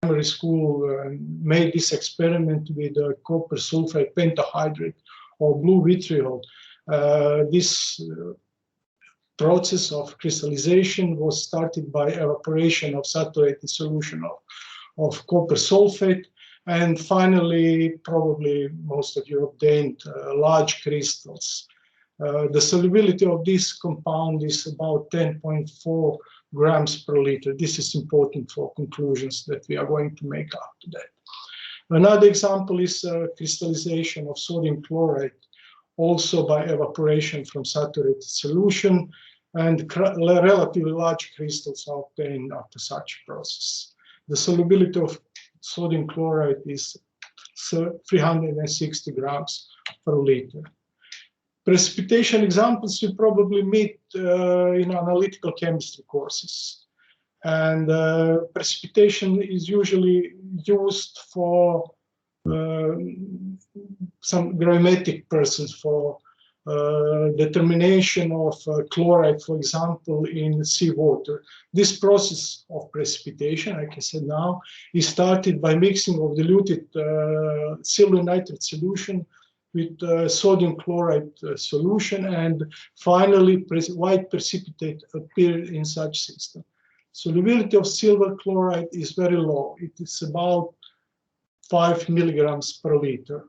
primary school made this experiment with copper sulfide pentahydrate or blue vitriol. This process of crystallization was started by evaporation of saturated solution of copper sulfate, and finally, probably most of you obtained large crystals. The solubility of this compound is about 10.4 grams per liter. This is important for conclusions that we are going to make after that. Another example is crystallization of sodium chloride, also by evaporation from saturated solution, and relatively large crystals are obtained after such process. The solubility of sodium chloride is 360 grams per liter. Precipitation examples you probably meet in analytical chemistry courses. And precipitation is usually used for some gravimetric persons for determination of chloride, for example, in seawater. This process of precipitation, like I said now, is started by mixing of diluted silver nitrate solution with sodium chloride solution, and finally white precipitate appears in such system. Solubility of silver chloride is very low. It is about 5 milligrams per liter.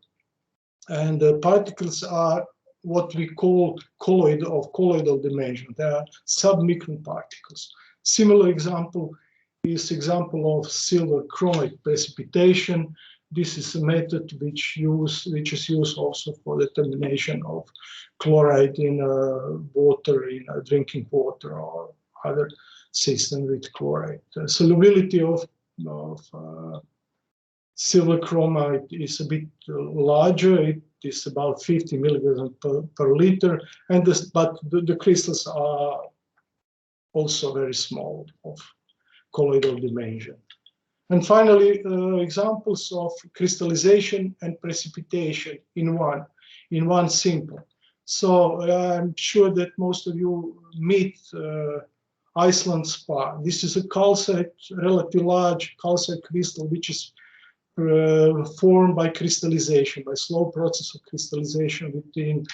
And the particles are what we call colloidal dimension. They are submicron particles. Similar example is example of silver chromate precipitation. This is a method which is used also for determination of chloride in water, in drinking water or other system with chloride. The solubility of silver chromate is a bit larger. It is about 50 milligrams per liter, and but the crystals are also very small, of colloidal dimension. And finally, examples of crystallization and precipitation in one sample. So I'm sure that most of you meet Iceland spar. This is a calcite, relatively large calcite crystal, which is formed by crystallization, by slow process of crystallization within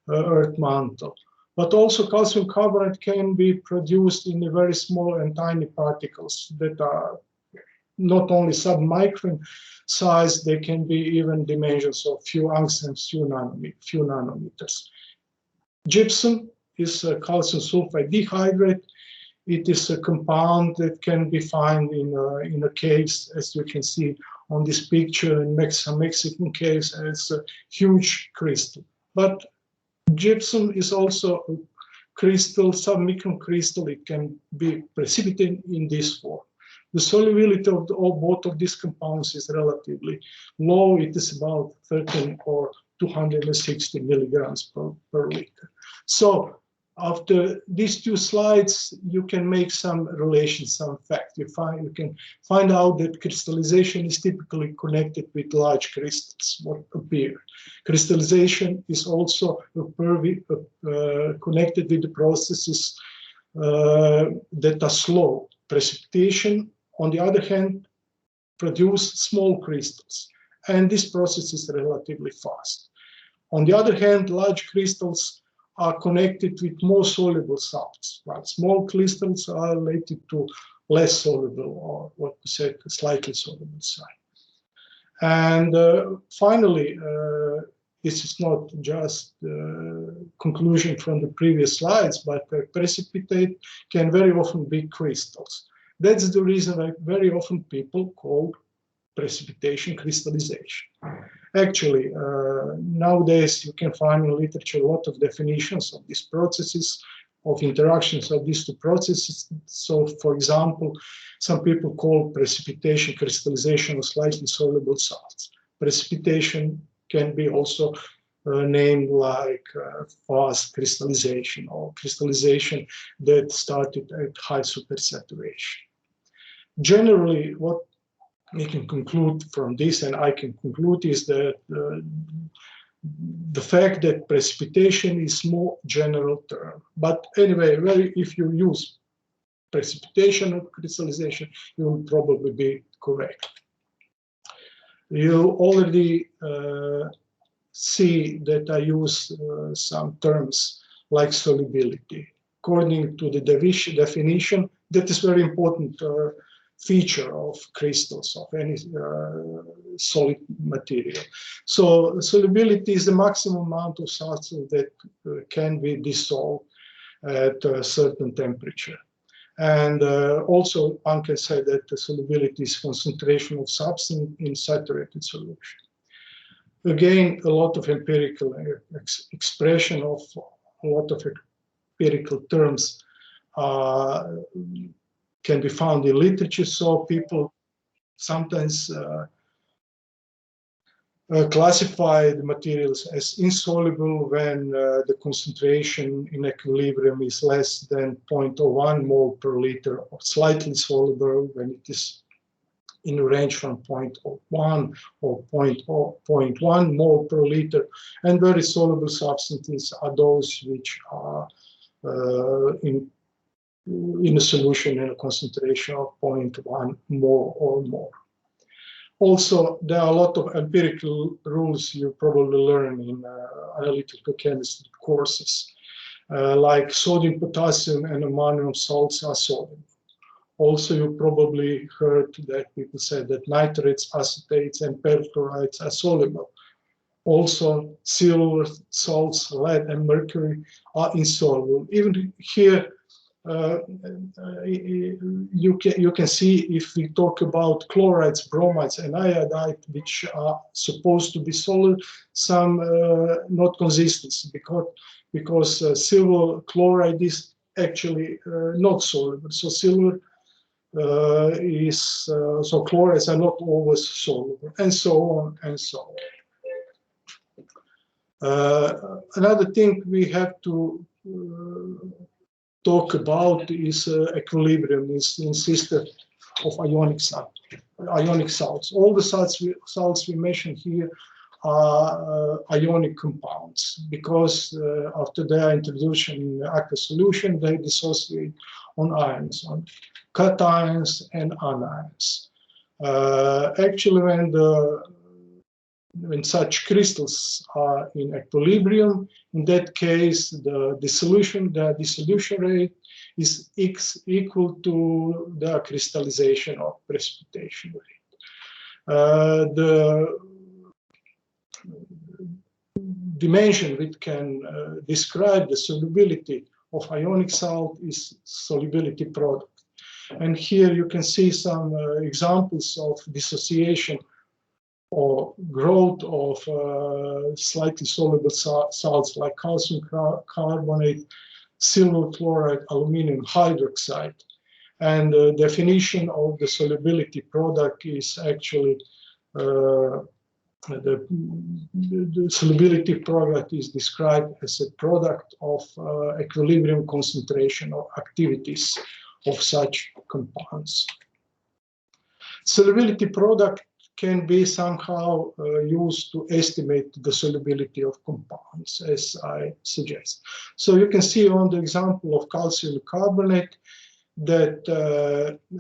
Earth mantle. But also calcium carbonate can be produced in a very small and tiny particles that are not only submicron size, they can be even dimensions of few angstroms, few nanometers. Gypsum is a calcium sulfide dihydrate. It is a compound that can be found in a caves, as you can see on this picture, in some Mexican caves, as a huge crystal. But gypsum is also a crystal, submicron crystal. It can be precipitated in this form. The solubility of both of these compounds is relatively low. It is about 13 or 260 milligrams per liter. So after these two slides, you can make some relations, some fact. You can find out that crystallization is typically connected with large crystals, what appear. Crystallization is also connected with the processes that are slow. Precipitation, on the other hand, produce small crystals, and this process is relatively fast. On the other hand, large crystals are connected with more soluble salts, while small crystals are related to less soluble, or what we said, slightly soluble side. And finally, this is not just conclusion from the previous slides, but precipitate can very often be crystals. That's the reason why very often people call precipitation crystallization. Actually, nowadays you can find in literature a lot of definitions of these processes, of interactions of these two processes. So, for example, some people call precipitation crystallization of slightly soluble salts. Precipitation can be also named like fast crystallization, or crystallization that started at high supersaturation. Generally, what we can conclude from this, and I can conclude, is that the fact that precipitation is more general term. But anyway, if you use precipitation or crystallization, you will probably be correct. You already see that I use some terms like solubility. According to the definition, that is very important feature of crystals, of any solid material. So solubility is the maximum amount of substance that can be dissolved at a certain temperature. And also one can say that the solubility is concentration of substance in saturated solution. Again, a lot of empirical expression of a lot of empirical terms can be found in literature. So people sometimes classify the materials as insoluble when the concentration in equilibrium is less than 0.01 mole per liter, or slightly soluble when it is in a range from 0.01 or 0.1 mole per liter. And very soluble substances are those which are in a solution in a concentration of 0.1 mole or more. Also, there are a lot of empirical rules you probably learn in analytical chemistry courses, like sodium, potassium, and ammonium salts are soluble. Also, you probably heard that people say that nitrates, acetates, and perchlorides are soluble. Also, silver, salts, lead, and mercury are insoluble. Even here, you can see if we talk about chlorides, bromides, and iodide, which are supposed to be solid, some not consistency, because silver chloride is actually not soluble. So silver so chlorides are not always soluble, and so on and so on. Another thing we have to talk about is equilibrium, is in system of ionic salts. All the salts we mentioned here are ionic compounds, because after their introduction in the aqueous solution, they dissociate on ions, on cations and anions. Actually, when such crystals are in equilibrium, in that case, the dissolution rate is equal to the crystallization or precipitation rate. The dimension which can describe the solubility of ionic salt is solubility product. And here you can see some examples of dissociation or growth of slightly soluble salts like calcium carbonate, silver chloride, aluminum hydroxide. And the definition of the solubility product is actually the solubility product is described as a product of equilibrium concentration or activities of such compounds. Solubility product can be somehow used to estimate the solubility of compounds, as I suggest. So you can see on the example of calcium carbonate that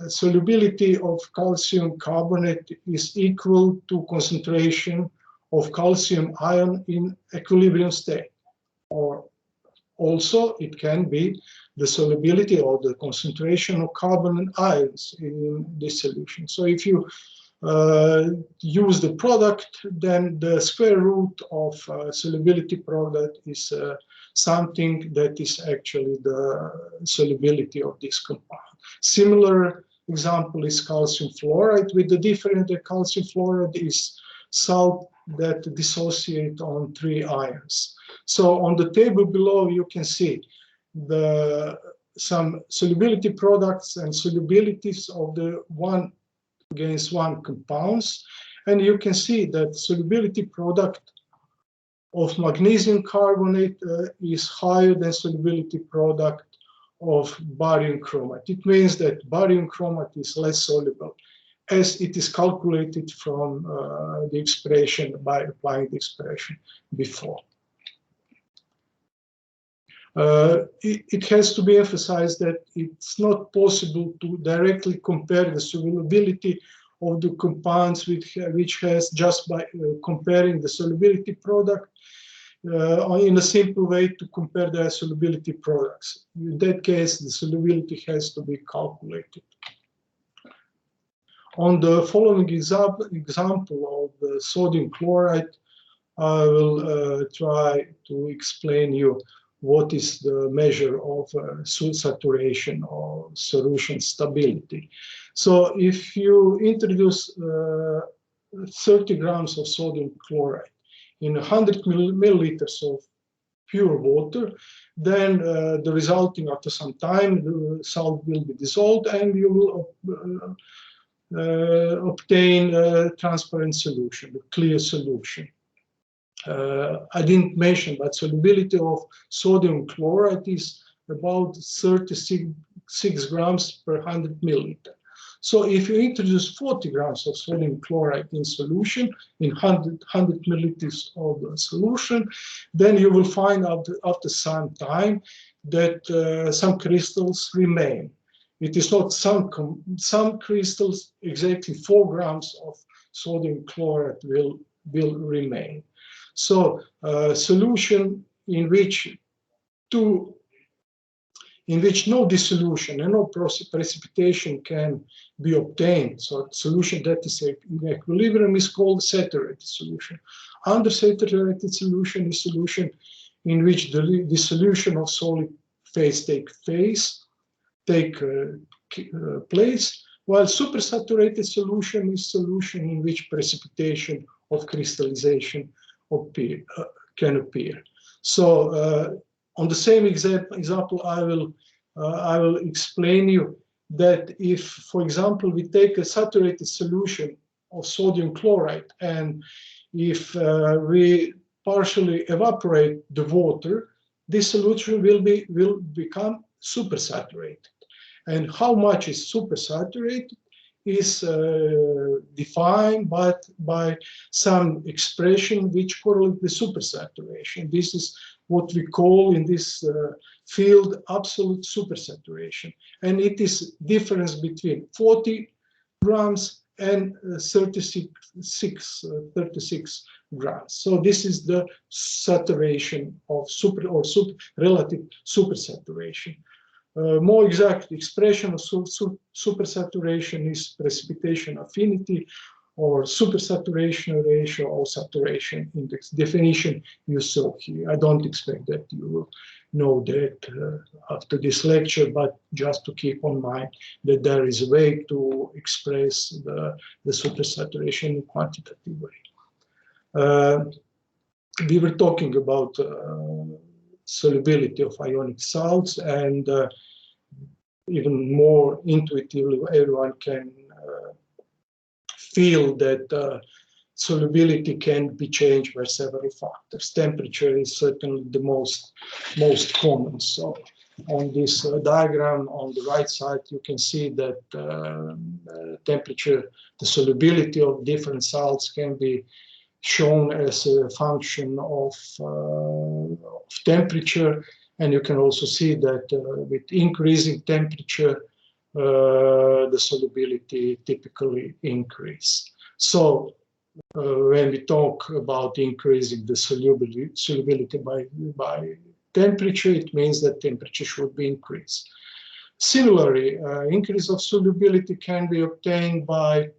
solubility of calcium carbonate is equal to concentration of calcium ion in equilibrium state. Or also it can be the solubility or the concentration of carbon ions in this solution. So if you use the product, then the square root of solubility product is something that is actually the solubility of this compound. Similar example is calcium fluoride, with the difference that calcium fluoride is salt that dissociate on 3 ions. So on the table below you can see some solubility products and solubilities of the one against one compounds, and you can see that solubility product of magnesium carbonate is higher than solubility product of barium chromate. It means that barium chromate is less soluble, as it is calculated from the expression by applying the expression before. It has to be emphasized that it's not possible to directly compare the solubility of the compounds which has just by comparing the solubility product in a simple way to compare the solubility products. In that case, the solubility has to be calculated. On the following example of the sodium chloride, I will try to explain you what is the measure of saturation or solution stability. So if you introduce 30 grams of sodium chloride in 100 milliliters of pure water, then the resulting, after some time, the salt will be dissolved and you will obtain a transparent solution, a clear solution. I didn't mention, but solubility of sodium chloride is about 36 grams per 100 milliliter. So if you introduce 40 grams of sodium chloride in solution, in 100 milliliters of the solution, then you will find out after some time that some crystals remain. It is not some crystals, exactly 4 grams of sodium chloride will remain. So solution in which no dissolution and no precipitation can be obtained. So solution that is in equilibrium is called saturated solution. Undersaturated solution is solution in which the dissolution of solid phase take place, while supersaturated solution is solution in which precipitation of crystallization can appear. So on the same example, I will explain you that if, for example, we take a saturated solution of sodium chloride and if we partially evaporate the water, this solution will become supersaturated. And how much is supersaturated is defined by some expression which correlates the supersaturation. This is what we call in this field absolute supersaturation. And it is difference between 40 grams and 36 grams. So this is the saturation of relative supersaturation. More exact expression of supersaturation is precipitation affinity or supersaturation ratio or saturation index. Definition you saw here. I don't expect that you will know that after this lecture, but just to keep in mind that there is a way to express the supersaturation in quantitative way. We were talking about solubility of ionic salts, and even more intuitively, everyone can feel that solubility can be changed by several factors. Temperature is certainly the most common. So on this diagram on the right side, you can see that temperature, the solubility of different salts can be shown as a function of temperature, and you can also see that with increasing temperature, the solubility typically increase. So when we talk about increasing the solubility by temperature, it means that temperature should be increased. Similarly, increase of solubility can be obtained by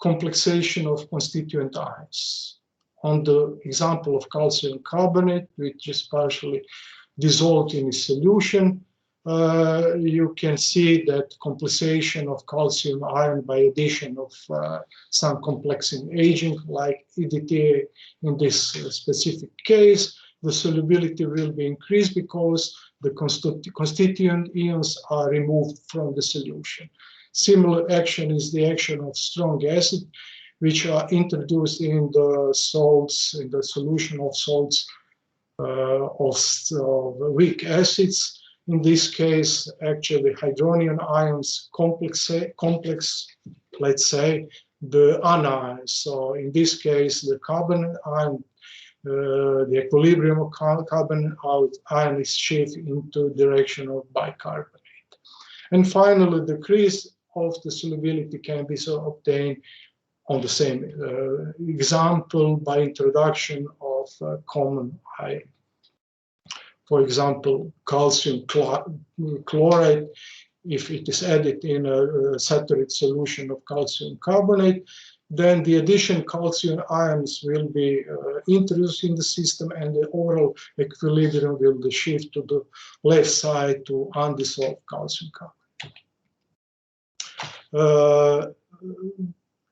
complexation of constituent ions. On the example of calcium carbonate, which is partially dissolved in a solution, you can see that complexation of calcium ion by addition of some complexing agent like EDTA in this specific case, the solubility will be increased because the constituent ions are removed from the solution. Similar action is the action of strong acid, which are introduced in the salts, in the solution of salts of weak acids. In this case, actually, hydronium ions complex, let's say, the anions. So in this case, the carbon ion, the equilibrium of carbon ion is shifted into the direction of bicarbonate. And finally, the of the solubility can be obtained on the same example by introduction of common ion. For example, calcium chloride, if it is added in a saturated solution of calcium carbonate, then the additional calcium ions will be introduced in the system, and the overall equilibrium will shift to the left side to undissolved calcium carbonate.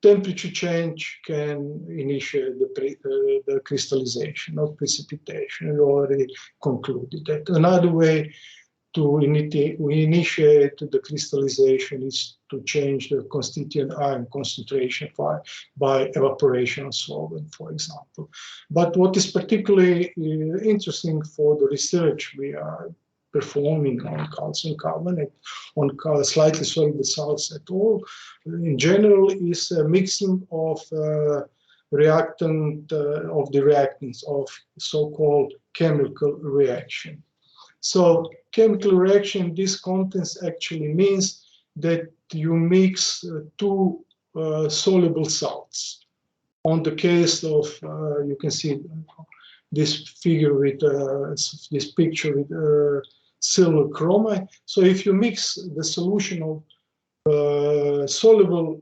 Temperature change can initiate the crystallization or precipitation. We already concluded that. Another way to initiate the crystallization is to change the constituent ion concentration by evaporation of solvent, for example. But what is particularly interesting for the research we are performing on calcium carbonate, on slightly soluble salts at all, in general, is a mixing of reactants of so-called chemical reaction. So chemical reaction in this context actually means that you mix two soluble salts. On the case of, you can see this figure with this picture with silver chromate. So if you mix the solution of soluble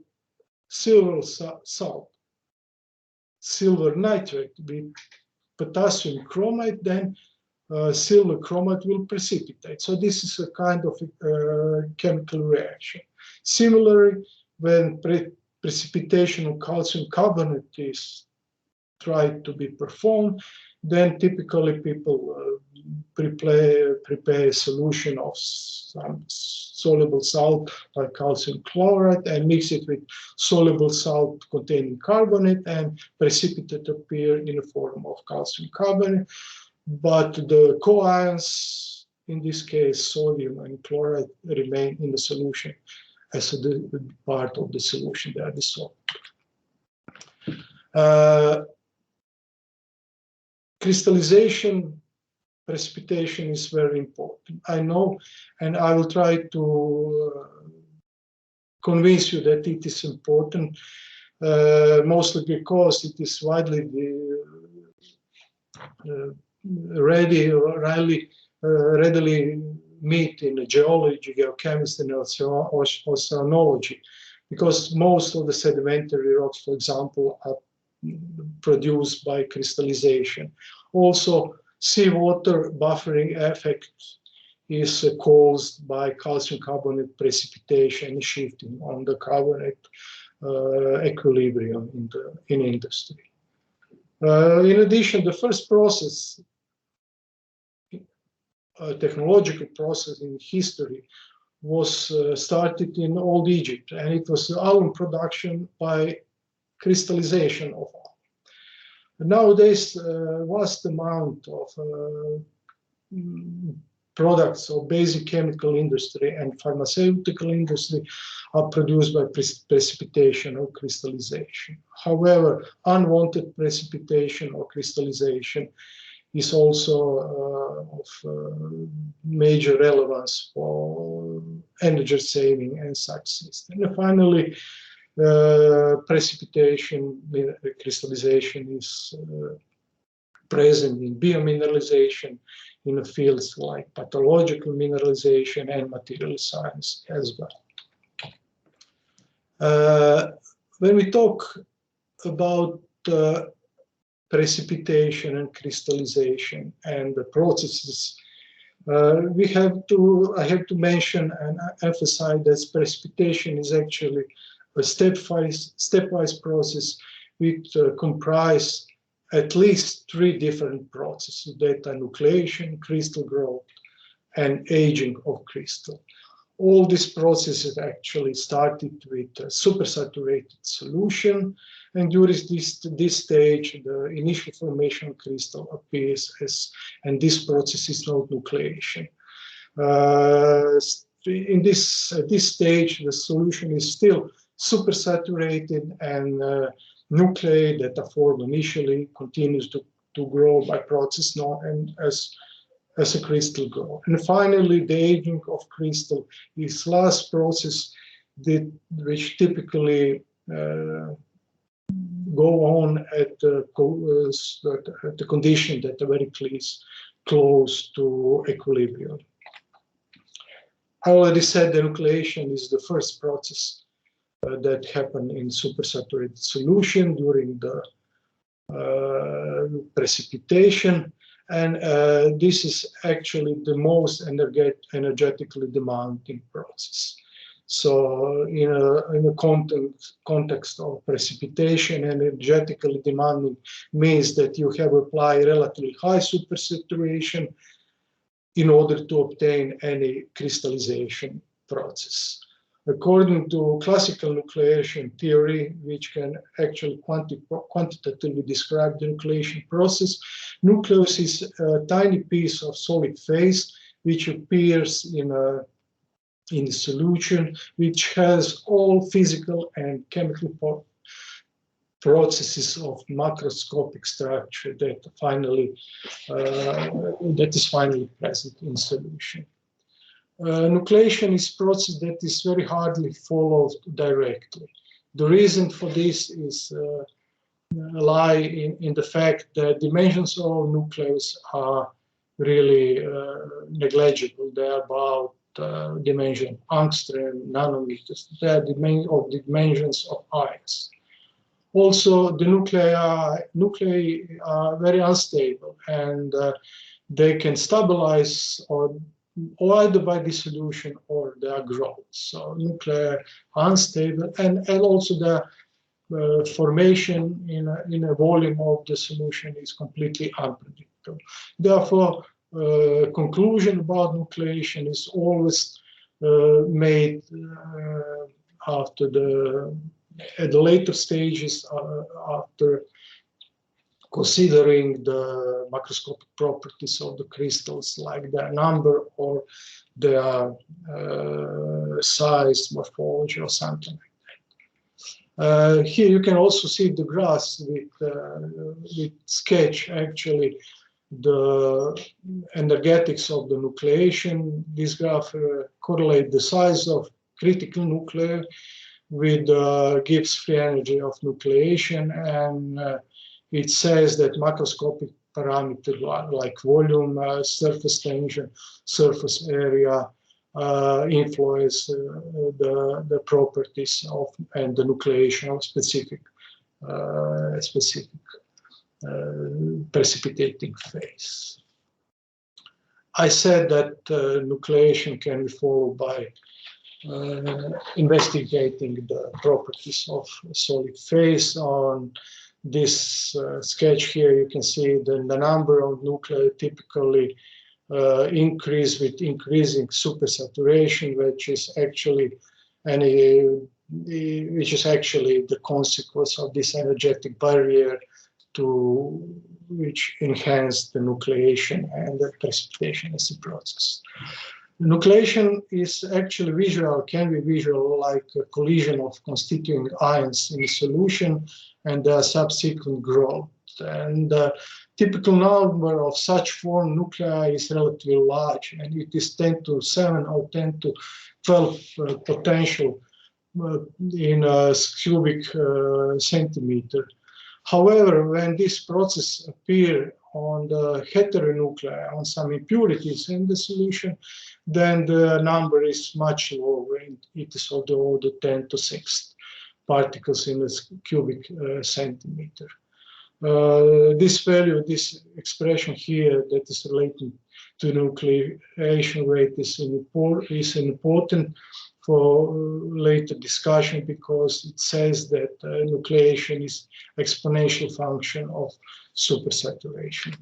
silver salt, silver nitrate with potassium chromate, then silver chromate will precipitate. So this is a kind of chemical reaction. Similarly, when precipitation of calcium carbonate is tried to be performed, then typically people prepare a solution of some soluble salt like calcium chloride and mix it with soluble salt containing carbonate, and precipitate appear in the form of calcium carbonate. But the co-ions, in this case sodium and chloride, remain in the solution as a part of the solution. They are dissolved. Crystallization, precipitation is very important. I know, and I will try to convince you that it is important, mostly because it is widely readily meet in geology, geochemistry, and oceanology, because most of the sedimentary rocks, for example, are produced by crystallization. Also, seawater buffering effect is caused by calcium carbonate precipitation shifting on the carbonate equilibrium in industry. In addition, the first process, technological process in history, was started in Old Egypt, and it was alum production by crystallization of alum. Nowadays, vast amount of products of basic chemical industry and pharmaceutical industry are produced by precipitation or crystallization. However, unwanted precipitation or crystallization is also of major relevance for energy saving and such systems. And finally, precipitation, crystallization is present in biomineralization, in fields like pathological mineralization and material science as well. When we talk about precipitation and crystallization and the processes, I have to mention and emphasize that precipitation is actually a stepwise process which comprise at least 3 different processes: data nucleation, crystal growth, and aging of crystal. All these processes actually started with a supersaturated solution, and during this stage, the initial formation of crystal appears and this process is called nucleation. In this stage, the solution is still supersaturated, and nuclei that are formed initially continues to grow by process known as a crystal growth. And finally, the aging of crystal is last process which typically go on at the condition that are very close to equilibrium. I already said the nucleation is the first process that happened in supersaturated solution during the precipitation, and this is actually the most energetically demanding process. So in a context of precipitation, energetically demanding means that you have applied relatively high supersaturation in order to obtain any crystallization process. According to classical nucleation theory, which can actually quantitatively describe the nucleation process, nucleus is a tiny piece of solid phase which appears in a solution, which has all physical and chemical processes of macroscopic structure that is finally present in solution. Nucleation is a process that is very hardly followed directly. The reason for this is lie in the fact that dimensions of nucleus are really negligible. They are about dimension angstrom, nanometers. They are dimensions of ions. Also, the nuclei are very unstable, and they can stabilize or either by dissolution or their growth. So nuclei are unstable, and also the formation in a volume of the solution is completely unpredictable. Therefore, conclusion about nucleation is always made at the later stages after considering the macroscopic properties of the crystals, like their number or their size, morphology, or something like that. Here you can also see the graphs with sketch actually the energetics of the nucleation. This graph correlates the size of critical nuclei with Gibbs free energy of nucleation, and it says that macroscopic parameters like volume, surface tension, surface area influence the properties of and the nucleation of specific precipitating phase. I said that nucleation can be followed by investigating the properties of solid phase. On this sketch here, you can see the number of nuclei typically increase with increasing supersaturation, which is actually the consequence of this energetic barrier to which enhance the nucleation and the precipitation as a process. Nucleation is actually visual, can be visual, like a collision of constituent ions in a solution and their subsequent growth. And the typical number of such formed nuclei is relatively large, and it is 10 to 7 or 10 to 12 potential in a cubic centimeter. However, when this process appears on the heteronuclei, on some impurities in the solution, then the number is much lower. It is of the order 10 to 6 particles in a cubic centimeter. This value, this expression here that is related to nucleation rate is important for later discussion, because it says that nucleation is exponential function of supersaturation.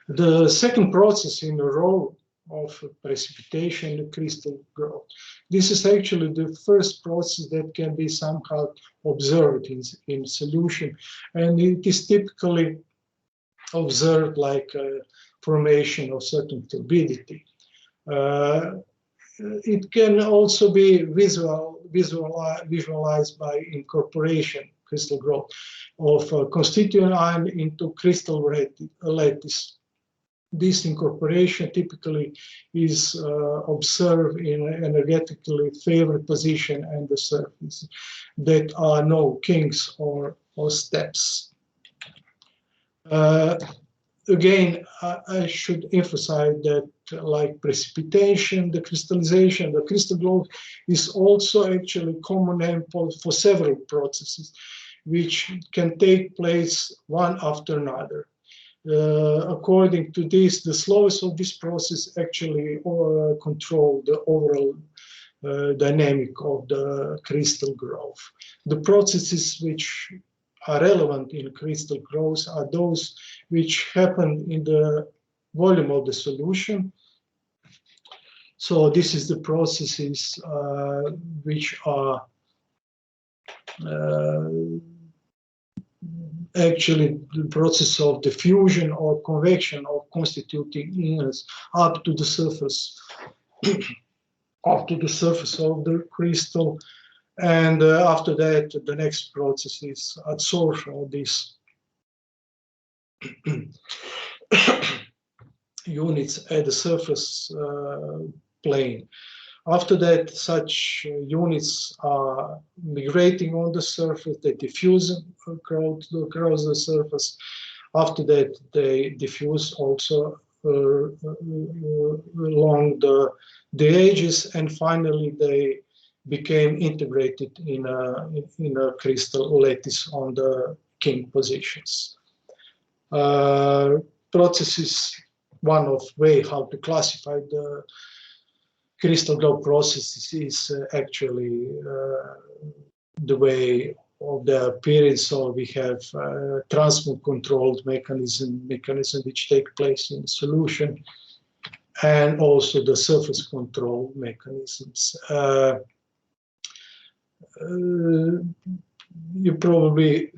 The second process in a row of precipitation, the crystal growth. This is actually the first process that can be somehow observed in solution, and it is typically observed like formation of certain turbidity. It can also be visualized by incorporation, crystal growth, of constituent ion into crystal lattice. This incorporation typically is observed in an energetically favored position on the surface that are no kinks or steps. Again, I should emphasize that like precipitation, the crystallization, the crystal growth is also actually a common name for several processes which can take place one after another. According to this, the slowness of this process actually control the overall dynamic of the crystal growth. The processes which are relevant in crystal growth are those which happen in the volume of the solution. So this is the processes which are actually the process of diffusion or convection of constituting ions up to the surface, up to the surface of the crystal, and after that, the next process is adsorption of these units at the surface plane. After that, such units are migrating on the surface, they diffuse across the surface. After that, they diffuse also along the edges, and finally they became integrated in a crystal lattice on the kink positions. Process is one of way how to classify the crystal growth processes is actually the way of the appearance. So we have transmute controlled mechanism which take place in the solution, and also the surface control mechanisms. You probably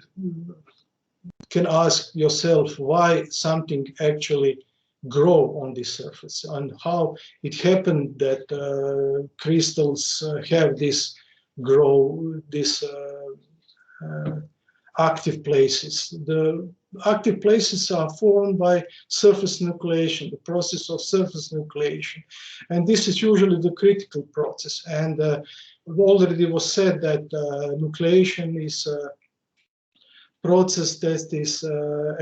can ask yourself why something actually grow on the surface and how it happened that crystals have this active places. The active places are formed by surface nucleation, the process of surface nucleation, and this is usually the critical process. And already was said that nucleation is process that is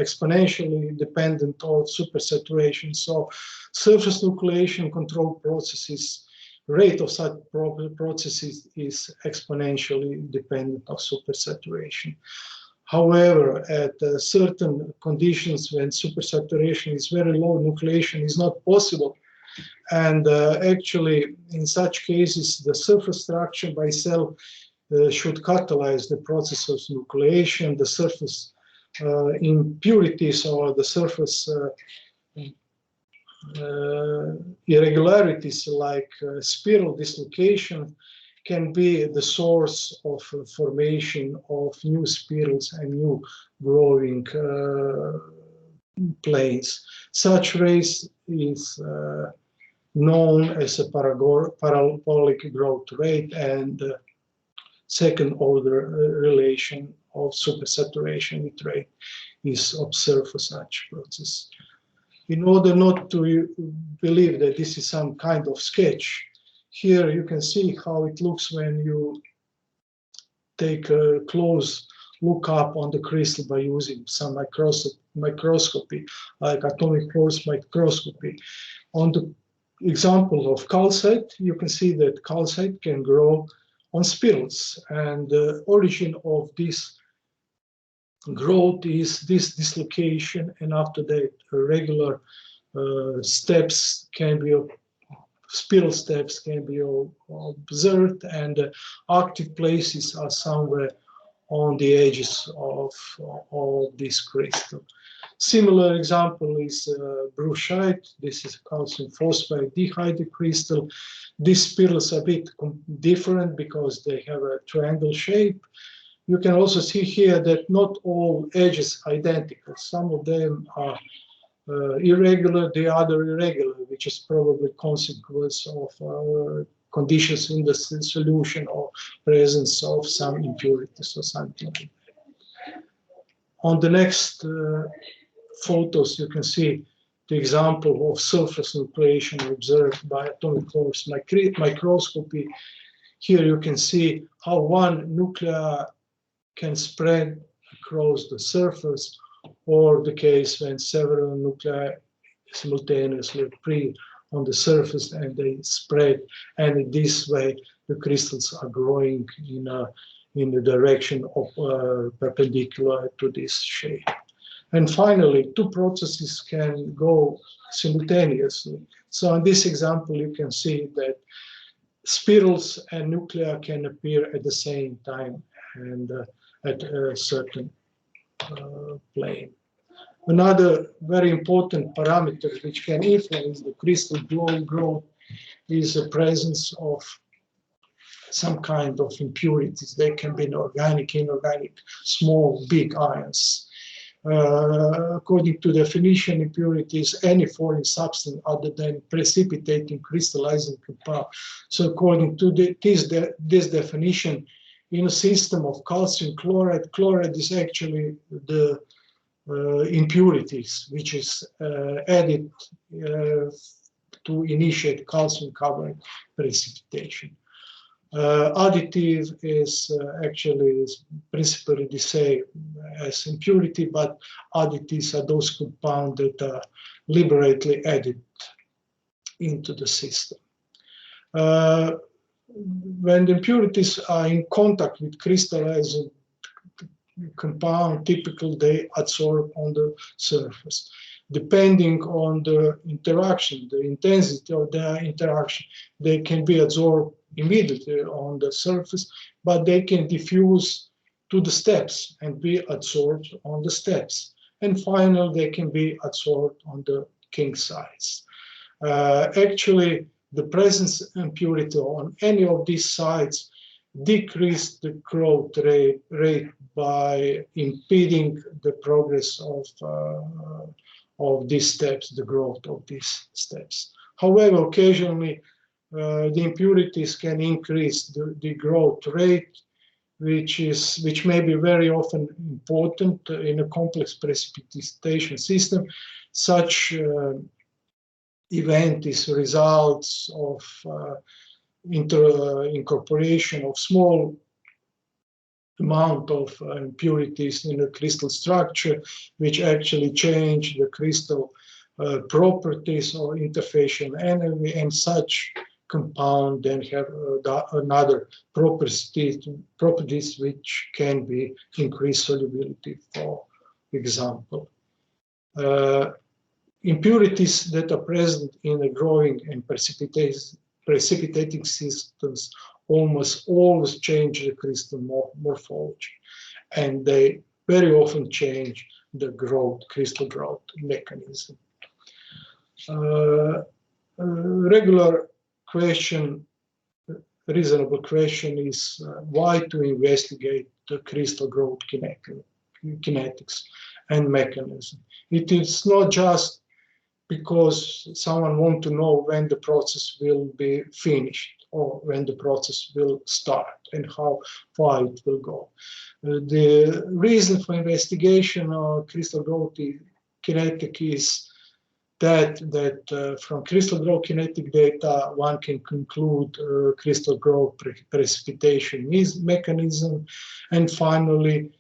exponentially dependent on supersaturation. So surface nucleation control processes, rate of such processes is exponentially dependent on supersaturation. However, at certain conditions when supersaturation is very low, nucleation is not possible. And actually, in such cases, the surface structure by itself should catalyze the process of nucleation. The surface impurities or the surface irregularities like spiral dislocation can be the source of formation of new spirals and new growing planes. Such race is known as a parabolic growth rate, and second order relation of supersaturation with rate is observed for such process. In order not to believe that this is some kind of sketch, here you can see how it looks when you take a close look up on the crystal by using some microscopy, like atomic force microscopy. On the example of calcite, you can see that calcite can grow on spirals, and the origin of this growth is this dislocation, and after that regular steps can be, spiral steps can be observed, and active places are somewhere on the edges of this crystal. Similar example is bruchite. This is calcium phosphide dihydrate crystal. These spirals are a bit different because they have a triangle shape. You can also see here that not all edges are identical. Some of them are irregular, the other irregular, which is probably consequence of conditions in the solution or presence of some impurities or something like that. On the next photos, you can see the example of surface nucleation observed by atomic force microscopy. Here you can see how one nuclei can spread across the surface, or the case when several nuclei simultaneously appear on the surface and they spread, and in this way the crystals are growing in the direction of perpendicular to this shape. And finally, two processes can go simultaneously. So in this example, you can see that spirals and nuclei can appear at the same time and at a certain plane. Another very important parameter which can influence the crystal growth is the presence of some kind of impurities. They can be organic, inorganic, small, big ions. According to definition, impurities any foreign substance other than precipitating crystallizing compound. So according to this definition, in a system of calcium chloride, chloride is actually the impurities which is added to initiate calcium carbonate precipitation. Additive is actually principally the same as impurity, but additives are those compounds that are deliberately added into the system. When the impurities are in contact with crystallizing compound, typically they adsorb on the surface. Depending on the interaction, the intensity of the interaction, they can be absorbed immediately on the surface, but they can diffuse to the steps and be absorbed on the steps. And finally, they can be absorbed on the king sides. Actually, the presence of impurity on any of these sides decrease the growth rate by impeding the progress of these steps, the growth of these steps. However, occasionally the impurities can increase the growth rate, which may be very often important in a complex precipitation system. Such event is results of incorporation of small amount of impurities in the crystal structure, which actually change the crystal properties or interfacial energy, and such compound then have another properties which can be increased solubility, for example. Impurities that are present in a growing and precipitating systems almost always change the crystal morphology, and they very often change the crystal growth mechanism. Regular question, reasonable question is why to investigate the crystal growth kinetics and mechanism. It is not just because someone wants to know when the process will be finished or when the process will start and how far it will go. The reason for investigation of crystal growth kinetic is that from crystal growth kinetic data, one can conclude crystal growth precipitation mechanism, and finally,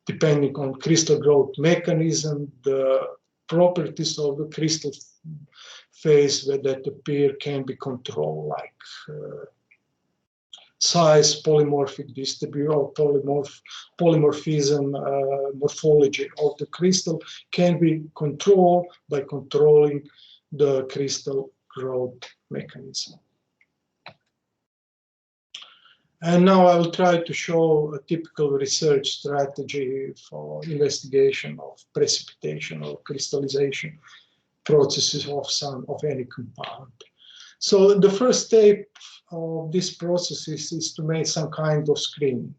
depending on crystal growth mechanism, the properties of the crystal phase that appear can be controlled, like size, polymorphic distribution, or polymorphism, morphology of the crystal can be controlled by controlling the crystal growth mechanism. And now I will try to show a typical research strategy for investigation of precipitation or crystallization processes of any compound. So the first step of this process is to make some kind of screening.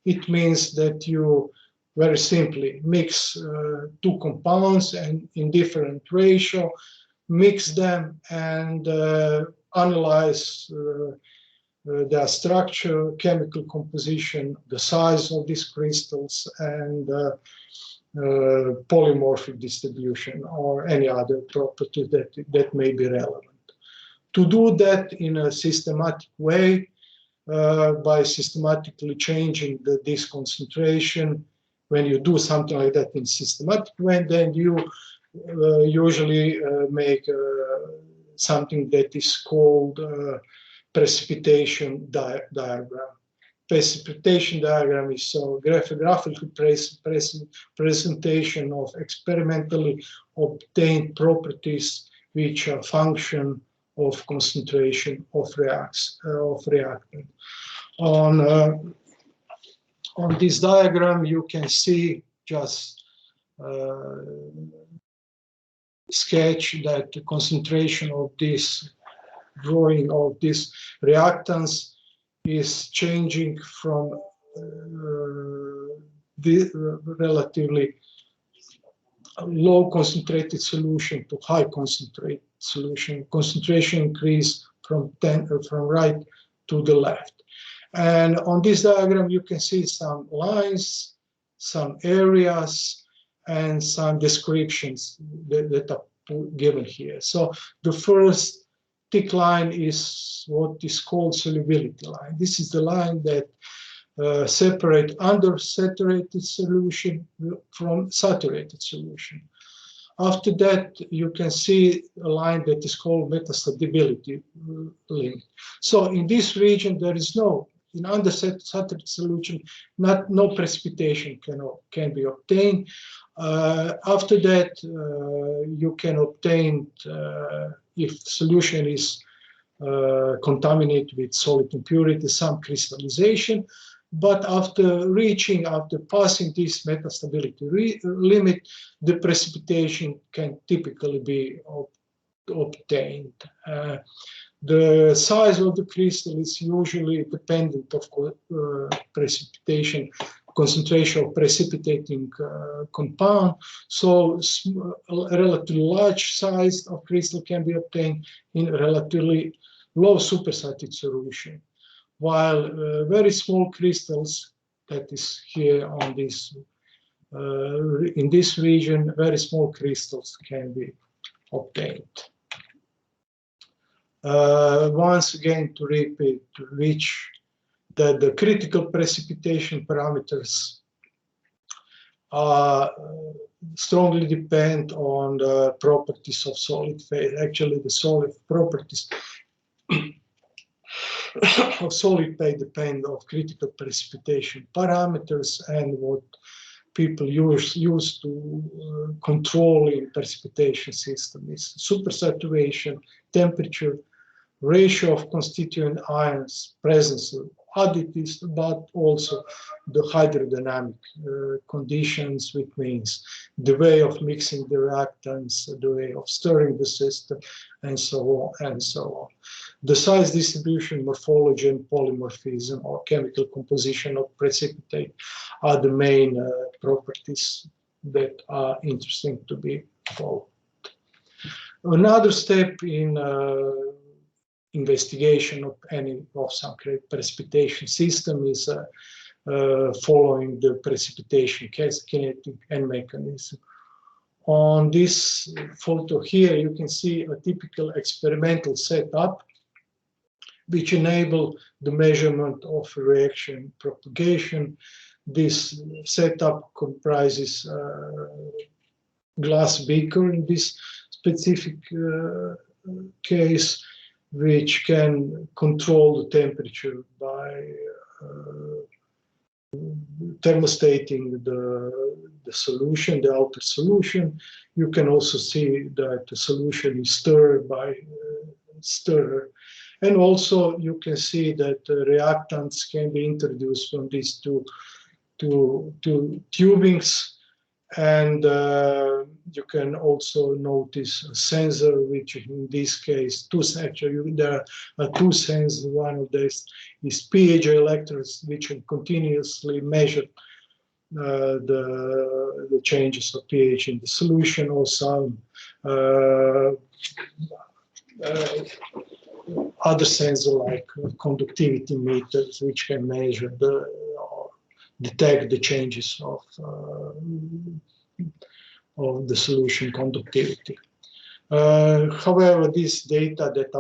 It means that you very simply mix two compounds and in different ratio, mix them and analyze their structure, chemical composition, the size of these crystals, and polymorphic distribution or any other property that may be relevant. To do that in a systematic way, by systematically changing this concentration, when you do something like that in systematic way, then you usually make something that is called precipitation diagram. Precipitation diagram is a graphical presentation of experimentally obtained properties which are function of concentration of reactant. On this diagram, you can see just sketch that the concentration of this drawing of these reactants is changing from the relatively low concentrated solution to high concentrated solution. Concentration increase from right to the left. And on this diagram, you can see some lines, some areas, and some descriptions that are given here. So the first thick line is what is called solubility line. This is the line that separates undersaturated solution from saturated solution. After that, you can see a line that is called metastability line. So in this region, there is no, in undersaturated solution, no precipitation can be obtained. After that, you can obtain, if solution is contaminated with solid impurities, some crystallization. But after passing this metastability limit, the precipitation can typically be obtained. The size of the crystal is usually dependent of precipitation, concentration of precipitating compound. So a relatively large size of crystal can be obtained in a relatively low supersaturated solution, while very small crystals, that is here on this, in this region, very small crystals can be obtained. Once again, to repeat, that the critical precipitation parameters strongly depend on the properties of solid phase. Actually, the solid properties of solid phase depend on critical precipitation parameters, and what people use to control in precipitation system is supersaturation, temperature, ratio of constituent ions, presence of additives, but also the hydrodynamic conditions, which means the way of mixing the reactants, the way of stirring the system, and so on and so on. The size distribution, morphology, and polymorphism or chemical composition of precipitate are the main properties that are interesting to be followed. Another step in investigation of some precipitation system is following the precipitation kinetic and mechanism. On this photo here, you can see a typical experimental setup which enable the measurement of reaction propagation. This setup comprises glass beaker in this specific case, which can control the temperature by thermostating the solution, the outer solution. You can also see that the solution is stirred by stirrer. And also you can see that reactants can be introduced from these two tubings. And you can also notice a sensor, which in this case, there are two sensors. One of these is piezoelectrodes, which can continuously measure the changes of pH in the solution, or some other sensors like conductivity meters, which can measure or detect the changes of of the solution conductivity. However, this data that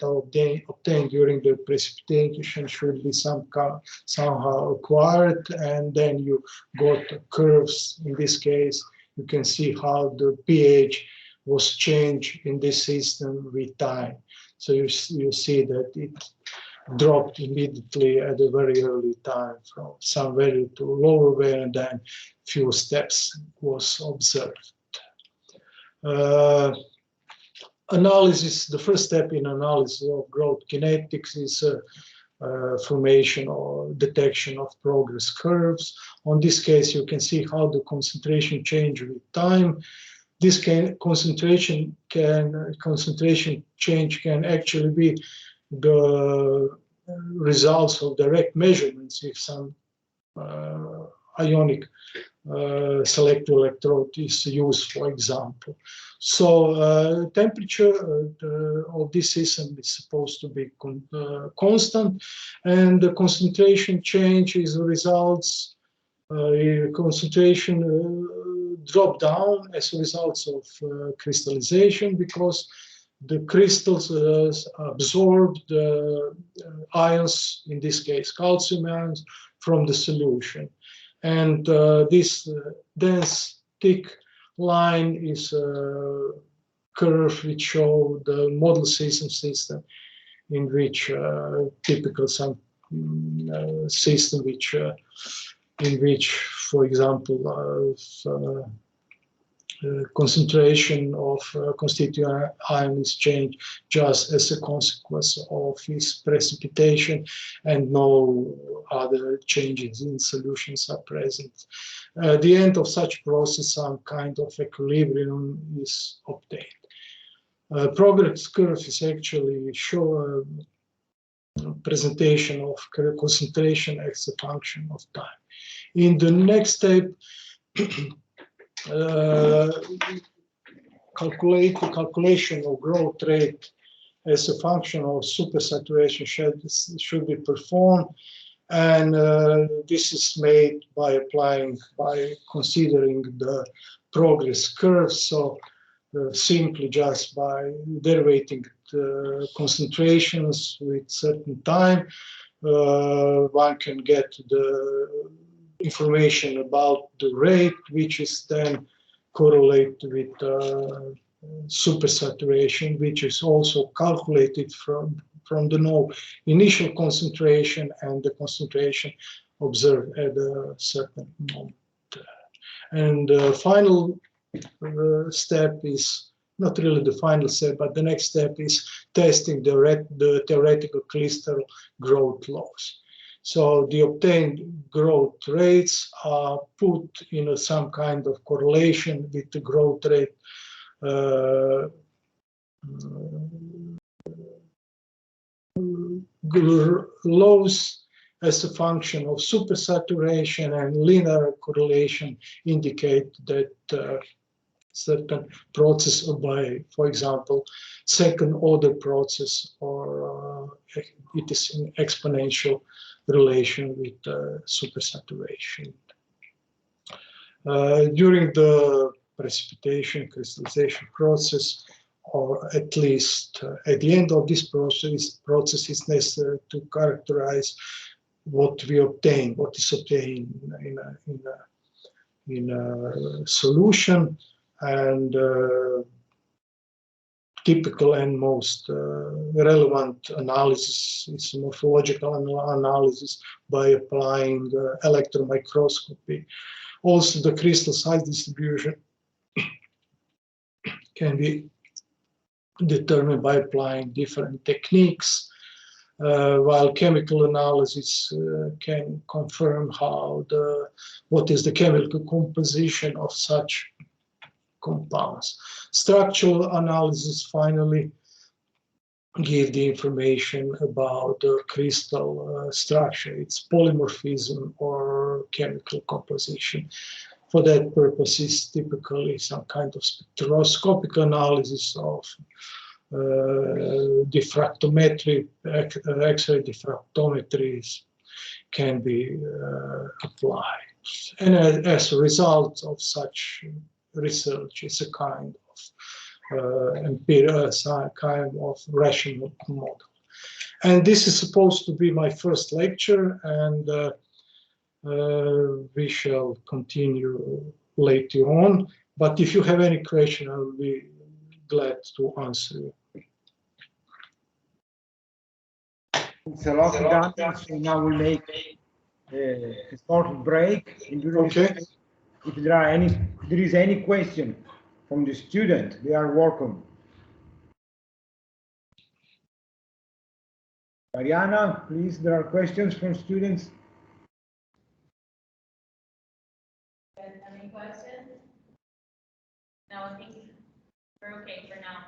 are obtained during the precipitation should be somehow acquired, and then you got curves. In this case, you can see how the pH was changed in this system with time. So you see that it dropped immediately at a very early time from some value to lower value, and then few steps was observed. Analysis, the first step in analysis of growth kinetics is formation or detection of progress curves. On this case, you can see how the concentration change with time. This concentration change can actually be the results of direct measurements if some ionic selective electrode is used, for example. So temperature of this system is supposed to be constant, and the concentration change is the results. Concentration drop down as a result of crystallization, because the crystals absorb the ions, in this case calcium ions, from the solution. And this dense, thick line is a curve which shows the model system in which typical some system in which, for example, concentration of constituent ion is changed just as a consequence of its precipitation, and no other changes in solutions are present. At the end of such process, some kind of equilibrium is obtained. Progress curve is actually show a presentation of concentration as a function of time. In the next step, calculation of growth rate as a function of supersaturation should be performed, and this is made by considering the progress curve. So simply just by derivating the concentrations with certain time, one can get the information about the rate, which is then correlated with supersaturation, which is also calculated from the initial concentration and the concentration observed at a certain moment. And the final step is not really the final step, but the next step is testing the theoretical crystal growth laws. So the obtained growth rates are put in some kind of correlation with the growth rate laws as a function of supersaturation, and linear correlation indicate that certain process by, for example, second order process, or it is in exponential relation with supersaturation. During the precipitation crystallization process, or at least at the end of this process is necessary to characterize what we obtain, what is obtained in a solution, and typical and most relevant analysis is morphological analysis by applying electron microscopy. Also, the crystal size distribution can be determined by applying different techniques, while chemical analysis can confirm what is the chemical composition of such compounds. Structural analysis finally give the information about the crystal structure, its polymorphism or chemical composition. For that purpose is typically some kind of spectroscopic analysis of diffractometry, X-ray diffractometries can be applied. And as a result of such research, it's a kind of empirical, kind of rational model. And this is supposed to be my first lecture, and we shall continue later on. But if you have any question, I will be glad to answer you. Thanks a lot, Daniel. So now we'll make a short break. Okay. If there is any question from the student, they are welcome. Mariana, please, there are questions from students. Any questions? No, I think we're okay for now.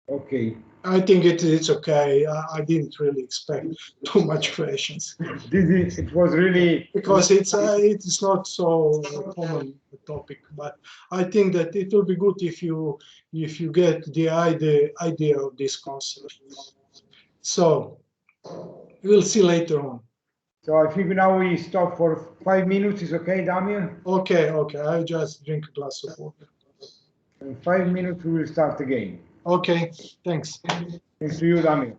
Okay. I think it's okay. I didn't really expect too much questions. It was really because it's not so common topic, but I think that it will be good if you get the idea of this concept. So we'll see later on. So I think now we stop for 5 minutes. Is okay, Damien? Okay. I just drink a glass of water. In 5 minutes we will start again. Okay, thanks. Thanks to you, Damien.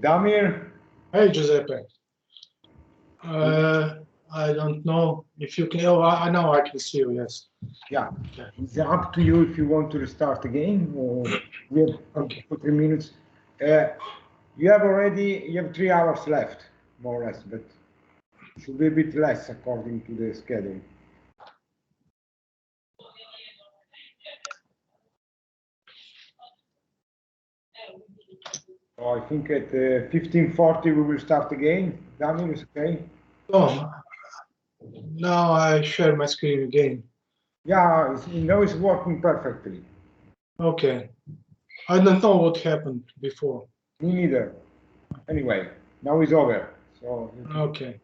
Damir, Hey, Giuseppe. I don't know if you can. Oh, I know I can see you. Yes. yeah, it's up to you if you want to restart again or we have Okay. for 3 minutes. You have 3 hours left, more or less, but it should be a bit less according to the schedule. So I think at 15:40 we will start again. Damir, is okay? Oh, now I share my screen again. Yeah, it's working perfectly. Okay. I don't know what happened before. Me neither. Anyway, now it's over. So Okay.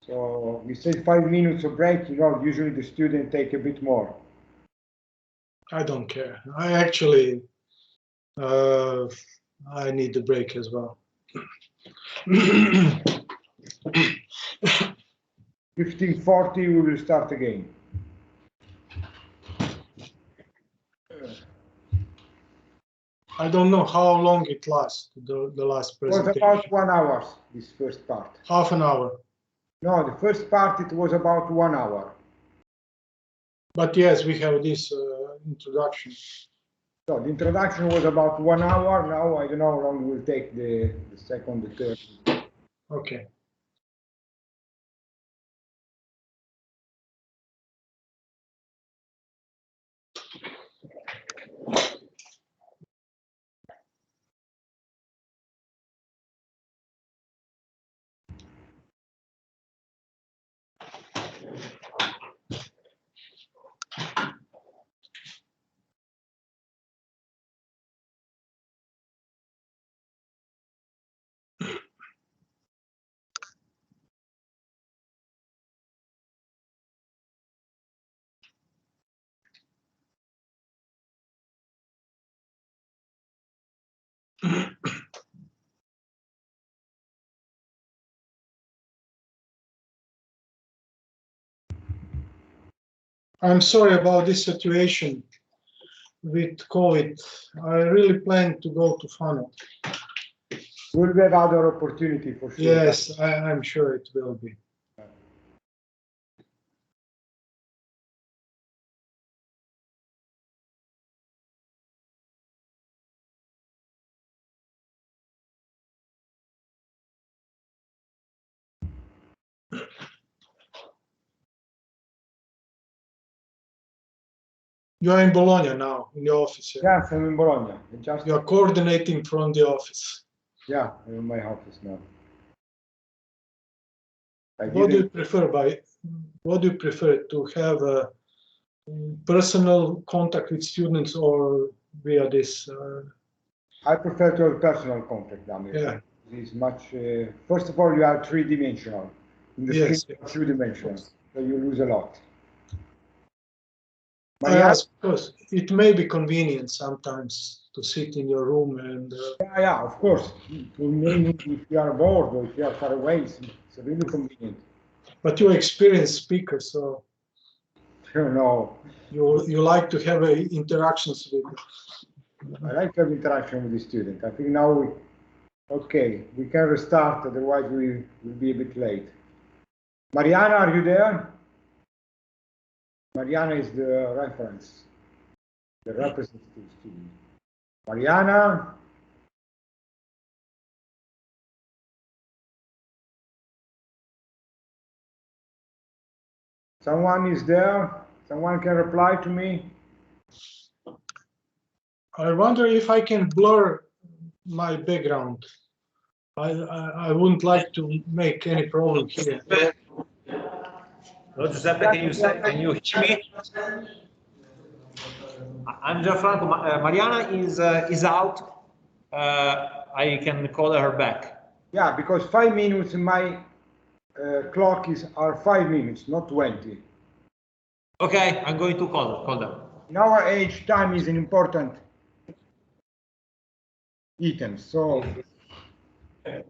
So we said 5 minutes of break. Usually the student take a bit more. I don't care. I actually, I need the break as well. 15:40 we will start again. I don't know how long it lasts, the last It was presentation. about 1 hour, this first part. Half an hour. No, the first part, it was about 1 hour. But yes, we have this introduction. So the introduction was about 1 hour. Now I don't know how long it will take the second, the third. Okay. I'm sorry about this situation with COVID. I really plan to go to Fano. We'll have other opportunity for sure. Yes, I'm sure it will be. You are in Bologna now, in the office. Yeah? Yes, I'm in Bologna. You are coordinating from the office. Yeah, I'm in my office now. What do you prefer to have a personal contact with students or via this? I prefer to have personal contact, Damir. Yeah. It's much. First of all, you are three-dimensional. In the Yes, screen, two-dimensional, so you lose a lot. I ask because it may be convenient sometimes to sit in your room and. Yeah, of course. If you are bored or if you are far away, it's really convenient. But you're experienced speaker, so. No. You like to have interactions with them. I like to have interaction with the student. I think now we can restart, otherwise we will be a bit late. Mariana, are you there? Mariana is the reference, the representative student. Mariana? Someone is there? Someone can reply to me? I wonder if I can blur my background. I wouldn't like to make any problem here. Hello, Giuseppe, can you hear me? I'm Gianfranco. Mariana is out. I can call her back. Yeah, because 5 minutes in my clock are 5 minutes, not 20. Okay, I'm going to call them. In our age, time is important. items. So Okay.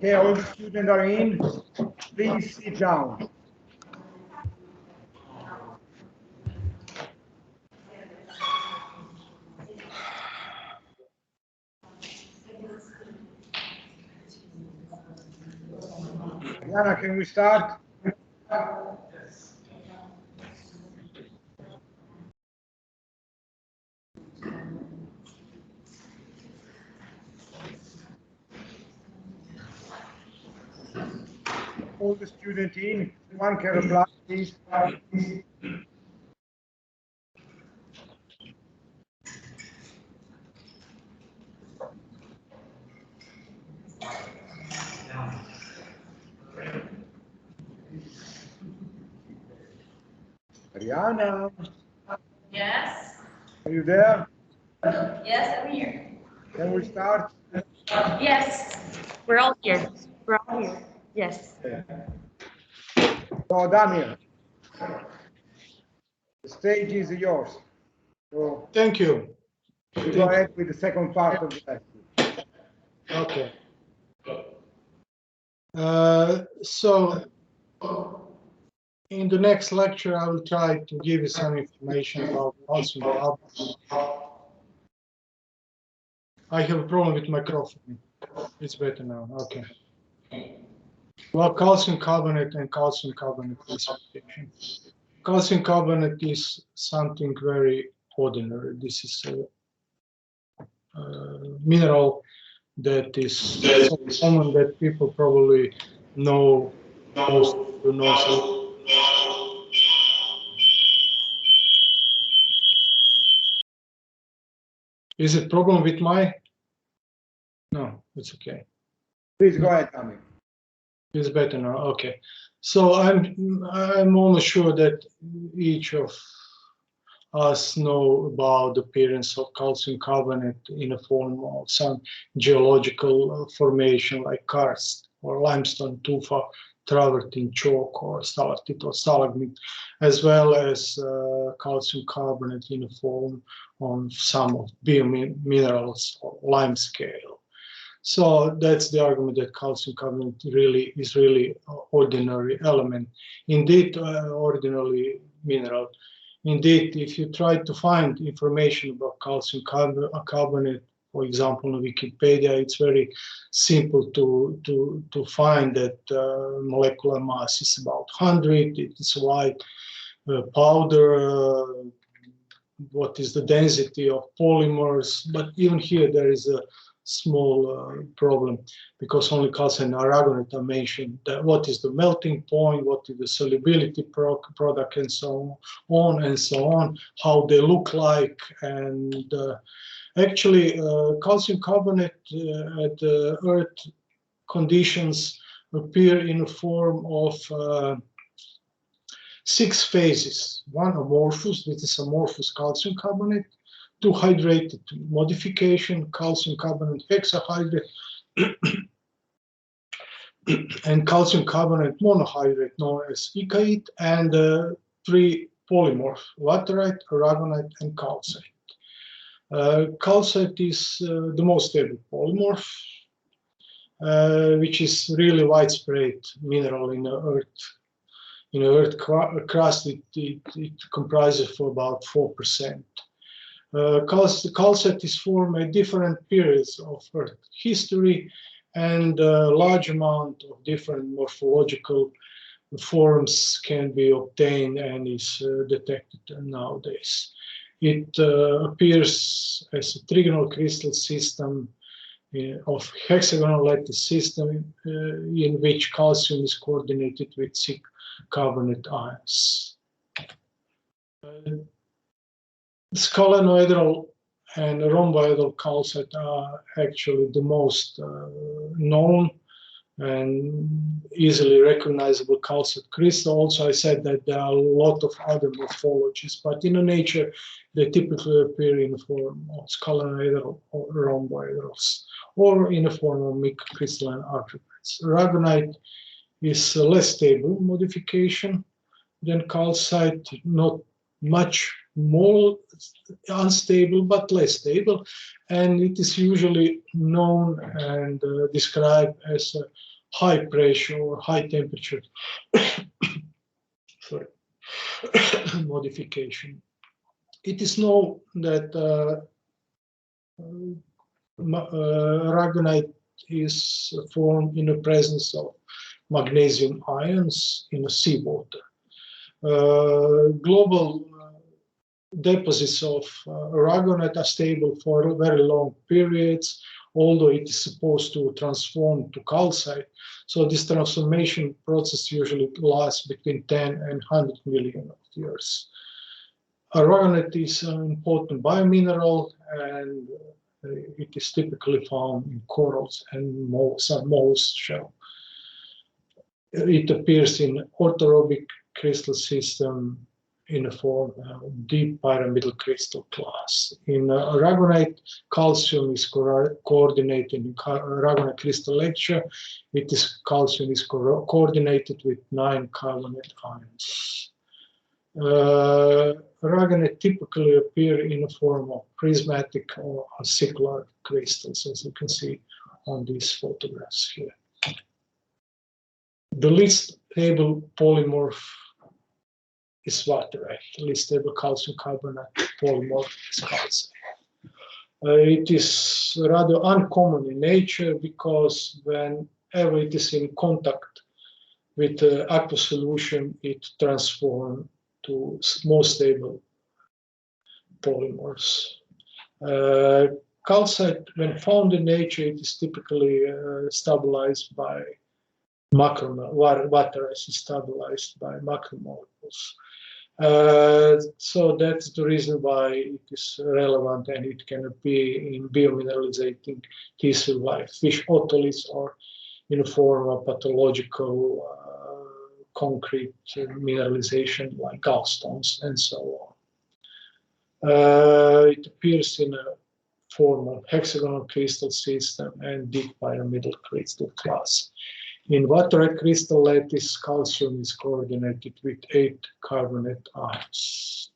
okay, all the students are in. Please sit down. Diana, can we start? All the students in. One can reply, please. Ariana, Yes? are you there? Yes, I'm here. Can we start? Yes. We're all here. We're all here. Yes. So, Damir, the stage is yours. So, Thank you. we go ahead with the second part of the lesson. Okay. So in the next lecture, I will try to give you some information about calcium carbonate. I have a problem with microphone. It's better now. Okay. Well, calcium carbonate and calcium carbonate classification. Calcium carbonate is something very ordinary. This is a mineral that is so common that people probably know. Most people know. Is it problem with my? No, it's okay. Please go ahead, Damir. It's better now. Okay. So I'm almost sure that each of us know about the appearance of calcium carbonate in the form of some geological formation like karst or limestone, tufa, travertine, chalk, or stalactite or stalagmite, as well as calcium carbonate in the form of some of biominerals or lime scale. So that's the argument that calcium carbonate is really ordinary element, indeed ordinary mineral. Indeed, if you try to find information about calcium carbonate, for example, on Wikipedia, it's very simple to find that molecular mass is about 100. It is white powder. What is the density of polymers? But even here, there is a small problem because only calcium and aragonite are mentioned. What is the melting point? What is the solubility product, and so on and so on? How they look like, and actually, calcium carbonate at Earth conditions appear in the form of 6 phases. One amorphous, this is amorphous calcium carbonate. 2 hydrated modification, calcium carbonate hexahydrate, and calcium carbonate monohydrate known as ecite, and 3 polymorph, laterite, aragonite, and calcite. Calcite is the most stable polymorph, which is really widespread mineral in the earth. In the earth crust, it comprises for about 4%. Calcite is formed at different periods of Earth history, and a large amount of different morphological forms can be obtained and is detected nowadays. It appears as a trigonal crystal system of hexagonal lattice system in which calcium is coordinated with zinc carbonate ions. Scalenoidal and rhomboidal calcite are actually the most known and easily recognizable calcite crystal. Also, I said that there are a lot of other morphologies, but in nature, they typically appear in the form of scalenoidal or rhomboidals, or in the form of microcrystalline arthropods. Aragonite is a less stable modification than calcite, not much more unstable, but less stable, and it is usually known and described as a high pressure or high temperature sorry, modification. It is known that aragonite is formed in the presence of magnesium ions in the seawater. Global deposits of aragonite are stable for very long periods, although it is supposed to transform to calcite. So this transformation process usually lasts between 10 and 100 million years. Aragonite is an important biomineral, and it is typically found in corals and some mollusk shell. It appears in orthorhombic crystal system in the form of deep pyramidal crystal class. In aragonite, calcium is coordinated in aragonite crystal lecture. Calcium is coordinated with 9 carbonate ions. Aragonite typically appear in the form of prismatic or acicular crystals, as you can see on these photographs here. The least stable polymorph is vaterite. The least stable calcium carbonate polymorph is calcite. It is rather uncommon in nature because whenever it is in contact with aqueous solution, it transforms to more stable polymorphs. Calcite, when found in nature, it is typically stabilized by macromolecules. Vaterite is stabilized by macromolecules. So that's the reason why it is relevant, and it can appear in biomineralizating tissue like fish otoliths or in the form of pathological concrete mineralization like gallstones and so on. It appears in a form of hexagonal crystal system and deep pyramidal crystal class. In vaterite crystal lattice, calcium is coordinated with 8 carbonate ions.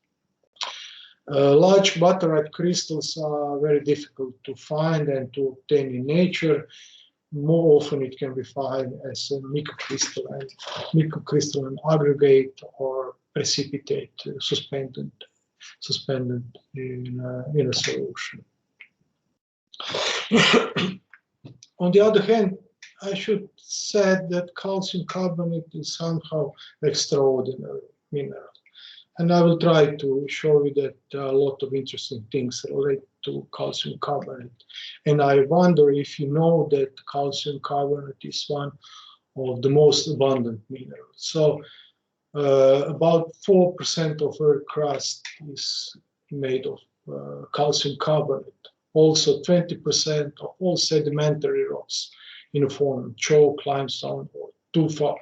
Large vaterite crystals are very difficult to find and to obtain in nature. More often it can be found as a microcrystalline aggregate or precipitate suspended in a solution. On the other hand, I should say that calcium carbonate is somehow extraordinary mineral. And I will try to show you that there are a lot of interesting things related to calcium carbonate. And I wonder if you know that calcium carbonate is one of the most abundant minerals. So about 4% of Earth crust is made of calcium carbonate. Also 20% of all sedimentary rocks in the form of chalk, limestone, or tufa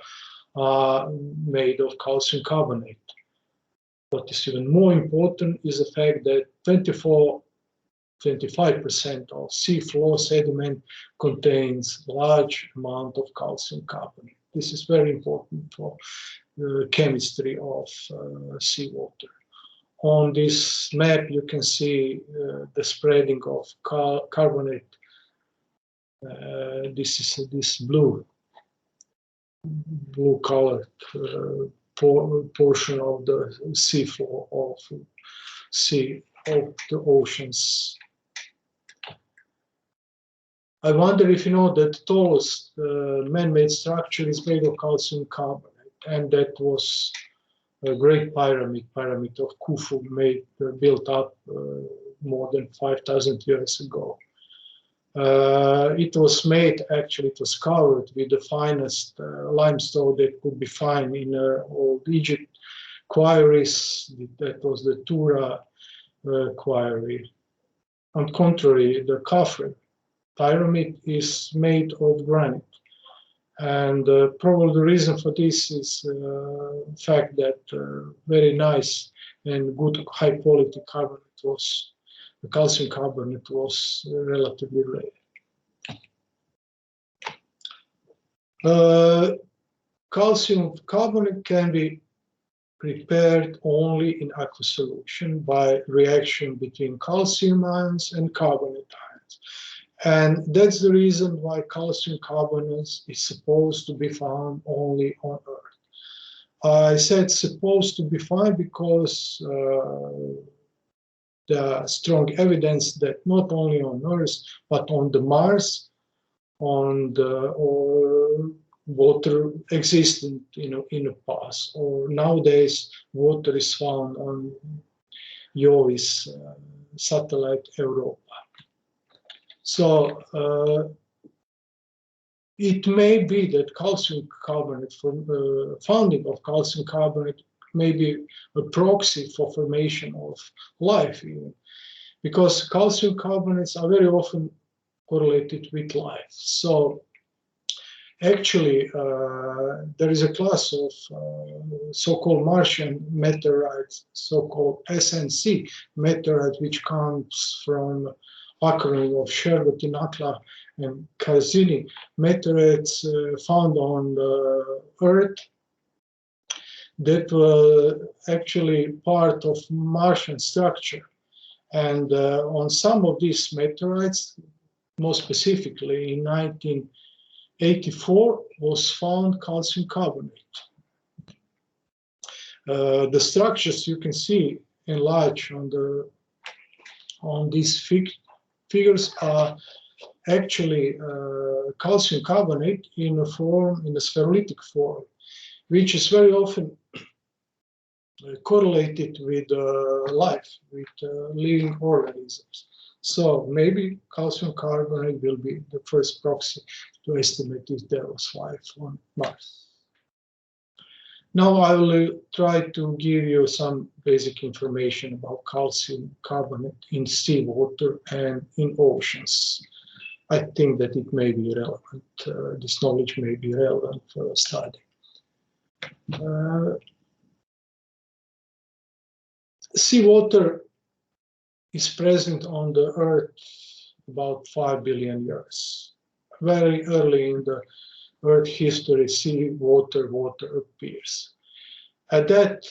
are made of calcium carbonate. What is even more important is the fact that 25% of seafloor sediment contains large amount of calcium carbonate. This is very important for the chemistry of seawater. On this map, you can see the spreading of carbonate This is this blue colored portion of the sea floor of the oceans. I wonder if you know that the tallest man-made structure is made of calcium carbonate, and that was a great pyramid of Khufu, built up more than 5,000 years ago. It was made, actually, it was covered with the finest limestone that could be found in old Egypt quarries. That was the Tura quarry. On the contrary, the Khafre pyramid is made of granite. And probably the reason for this is the fact that very nice and good high quality carbonate was, the calcium carbonate was relatively rare. Calcium carbonate can be prepared only in aqueous solution by reaction between calcium ions and carbonate ions. And that's the reason why calcium carbonate is supposed to be found only on Earth. I said supposed to be found because there is strong evidence that not only on Earth, but on the Mars, on the water existed in the past, or nowadays water is found on Jovis satellite Europa. So it may be that calcium carbonate, founding of calcium carbonate, may be a proxy for formation of life, even, because calcium carbonates are very often correlated with life. So actually, there is a class of so-called Martian meteorites, so-called SNC meteorite, which comes from occurring of Shergoti-Nakla and Cassini meteorites found on the Earth that were actually part of Martian structure. And on some of these meteorites, more specifically in 1984, was found calcium carbonate. The structures you can see enlarged on these figures are actually calcium carbonate in a spherolytic form, which is very often correlated with life, with living organisms. So maybe calcium carbonate will be the first proxy to estimate if there was life on Mars. Now I will try to give you some basic information about calcium carbonate in seawater and in oceans. I think that it may be relevant, this knowledge may be relevant for a study. Seawater is present on the Earth about 5 billion years. Very early in the Earth history, water appears. At that,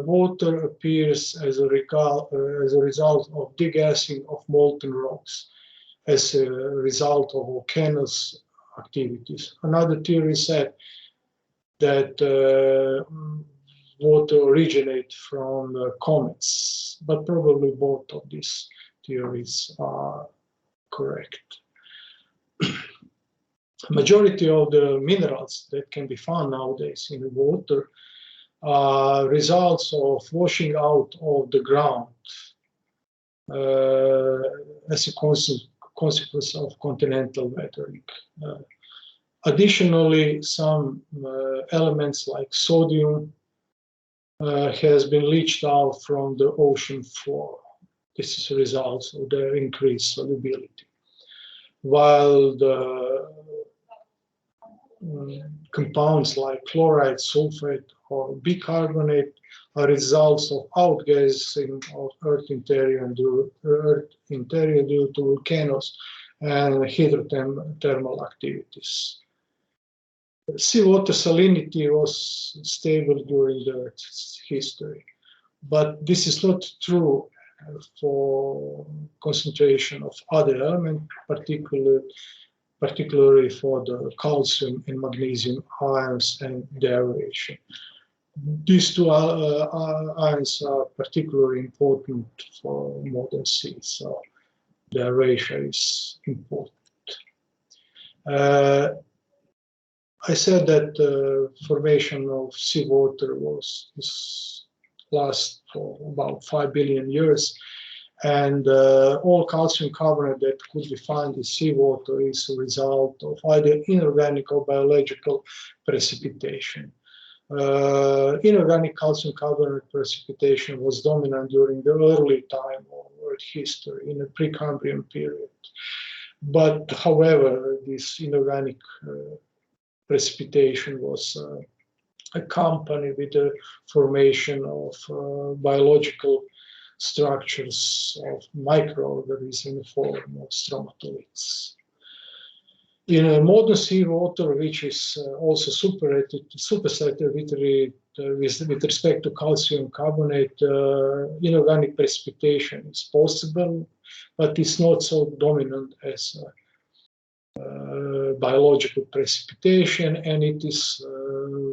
water appears as a result of degassing of molten rocks, as a result of volcanoes activities. Another theory said that water originates from comets, but probably both of these theories are correct. Majority of the minerals that can be found nowadays in the water are results of washing out of the ground as a consequence of continental weathering. Additionally, some elements like sodium has been leached out from the ocean floor. This is a result of their increased solubility. While the compounds like chloride, sulfate, or bicarbonate are results of outgassing of Earth interior due to volcanoes and hydrothermal activities. Seawater salinity was stable during the Earth's history, but this is not true for concentration of other elements, particularly particularly for the calcium and magnesium ions and their relation. These two ions are particularly important for modern sea, so their ratio is important. I said that the formation of seawater lasts for about 5 billion years, and all calcium carbonate that could be found in seawater is a result of either inorganic or biological precipitation. Inorganic calcium carbonate precipitation was dominant during the early time of Earth history in the Precambrian period. But however, this inorganic precipitation was accompanied with the formation of biological structures of microorganisms in the form of stromatolites. In modern seawater, which is also supersaturated with respect to calcium carbonate, inorganic precipitation is possible, but it's not so dominant as biological precipitation, and it is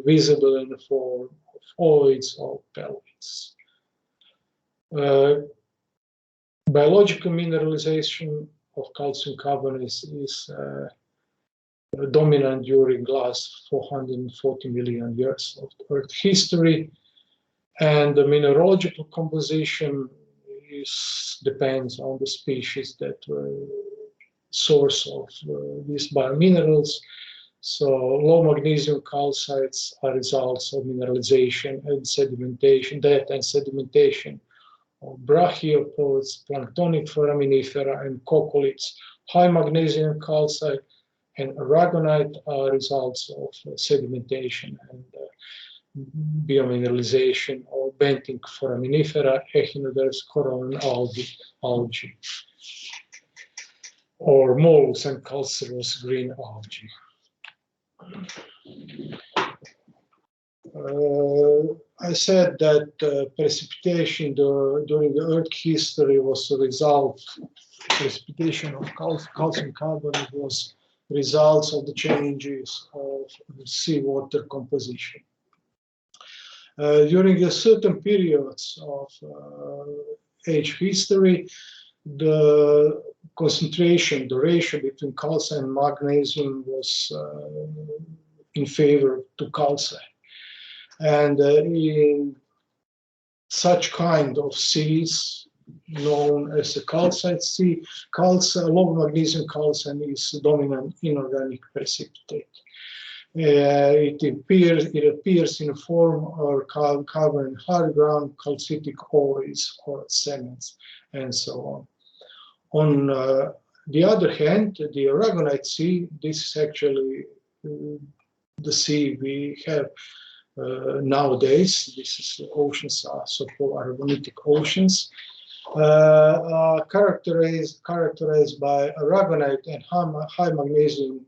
visible in the form of oids or pellets. Biological mineralization of calcium carbonate is dominant during last 440 million years of Earth history, and the mineralogical composition depends on the species that were source of these biominerals. So low magnesium calcites are results of mineralization and sedimentation, death and sedimentation of brachiopods, planktonic foraminifera, and coccoliths. High magnesium calcite and aragonite are results of sedimentation and biomineralization of benthic foraminifera, echinoderms, coral, and algae, or molds and calcareous green algae. I said that precipitation during the Earth history was a result. Precipitation of calcium carbonate was results of the changes of seawater composition. During a certain periods of age history, the concentration, the ratio between calcium and magnesium was in favor to calcium. And in such kind of seas, known as the calcite sea, low magnesium calcium is dominant inorganic precipitate. It appears in a form or covered in hard ground calcitic oils or cements, and so on. On the other hand, the aragonite sea, this is actually the sea we have nowadays. This is the oceans are so-called aragonitic oceans, characterized by aragonite and high magnesium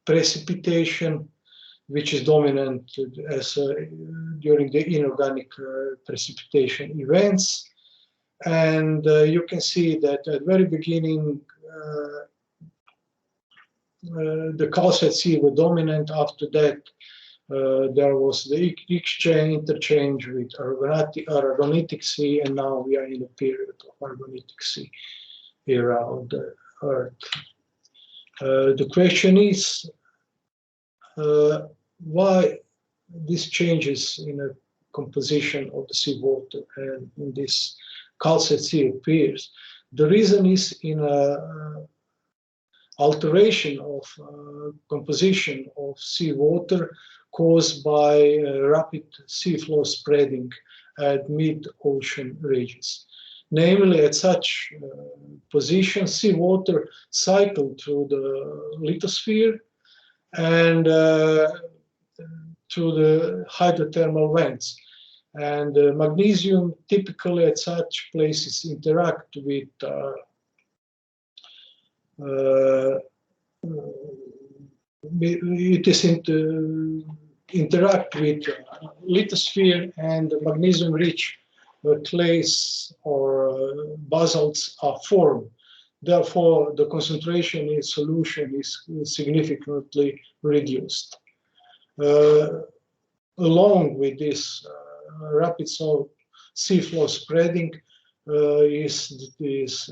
precipitation, which is dominant as during the inorganic precipitation events. And you can see that at the very beginning, the calcite sea were dominant. After that, there was the interchange with aragonitic sea, and now we are in a period of aragonitic sea around the Earth. The question is why these changes in the composition of the seawater and in this calcite sea appears. The reason is in alteration of composition of seawater caused by rapid seafloor spreading at mid-ocean regions. Namely, at such positions, seawater cycled through the lithosphere and through the hydrothermal vents. And magnesium typically at such places interact with interact with lithosphere, and magnesium-rich clays or basalts are formed. Therefore, the concentration in solution is significantly reduced. Along with this rapid seafloor spreading is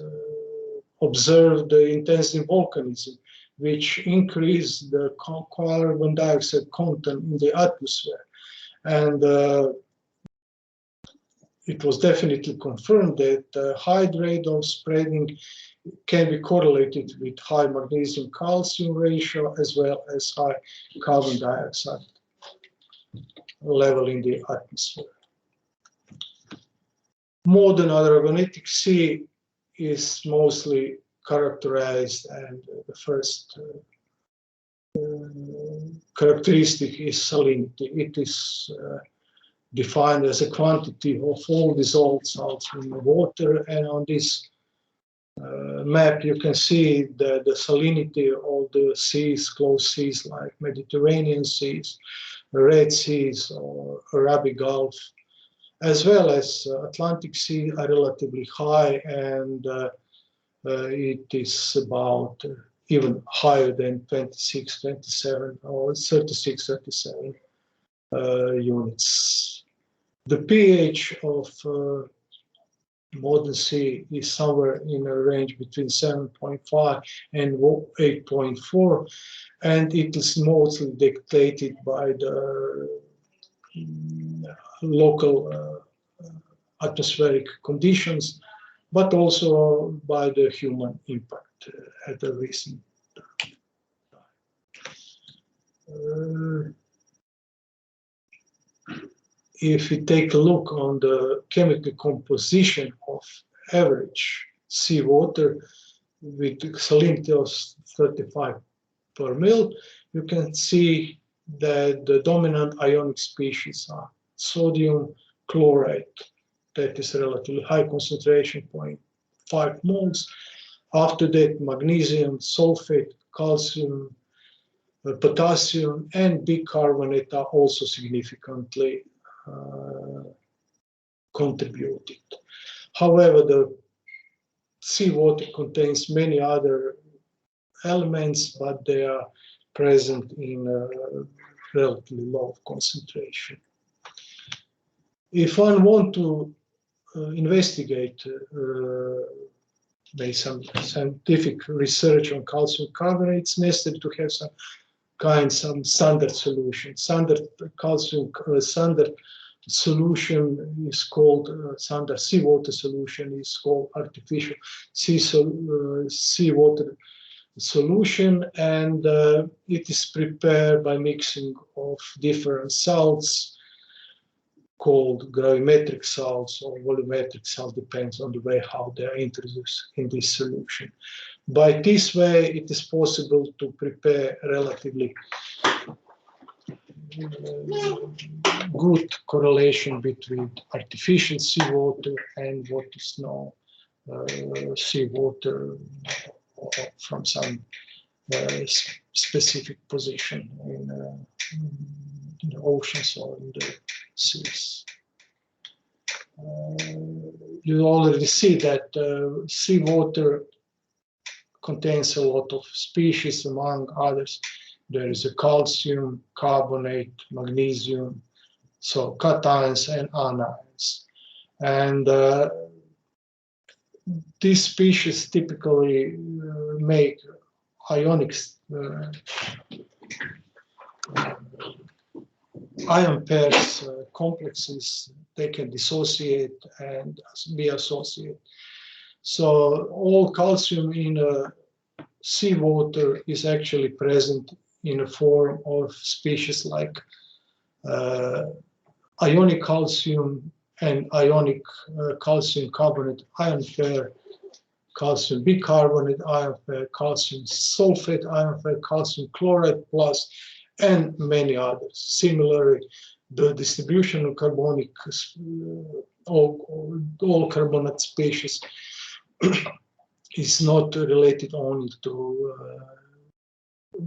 observed the intensive volcanism, which increased the carbon dioxide content in the atmosphere. And it was definitely confirmed that high rate of spreading can be correlated with high magnesium-calcium ratio as well as high carbon dioxide level in the atmosphere. Modern Aragonetic Sea is mostly characterized, and the first characteristic is salinity. It is defined as a quantity of all dissolved salts in the water, and on this map you can see the salinity of the seas, closed seas like Mediterranean seas, Red Seas or Arabic Gulf, as well as Atlantic Sea are relatively high, and it is about even higher than 26, 27 or 36, 37 units. The pH of modern sea is somewhere in a range between 7.5 and 8.4, and it is mostly dictated by the local atmospheric conditions, but also by the human impact at the recent time. If we take a look on the chemical composition of average seawater with salinity of 35 per mil, you can see that the dominant ionic species are sodium chloride, that is relatively high concentration, 0.5 moles. After that, magnesium, sulfate, calcium, potassium, and bicarbonate are also significantly contributed. However, the seawater contains many other elements, but they are present in a relatively low concentration. If one wants to investigate some scientific research on calcium carbonate, it's necessary to have some standard solution. Standard calcium standard solution is called standard seawater solution is called artificial seawater solution, and it is prepared by mixing of different salts called gravimetric salts or volumetric salts, depends on the way how they are introduced in this solution. By this way, it is possible to prepare relatively good correlation between artificial seawater and what is known seawater from some specific position in the oceans or in the seas. You already see that seawater contains a lot of species, among others. There is a calcium, carbonate, magnesium, so cations and anions. And these species typically make ionic ion pairs complexes. They can dissociate and be associated. So all calcium in seawater is actually present in a form of species like ionic calcium and ionic calcium carbonate ion pair, calcium bicarbonate ion pair, calcium sulfate ion pair, calcium chloride plus, and many others. Similarly, the distribution of carbonic, all carbonate species is not related only to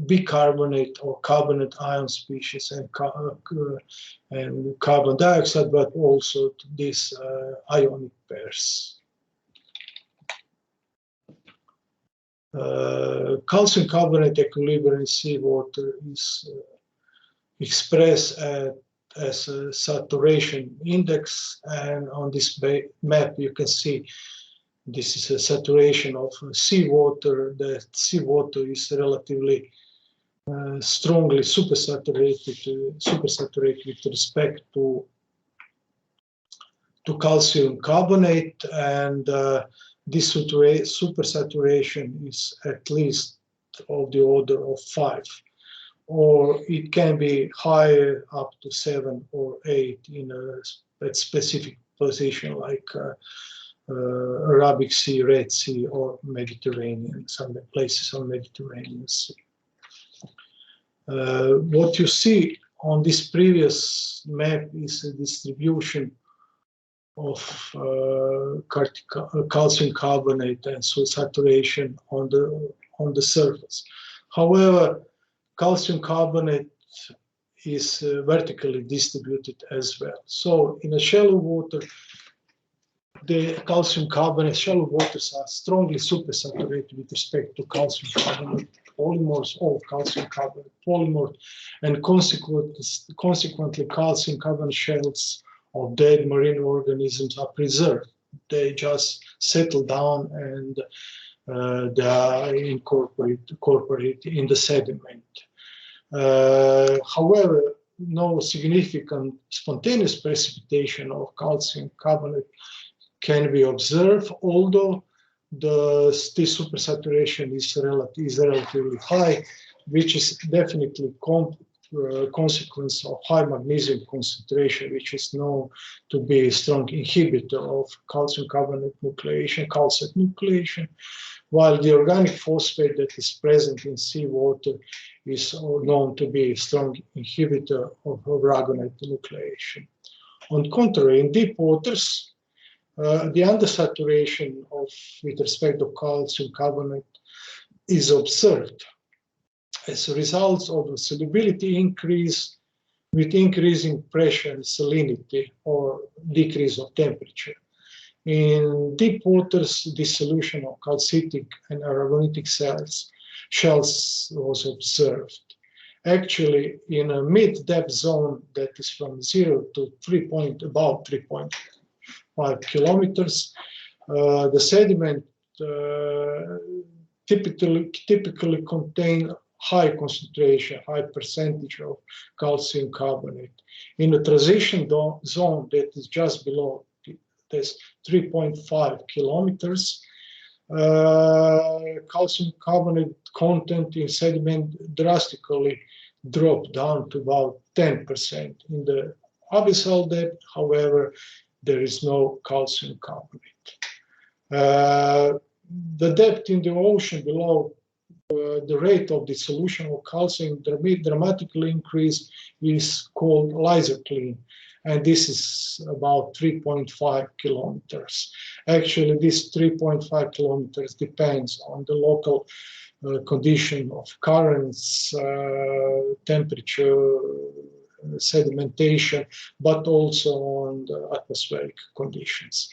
bicarbonate or carbonate ion species and carbon dioxide, but also to these ionic pairs. Calcium carbonate equilibrium in seawater is expressed as a saturation index, and on this map you can see this is a saturation of seawater. The seawater is relatively strongly supersaturated with respect to calcium carbonate, and this supersaturation is at least of the order of 5, or it can be higher, up to 7 or 8 in a specific position like Arabic Sea, Red Sea, or Mediterranean, some places on Mediterranean Sea. What you see on this previous map is a distribution of calcium carbonate and so saturation on the surface. However, calcium carbonate is vertically distributed as well. So in a shallow water, the calcium carbonate, shallow waters are strongly supersaturated with respect to calcium carbonate polymers, all calcium carbonate polymers, and consequently calcium carbonate shells of dead marine organisms are preserved. They just settle down and they are incorporated in the sediment. However, no significant spontaneous precipitation of calcium carbonate can be observed, although this supersaturation is relatively high, which is definitely consequence of high magnesium concentration, which is known to be a strong inhibitor of calcium carbonate nucleation, calcite nucleation, while the organic phosphate that is present in seawater is known to be a strong inhibitor of aragonite nucleation. On the contrary, in deep waters, the undersaturation with respect to calcium carbonate is observed as a result of the solubility increase with increasing pressure and salinity or decrease of temperature. In deep waters, dissolution of calcitic and aragonitic shells was observed. Actually, in a mid-depth zone that is from 0 to about 3.5 kilometers, the sediment typically contain high concentration, high percentage of calcium carbonate. In the transition zone that is just below this 3.5 kilometers, calcium carbonate content in sediment drastically dropped down to about 10%. In the abyssal depth, however, there is no calcium carbonate. The depth in the ocean below the rate of dissolution of calcium dramatically increased is called lysocline, and this is about 3.5 kilometers. Actually, this 3.5 kilometers depends on the local condition of currents, temperature, sedimentation, but also on the atmospheric conditions.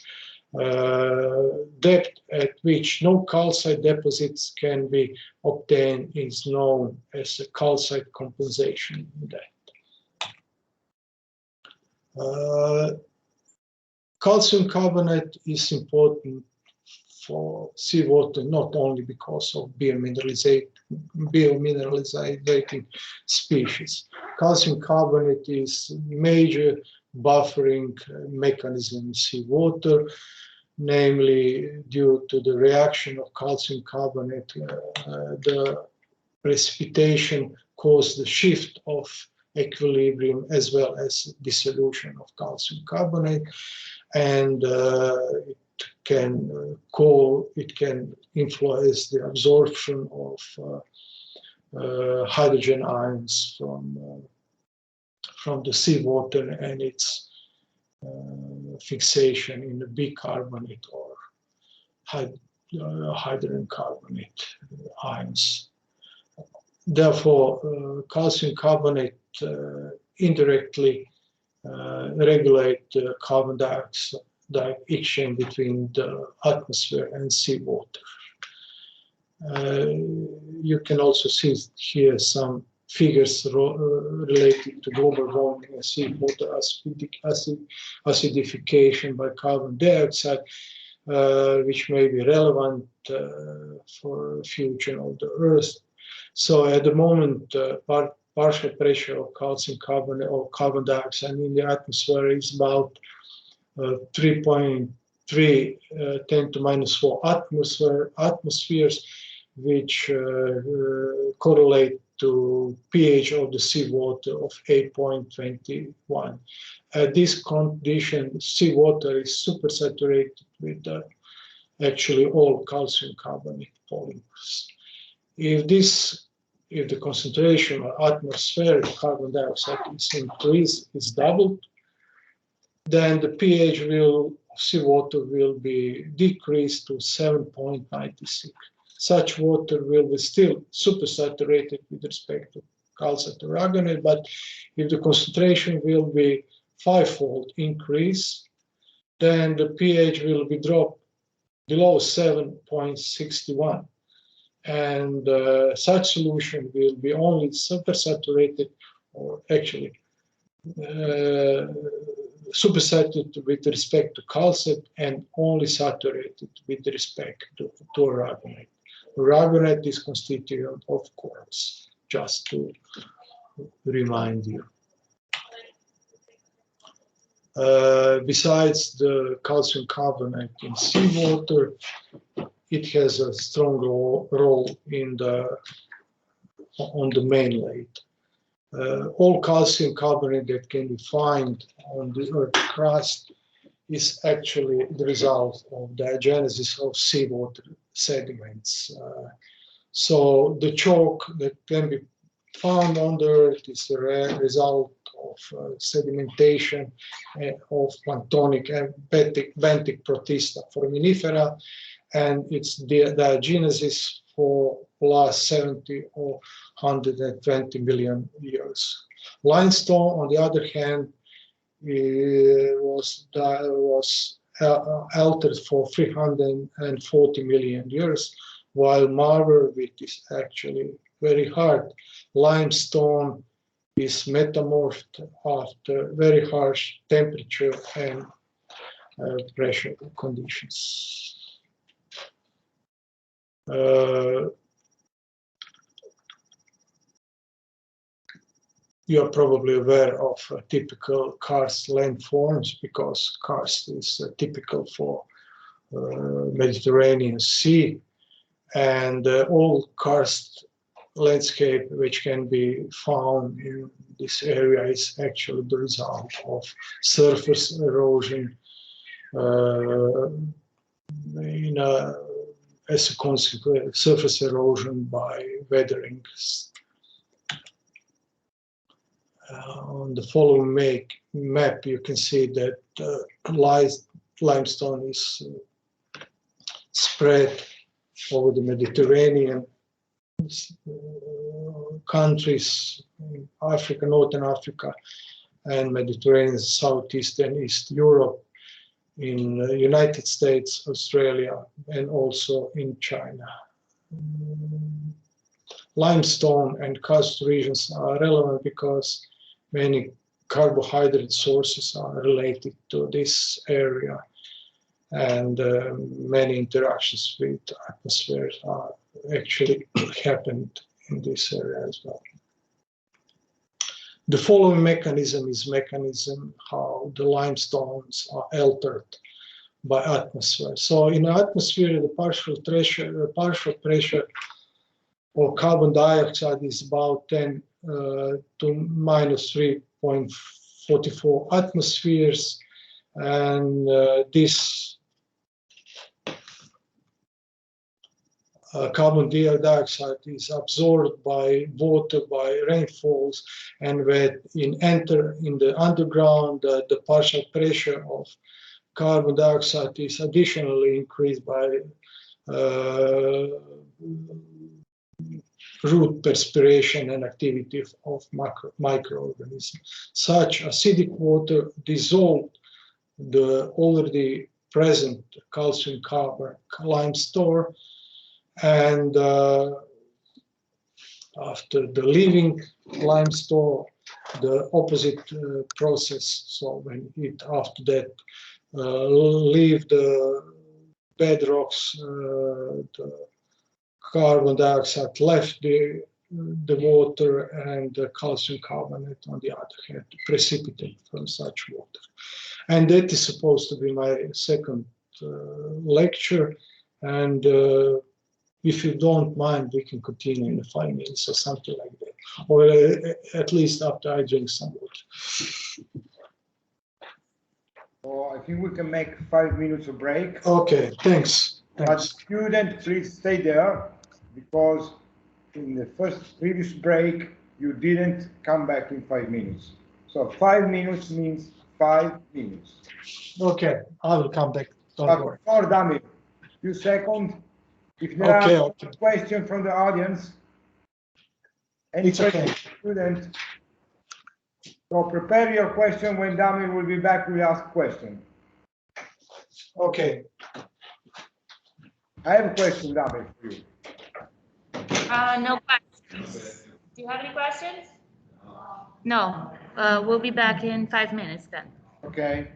Depth at which no calcite deposits can be obtained is known as a calcite compensation depth. Calcium carbonate is important for seawater not only because of biomineralizing species. Calcium carbonate is major buffering mechanism in seawater, namely due to the reaction of calcium carbonate, the precipitation caused the shift of equilibrium as well as dissolution of calcium carbonate, and it can influence the absorption of hydrogen ions from the seawater and its fixation in the bicarbonate or hydrogen carbonate ions. Therefore, calcium carbonate indirectly regulate carbon dioxide exchange between the atmosphere and seawater. You can also see here some figures related to global warming and seawater acidification by carbon dioxide, which may be relevant for future of the Earth. So at the moment, partial pressure of calcium carbonate or carbon dioxide in the atmosphere is about 3.3 10 to minus 4 atmospheres, which correlate to pH of the seawater of 8.21. At this condition, seawater is supersaturated with actually all calcium carbonate polymers. If the concentration of atmospheric carbon dioxide is increased, is doubled, then the pH of seawater will be decreased to 7.96. Such water will be still supersaturated with respect to calcium aragonite, but if the concentration will be fivefold increase, then the pH will be dropped below 7.61. And such solution will be only supersaturated, or actually supersaturated with respect to calcium and only saturated with respect to aragonite. Aragonite is constituent of quartz, just to remind you. Besides the calcium carbonate in seawater, it has a strong role on the mainland. All calcium carbonate that can be found on the Earth's crust is actually the result of diagenesis of seawater sediments. So the chalk that can be found on the Earth is the result of sedimentation of planktonic and benthic protista foraminifera, and it's the diagenesis for last 70 or 120 million years. Limestone, on the other hand, was altered for 340 million years, while marble, which is actually very hard, limestone is metamorphed after very harsh temperature and pressure conditions. You are probably aware of typical karst landforms because karst is typical for Mediterranean Sea, and all karst landscape which can be found in this area is actually the result of surface erosion as a consequence, surface erosion by weathering. On the following map, you can see that limestone is spread over the Mediterranean countries, Africa, Northern Africa, and Mediterranean, Southeast and East Europe, in the United States, Australia, and also in China. Limestone and karst regions are relevant because many carbohydrate sources are related to this area, and many interactions with atmosphere are actually happened in this area as well. The following mechanism is how the limestones are altered by atmosphere. So in the atmosphere, the partial pressure of carbon dioxide is about 10 to minus 3.44 atmospheres, and this carbon dioxide is absorbed by water, by rainfalls, and when it enters in the underground, the partial pressure of carbon dioxide is additionally increased by root perspiration and activity of microorganisms. Such acidic water dissolved the already present calcium carbonate limestone, and after the leaving limestone, the opposite process. So when it after that leave the bedrocks, the carbon dioxide left the water, and the calcium carbonate on the other hand precipitate from such water. And that is supposed to be my second lecture, and if you don't mind, we can continue in 5 minutes or something like that, or at least after I drink some water. So I think we can make 5 minutes of break. Okay, thanks. But student, please stay there, because in the previous break, you didn't come back in 5 minutes. So 5 minutes means 5 minutes. Okay, I will come back. Don't worry. Before Damir, few seconds. If there are questions from the audience, any question, student, so prepare your question. When Damir will be back, we ask question. Okay. I have a question, Damir, for you. No questions. Do you have any questions? No. We'll be back in 5 minutes then. Okay.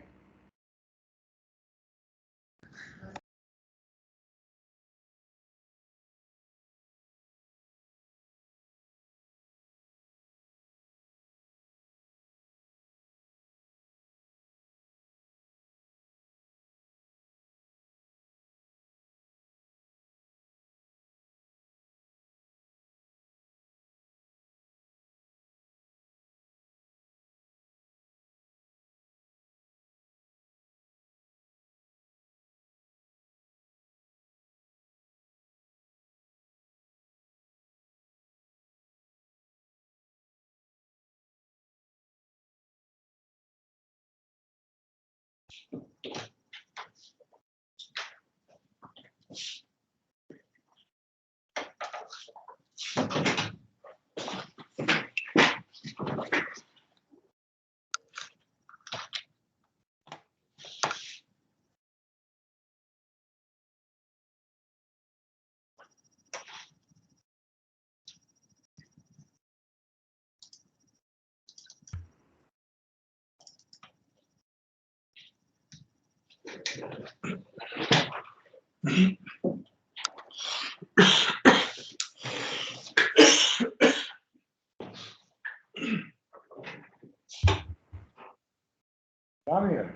Damir,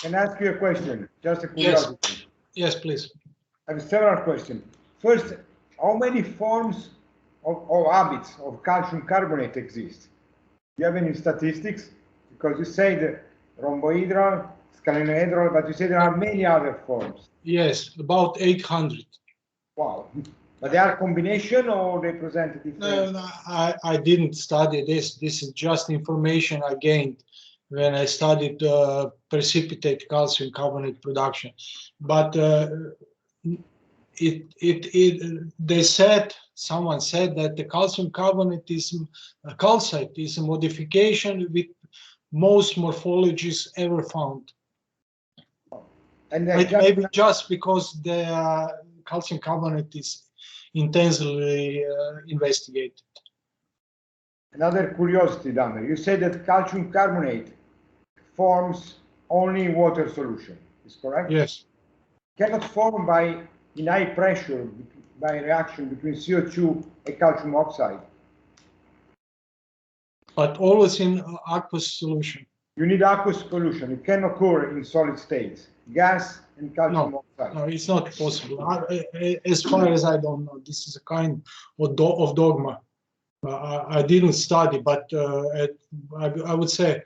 can I ask you a question? Just a curiosity. Yes, please. I have several questions. First, how many forms of habits of calcium carbonate exist? Do you have any statistics? Because you say the rhombohedral, scalenohedral, but you say there are many other forms. Yes, about 800. Wow. But they are combination, or they present a different? No, I didn't study this. This is just information I gained when I studied precipitate calcium carbonate production. But someone said that the calcium carbonate calcite is a modification with most morphologies ever found. And maybe just because the calcium carbonate is intensely investigated. Another curiosity, Damir. You said that calcium carbonate forms only in water solution. Is correct? Yes. Cannot form in high pressure by reaction between CO2 and calcium oxide. But always in aqueous solution. You need aqueous solution. It can occur in solid states, gas and calcium oxide. No, it's not possible. As far as I don't know, this is a kind of dogma. I didn't study, but I would say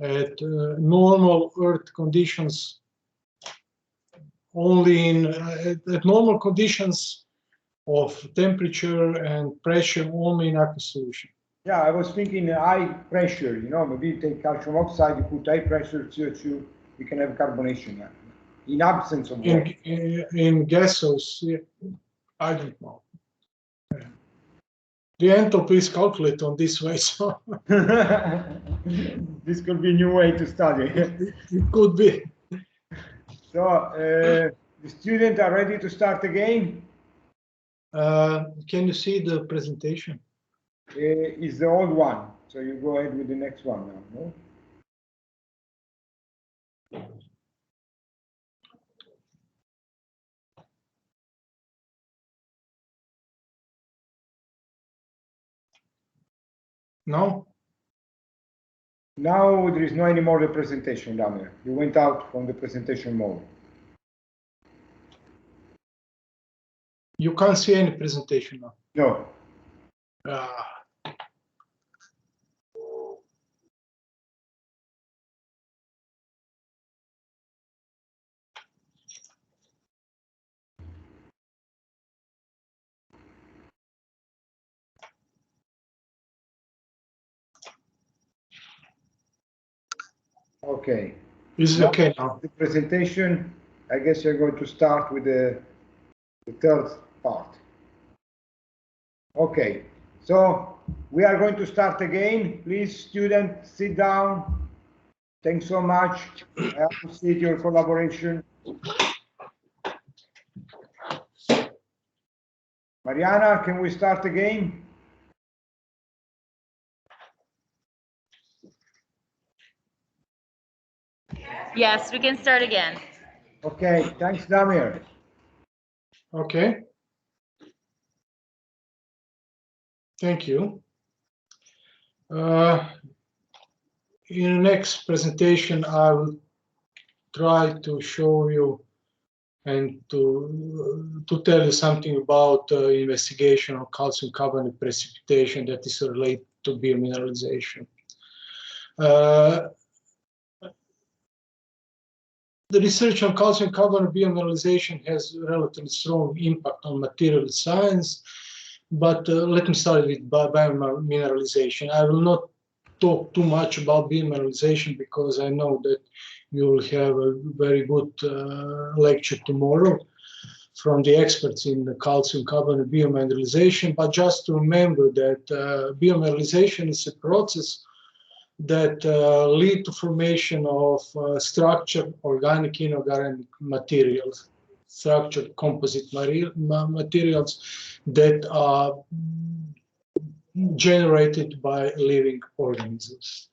at normal Earth conditions, only at normal conditions of temperature and pressure, only in aqueous solution. Yeah, I was thinking high pressure, maybe you take calcium oxide, you put high pressure CO2, you can have carbonation in absence of water. In gaseous, I don't know. The entropy is calculated on this way, so this could be a new way to study. it could be. So The students are ready to start again. Can you see the presentation? Is the old one, so you go ahead with the next one now. No? No? Now there is no any more the presentation down there. You went out from the presentation mode. You can't see any presentation now. No. Okay. Is it okay now? The presentation, I guess you're going to start with the third part. Okay, so we are going to start again. Please, students, sit down. Thanks so much. I appreciate your collaboration. Mariana, can we start again? Yes, we can start again. Okay, thanks, Damir. Okay. Thank you. In the next presentation, I will try to show you and to tell you something about investigation of calcium carbonate precipitation that is related to biomineralization. The research on calcium carbonate biomineralization has relatively strong impact on material science, but let me start with biomineralization. I will not talk too much about biomineralization because I know that you will have a very good lecture tomorrow from the experts in the calcium carbonate biomineralization, but just to remember that biomineralization is a process that lead to formation of structured organic inorganic materials, structured composite materials that are generated by living organisms.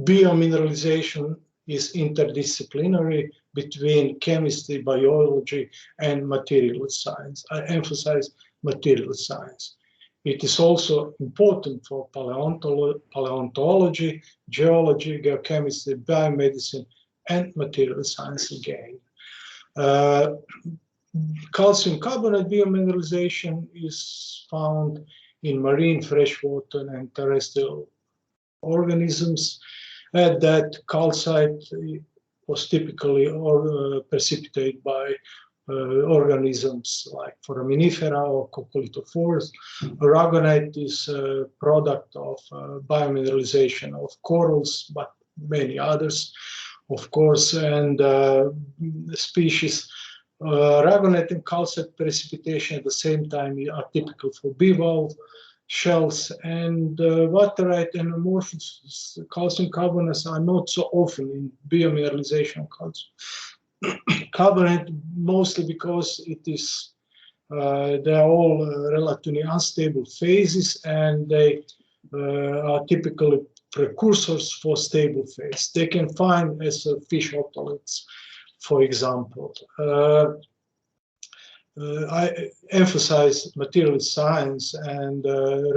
Biomineralization is interdisciplinary between chemistry, biology, and material science. I emphasize material science. It is also important for paleontology, geology, geochemistry, biomedicine, and material science again. Calcium carbonate biomineralization is found in marine, freshwater, and terrestrial organisms. That calcite was typically precipitated by organisms like foraminifera or coccolithophores. Aragonite is a product of biomineralization of corals, but many others, of course, and species. Aragonite and calcite precipitation at the same time are typical for bivalve shells, and waterite and amorphous calcium carbonates are not so often in biomineralization of calcium carbonate, mostly because it is they are all relatively unstable phases, and they are typically precursors for stable phase. They can find as fish otoliths, for example. I emphasize material science, and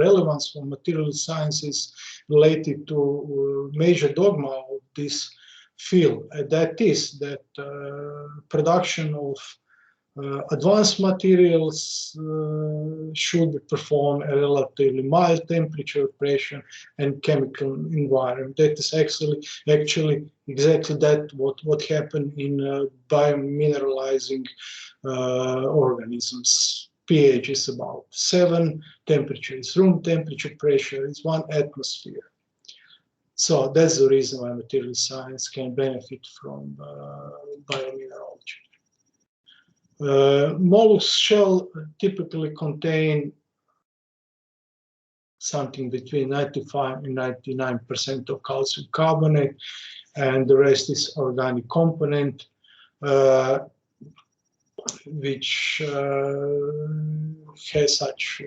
relevance for material science is related to major dogma of this field. That is that production of advanced materials should perform a relatively mild temperature, pressure, and chemical environment. That is actually exactly that what happened in biomineralizing organisms. pH is about 7, temperature is room temperature, pressure is 1 atmosphere. So that's the reason why material science can benefit from biomineralogy. Mollusk shell typically contain something between 95 and 99% of calcium carbonate, and the rest is organic component. which has such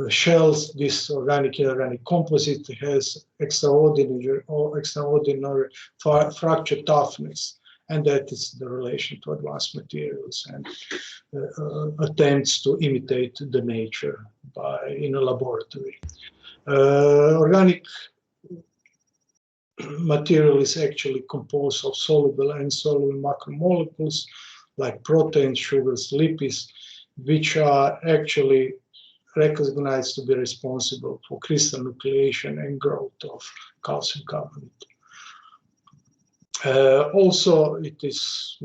shells. This organic inorganic composite has extraordinary fracture toughness, and that is the relation to advanced materials and attempts to imitate the nature in a laboratory. Organic material is actually composed of soluble and insoluble macromolecules like proteins, sugars, lipids, which are actually recognized to be responsible for crystal nucleation and growth of calcium carbonate. Also, it is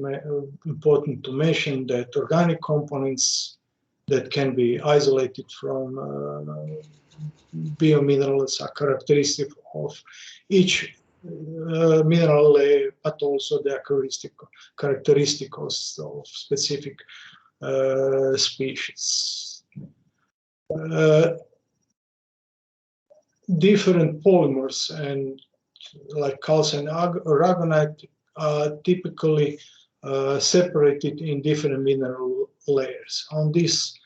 important to mention that organic components that can be isolated from biominerals are characteristic of each mineral layer, but also the characteristics of specific species. Different polymers and like calcium aragonite are typically separated in different mineral layers. On this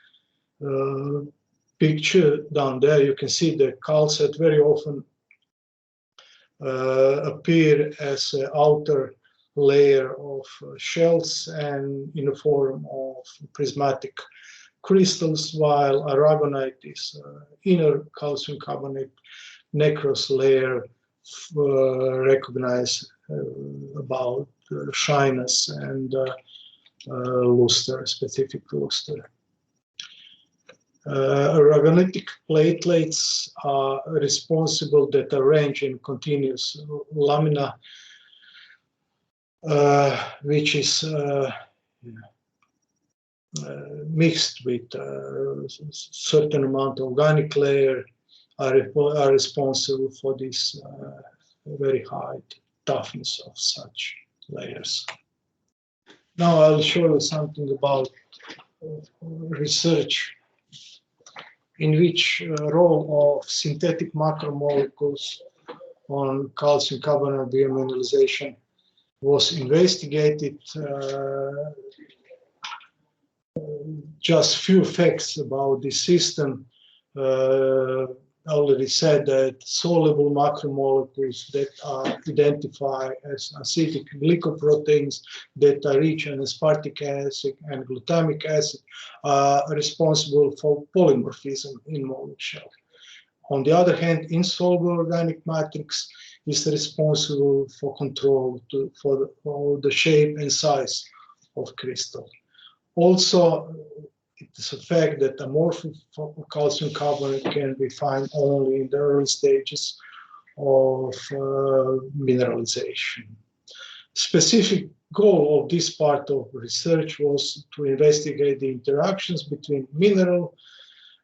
picture down there, you can see the calcite very often appear as an outer layer of shells and in the form of prismatic crystals, while aragonite is inner calcium carbonate nacreous layer recognized about shyness and luster, specific luster. Aragonitic platelets are responsible that arrange in continuous lamina, which is mixed with a certain amount of organic layer, are responsible for this very high toughness of such layers. Now I'll show you something about research in which role of synthetic macromolecules on calcium carbonate biomineralization was investigated. Just few facts about this system. I already said that soluble macromolecules that are identified as acidic glycoproteins that are rich in aspartic acid and glutamic acid are responsible for polymorphism in mollusk shell. On the other hand, insoluble organic matrix is responsible for control for the shape and size of crystal. Also, it is a fact that amorphous calcium carbonate can be found only in the early stages of mineralization. Specific goal of this part of research was to investigate the interactions between mineral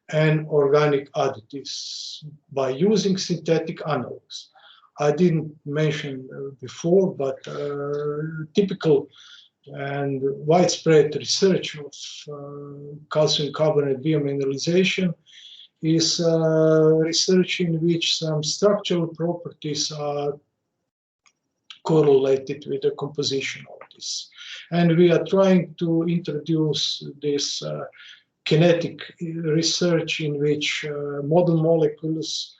and organic additives by using synthetic analogs. I didn't mention before, but typical and widespread research of calcium carbonate biomineralization is research in which some structural properties are correlated with the composition of this. And we are trying to introduce this kinetic research in which model molecules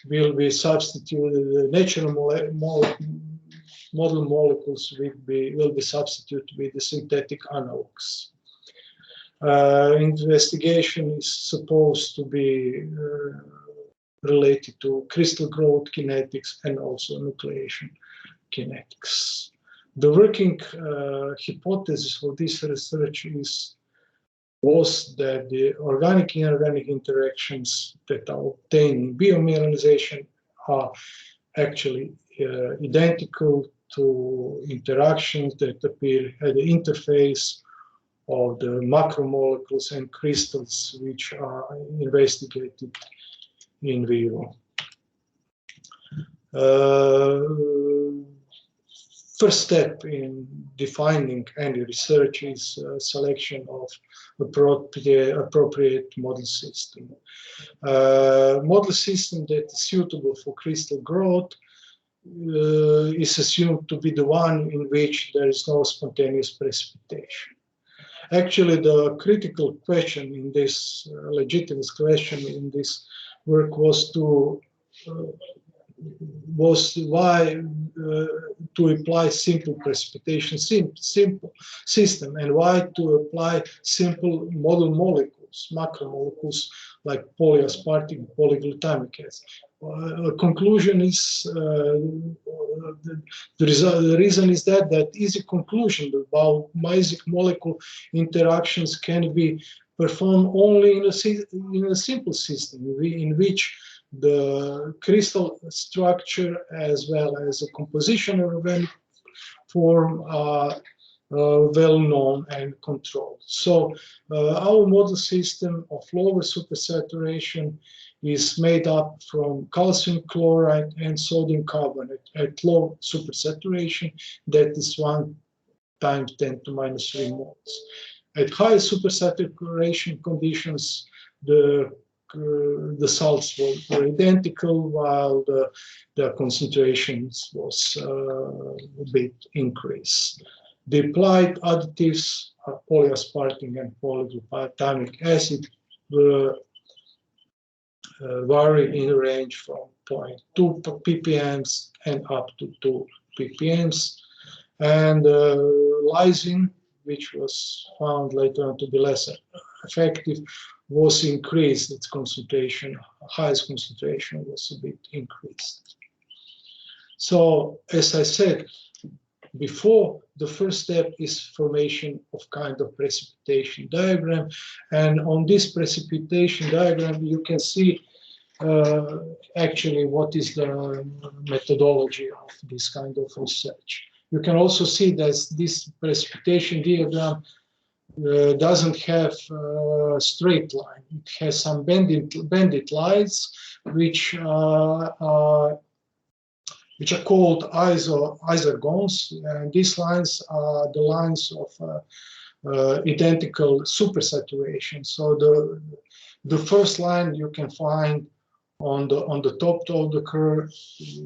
will be substituted, the natural model molecules will be substituted with the synthetic analogs. Investigation is supposed to be related to crystal growth kinetics and also nucleation kinetics. The working hypothesis for this research was that the organic inorganic interactions that are obtained in biomineralization are actually identical to interactions that appear at the interface of the macromolecules and crystals which are investigated in vivo. First step in defining any research is selection of appropriate model system. Model system that is suitable for crystal growth is assumed to be the one in which there is no spontaneous precipitation. Actually, the critical question in this, legitimate question in this work was why to apply simple precipitation simple system, and why to apply simple model molecules, macromolecules like polyaspartic, polyglutamic acid. Conclusion is the reason is that easy conclusion about basic molecule interactions can be performed only in a simple system in which the crystal structure as well as the composition of organic form are well known and controlled. So our model system of lower supersaturation is made up from calcium chloride and sodium carbonate at low supersaturation, that is 1 times 10 to minus 3 moles. At high supersaturation conditions, the salts were identical, while the concentrations was a bit increased. The applied additives, polyaspartic and polyglutamic acid, vary in range from 0.2 ppm and up to 2 ppm. And lysine, which was found later on to be less effective, was increased. Its concentration, highest concentration, was a bit increased. So, as I said before, the first step is formation of kind of precipitation diagram, and on this precipitation diagram you can see actually what is the methodology of this kind of research. You can also see that this precipitation diagram doesn't have a straight line. It has some banded lines, which are called isogons, and these lines are the lines of identical supersaturation. So the first line you can find on the top of the curve,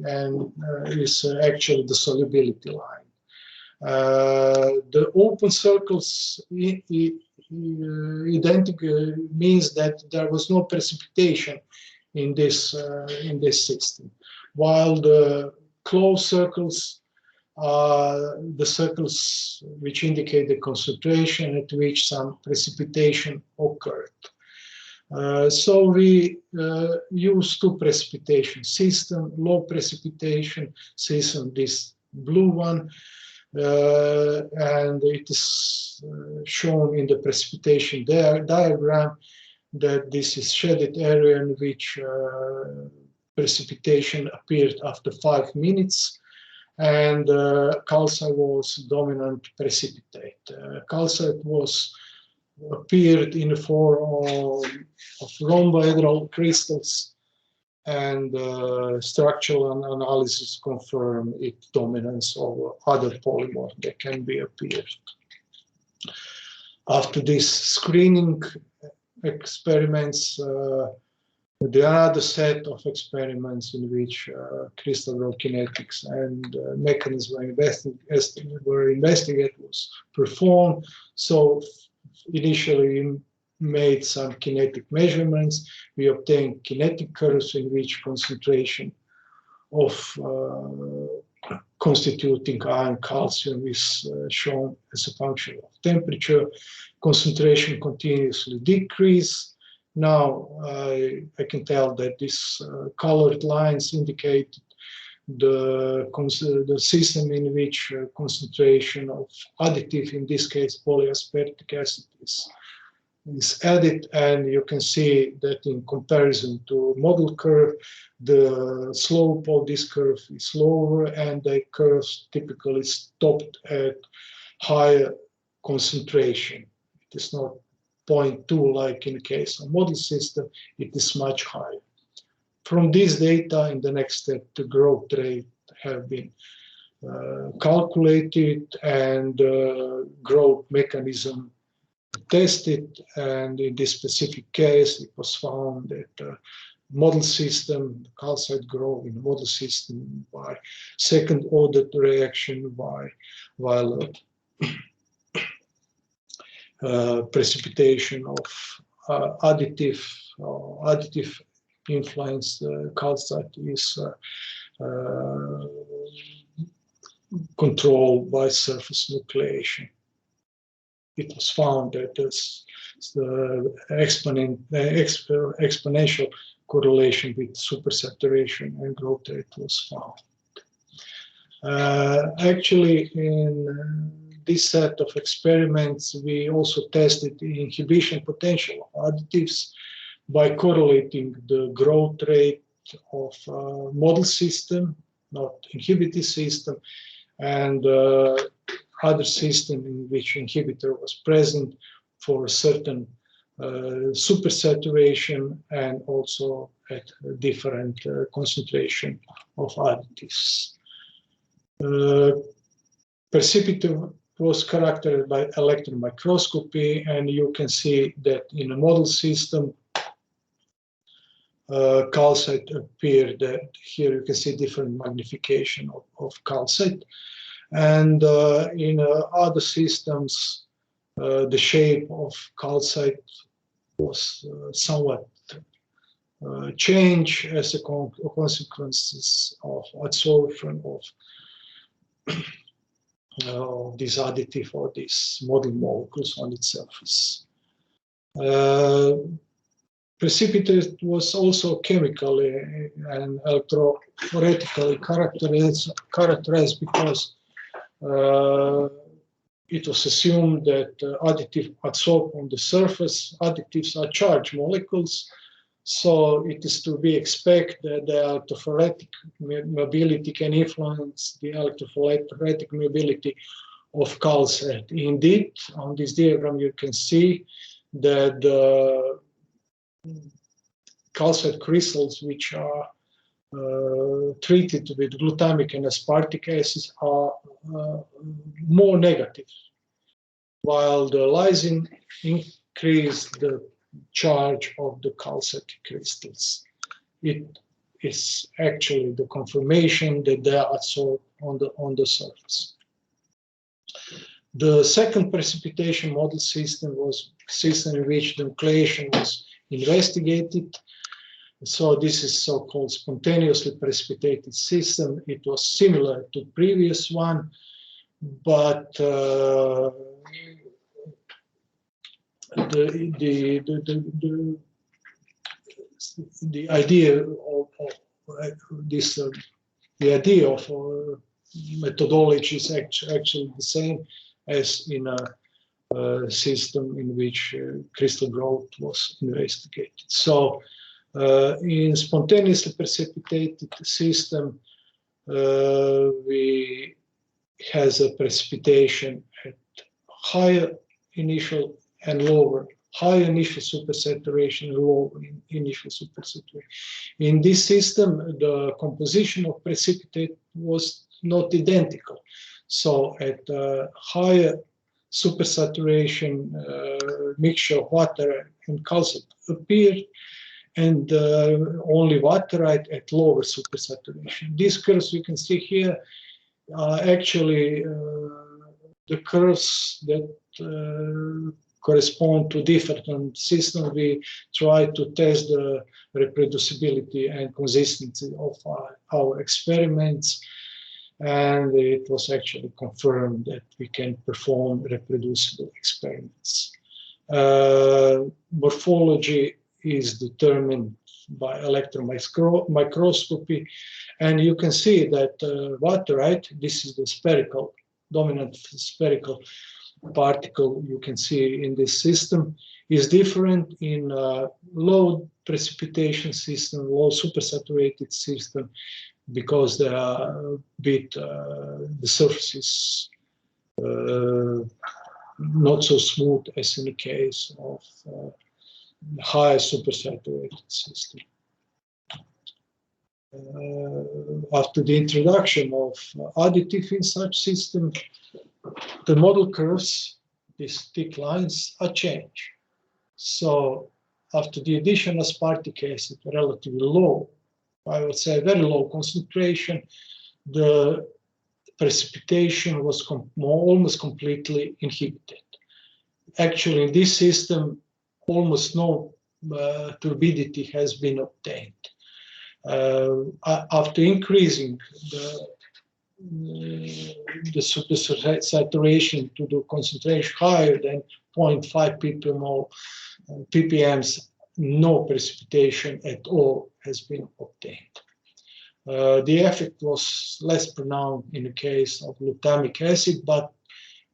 and is actually the solubility line. The open circles identical means that there was no precipitation in this system, while the closed circles are the circles which indicate the concentration at which some precipitation occurred. So we use two precipitation system, low precipitation system, this blue one, and it is shown in the precipitation diagram that this is shaded area in which precipitation appeared after 5 minutes, and calcite was dominant precipitate. Calcite appeared in the form of rhombohedral crystals, and structural analysis confirmed its dominance over other polymorphs that can be appeared. After this screening experiments, the other set of experiments in which crystal growth kinetics and mechanisms were investigated was performed. So initially made some kinetic measurements. We obtained kinetic curves in which concentration of constituting iron calcium is shown as a function of temperature. Concentration continuously decrease. Now I can tell that these colored lines indicate the system in which concentration of additive, in this case polyaspartic acid, is added, and you can see that in comparison to model curve, the slope of this curve is lower, and the curves typically stopped at higher concentration. It is not 0.2 like in the case of model system, it is much higher. From this data, in the next step, the growth rate have been calculated, and growth mechanism tested, and in this specific case, it was found that model system, calcite grow in model system by second order reaction, while precipitation of additive influenced calcite is controlled by surface nucleation. It was found that the exponential correlation with supersaturation and growth rate was found. Actually, in this set of experiments, we also tested the inhibition potential of additives by correlating the growth rate of model system, not inhibitor system, and other system in which inhibitor was present for a certain supersaturation and also at a different concentration of additives. Precipitate was characterized by electron microscopy, and you can see that in a model system, calcite appeared. Here you can see different magnification of calcite, and in other systems, the shape of calcite was somewhat changed as a consequence of absorption of this additive or these model molecules on its surface. Precipitate was also chemically and electrophoretically characterized because it was assumed that additive adsorb on the surface. Additives are charged molecules, so it is to be expected that the electrophoretic mobility can influence the electrophoretic mobility of calcite. Indeed, on this diagram you can see that the calcite crystals which are treated with glutamic and aspartic acids are more negative, while the lysine increased the charge of the calcite crystals. It is actually the confirmation that they are adsorbed on the surface. The second precipitation model system was a system in which the nucleation was investigated. So this is so-called spontaneously precipitated system. It was similar to previous one, but the idea of this the idea of methodology is actually the same as in a system in which crystal growth was investigated. So in spontaneously precipitated system, we has a precipitation at higher initial and lower, high initial supersaturation, low initial supersaturation. In this system, the composition of precipitate was not identical. So at higher supersaturation, mixture of water and calcite appeared, and only waterite at lower supersaturation. These curves you can see here are actually the curves that correspond to different systems. We try to test the reproducibility and consistency of our experiments, and it was actually confirmed that we can perform reproducible experiments. Morphology is determined by electron microscopy, and you can see that waterite, this is the spherical, dominant spherical particle you can see in this system, is different in low precipitation system, low supersaturated system, because they are a bit, the surface is not so smooth as in the case of high supersaturated system. After the introduction of additive in such system, the model curves, these thick lines, are changed. So after the addition of aspartic acid, relatively low, I would say very low concentration, the precipitation was almost completely inhibited. actually in this system, almost no turbidity has been obtained. After increasing the supersaturation to the concentration higher than 0.5 ppms, no precipitation at all has been obtained. The effect was less pronounced in the case of glutamic acid, but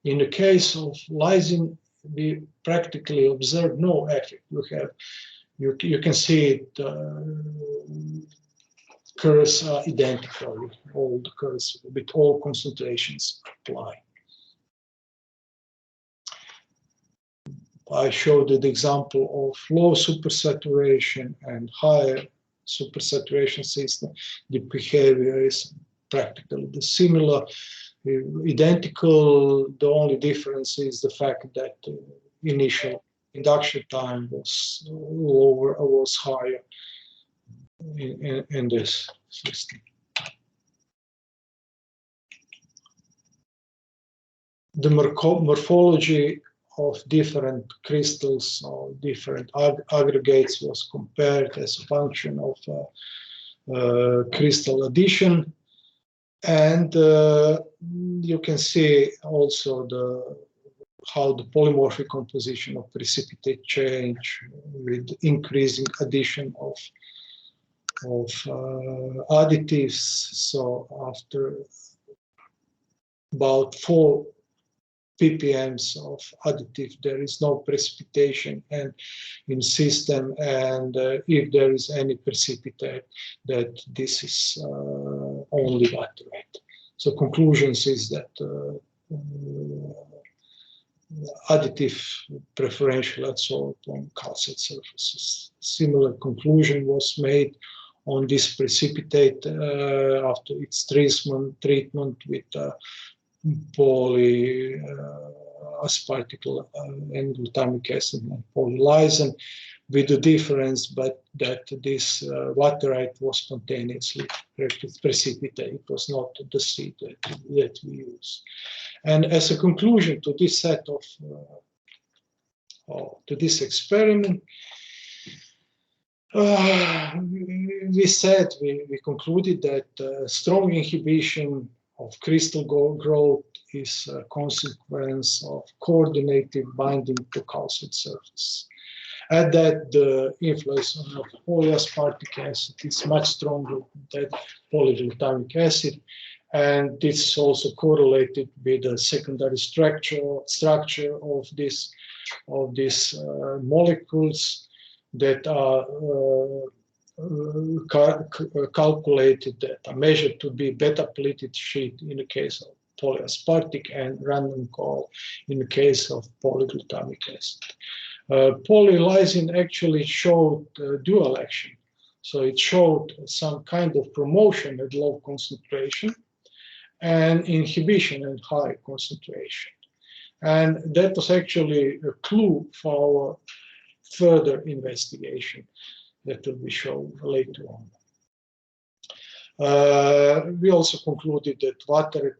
in the case of lysine, we practically observed no effect. You can see it, curves are identical, all the curves with all concentrations apply. I showed the example of low supersaturation and higher supersaturation system. The behavior is practically the similar, identical. The only difference is the fact that initial induction time was lower or was higher in this system. The morphology of different crystals or different aggregates was compared as a function of crystal addition, and you can see also how the polymorphic composition of precipitate change with increasing addition of additives. So after about 4 ppms of additive, there is no precipitation and in system, and if there is any precipitate, that this is only laterite. So conclusions is that additive preferential adsorb on calcite surfaces. Similar conclusion was made on this precipitate after its treatment with polyaspartic and glutamic acid and polylysine, with the difference but that this laterite was spontaneously precipitated. It was not the seed that we use. And as a conclusion to this set of to this experiment, we concluded that strong inhibition of crystal growth is a consequence of coordinated binding to calcite surface. And that the influence of polyaspartic acid is much stronger than polyglutamic acid. And this is also correlated with the secondary structure of these molecules that are calculated, that are measured to be beta-pleated sheet in the case of polyaspartic and random call in the case of polyglutamic acid. Polylysine actually showed dual action. So it showed some kind of promotion at low concentration and inhibition at high concentration. And that was actually a clue for our further investigation that will be shown later on. We also concluded that water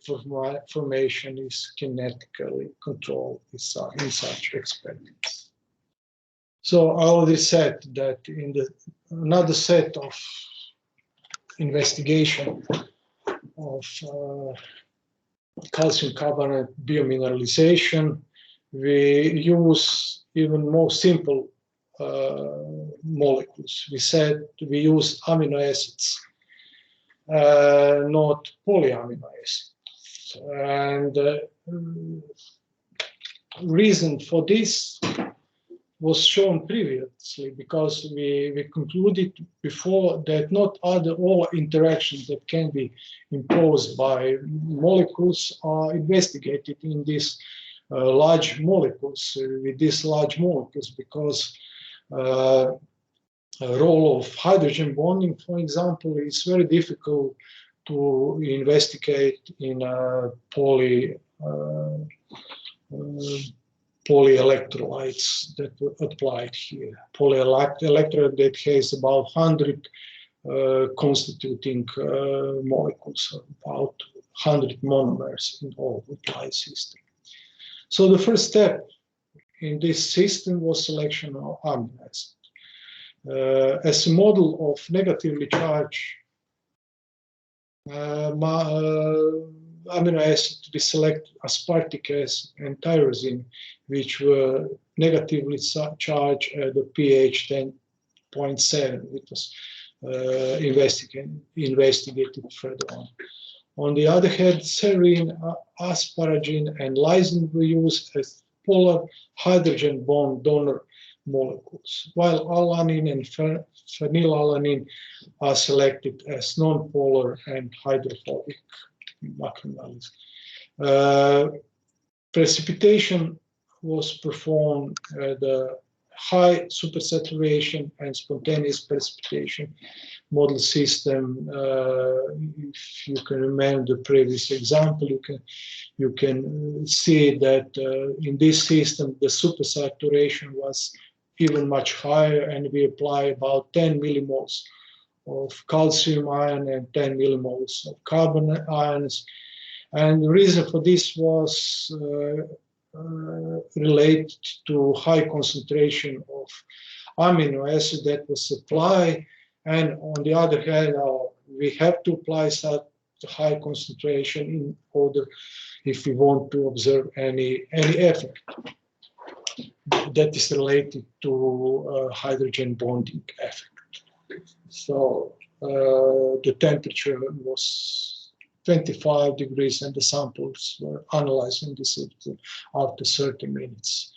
formation is kinetically controlled in such experiments. So I already said that in another set of investigation of calcium carbonate biomineralization, we use even more simple molecules. We said we use amino acids, not polyamino acids. And reason for this was shown previously, because we concluded before that not all interactions that can be imposed by molecules are investigated in these large molecules, with these large molecules, because a role of hydrogen bonding, for example, is very difficult to investigate in polyelectrolytes that were applied here. Polyelectrolyte that has about 100 constituting molecules, about 100 monomers in all applied system. So the first step in this system was selection of amino acid. As a model of negatively charged amino acid, we select aspartic acid and tyrosine, which were negatively charged at the pH 10.7. It was investigated further on. On the other hand, serine, asparagine, and lysine were used as polar hydrogen bond donor molecules, while alanine and phenylalanine are selected as non-polar and hydrophobic macromolecules. Precipitation was performed at the high supersaturation and spontaneous precipitation model system. If you can remember the previous example, you can see that in this system the supersaturation was even much higher, and we apply about 10 millimoles of calcium ion and 10 millimoles of carbon ions. And the reason for this was related to high concentration of amino acid that was applied, and on the other hand, we have to apply such high concentration in order if we want to observe any effect that is related to hydrogen bonding effect. So the temperature was 25 degrees and the samples were analyzed in this after 30 minutes.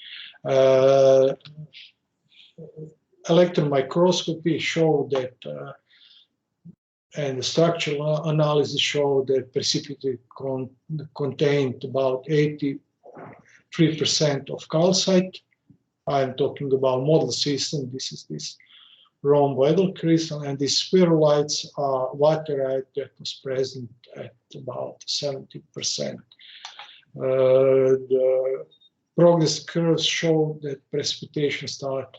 Electron microscopy showed that and the structural analysis showed that precipitate contained about 83% of calcite. I'm talking about model system. This is this rhomboidal crystal, and these spherulites are waterite that was present at about 70%. The progress curves show that precipitation start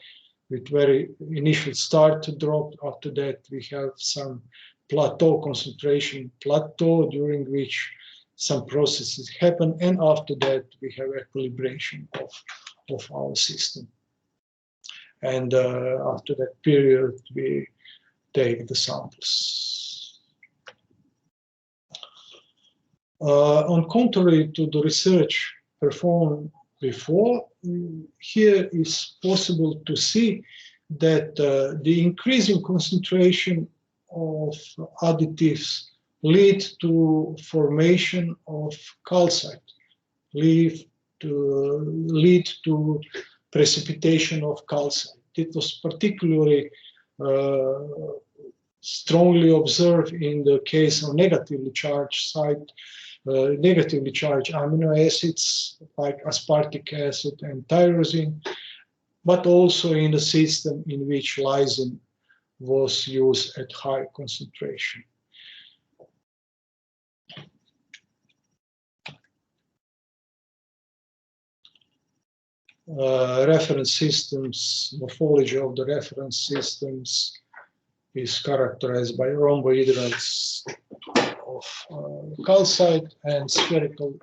with very initial start drop. After that, we have some plateau concentration plateau during which some processes happen, and after that we have equilibration of our system. And after that period, we take the samples. On contrary to the research performed before, here is possible to see that the increasing concentration of additives lead to formation of calcite, lead to precipitation of calcite. It was particularly strongly observed in the case of negatively charged negatively charged amino acids like aspartic acid and tyrosine, but also in the system in which lysine was used at high concentration. Reference systems, morphology of the reference systems is characterized by rhomboidrals of calcite and spherical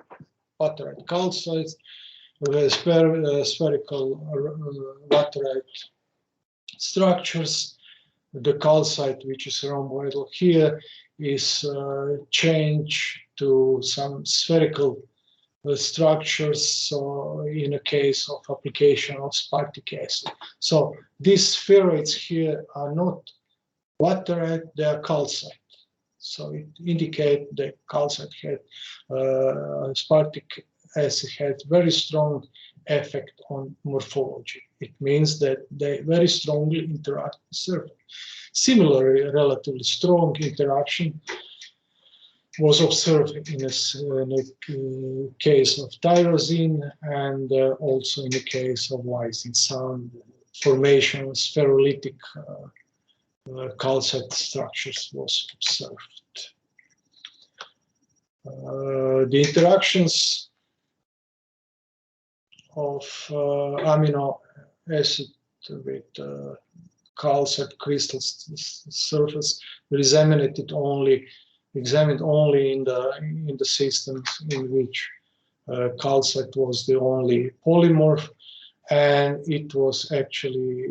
waterite calcite, spherical waterite structures. The calcite, which is rhomboidal here, is changed to some spherical structures, so in a case of application of aspartic acid. So these spheroids here are not waterite, they are calcite. So it indicates that calcite had, aspartic acid had very strong effect on morphology. It means that they very strongly interact with surface. Similarly, a relatively strong interaction was observed in a case of tyrosine and also in the case of lysine. Some formation of spherolytic calcite structures was observed. The interactions of amino acid with calcite crystal surface were examined only in the systems in which calcite was the only polymorph, and it was actually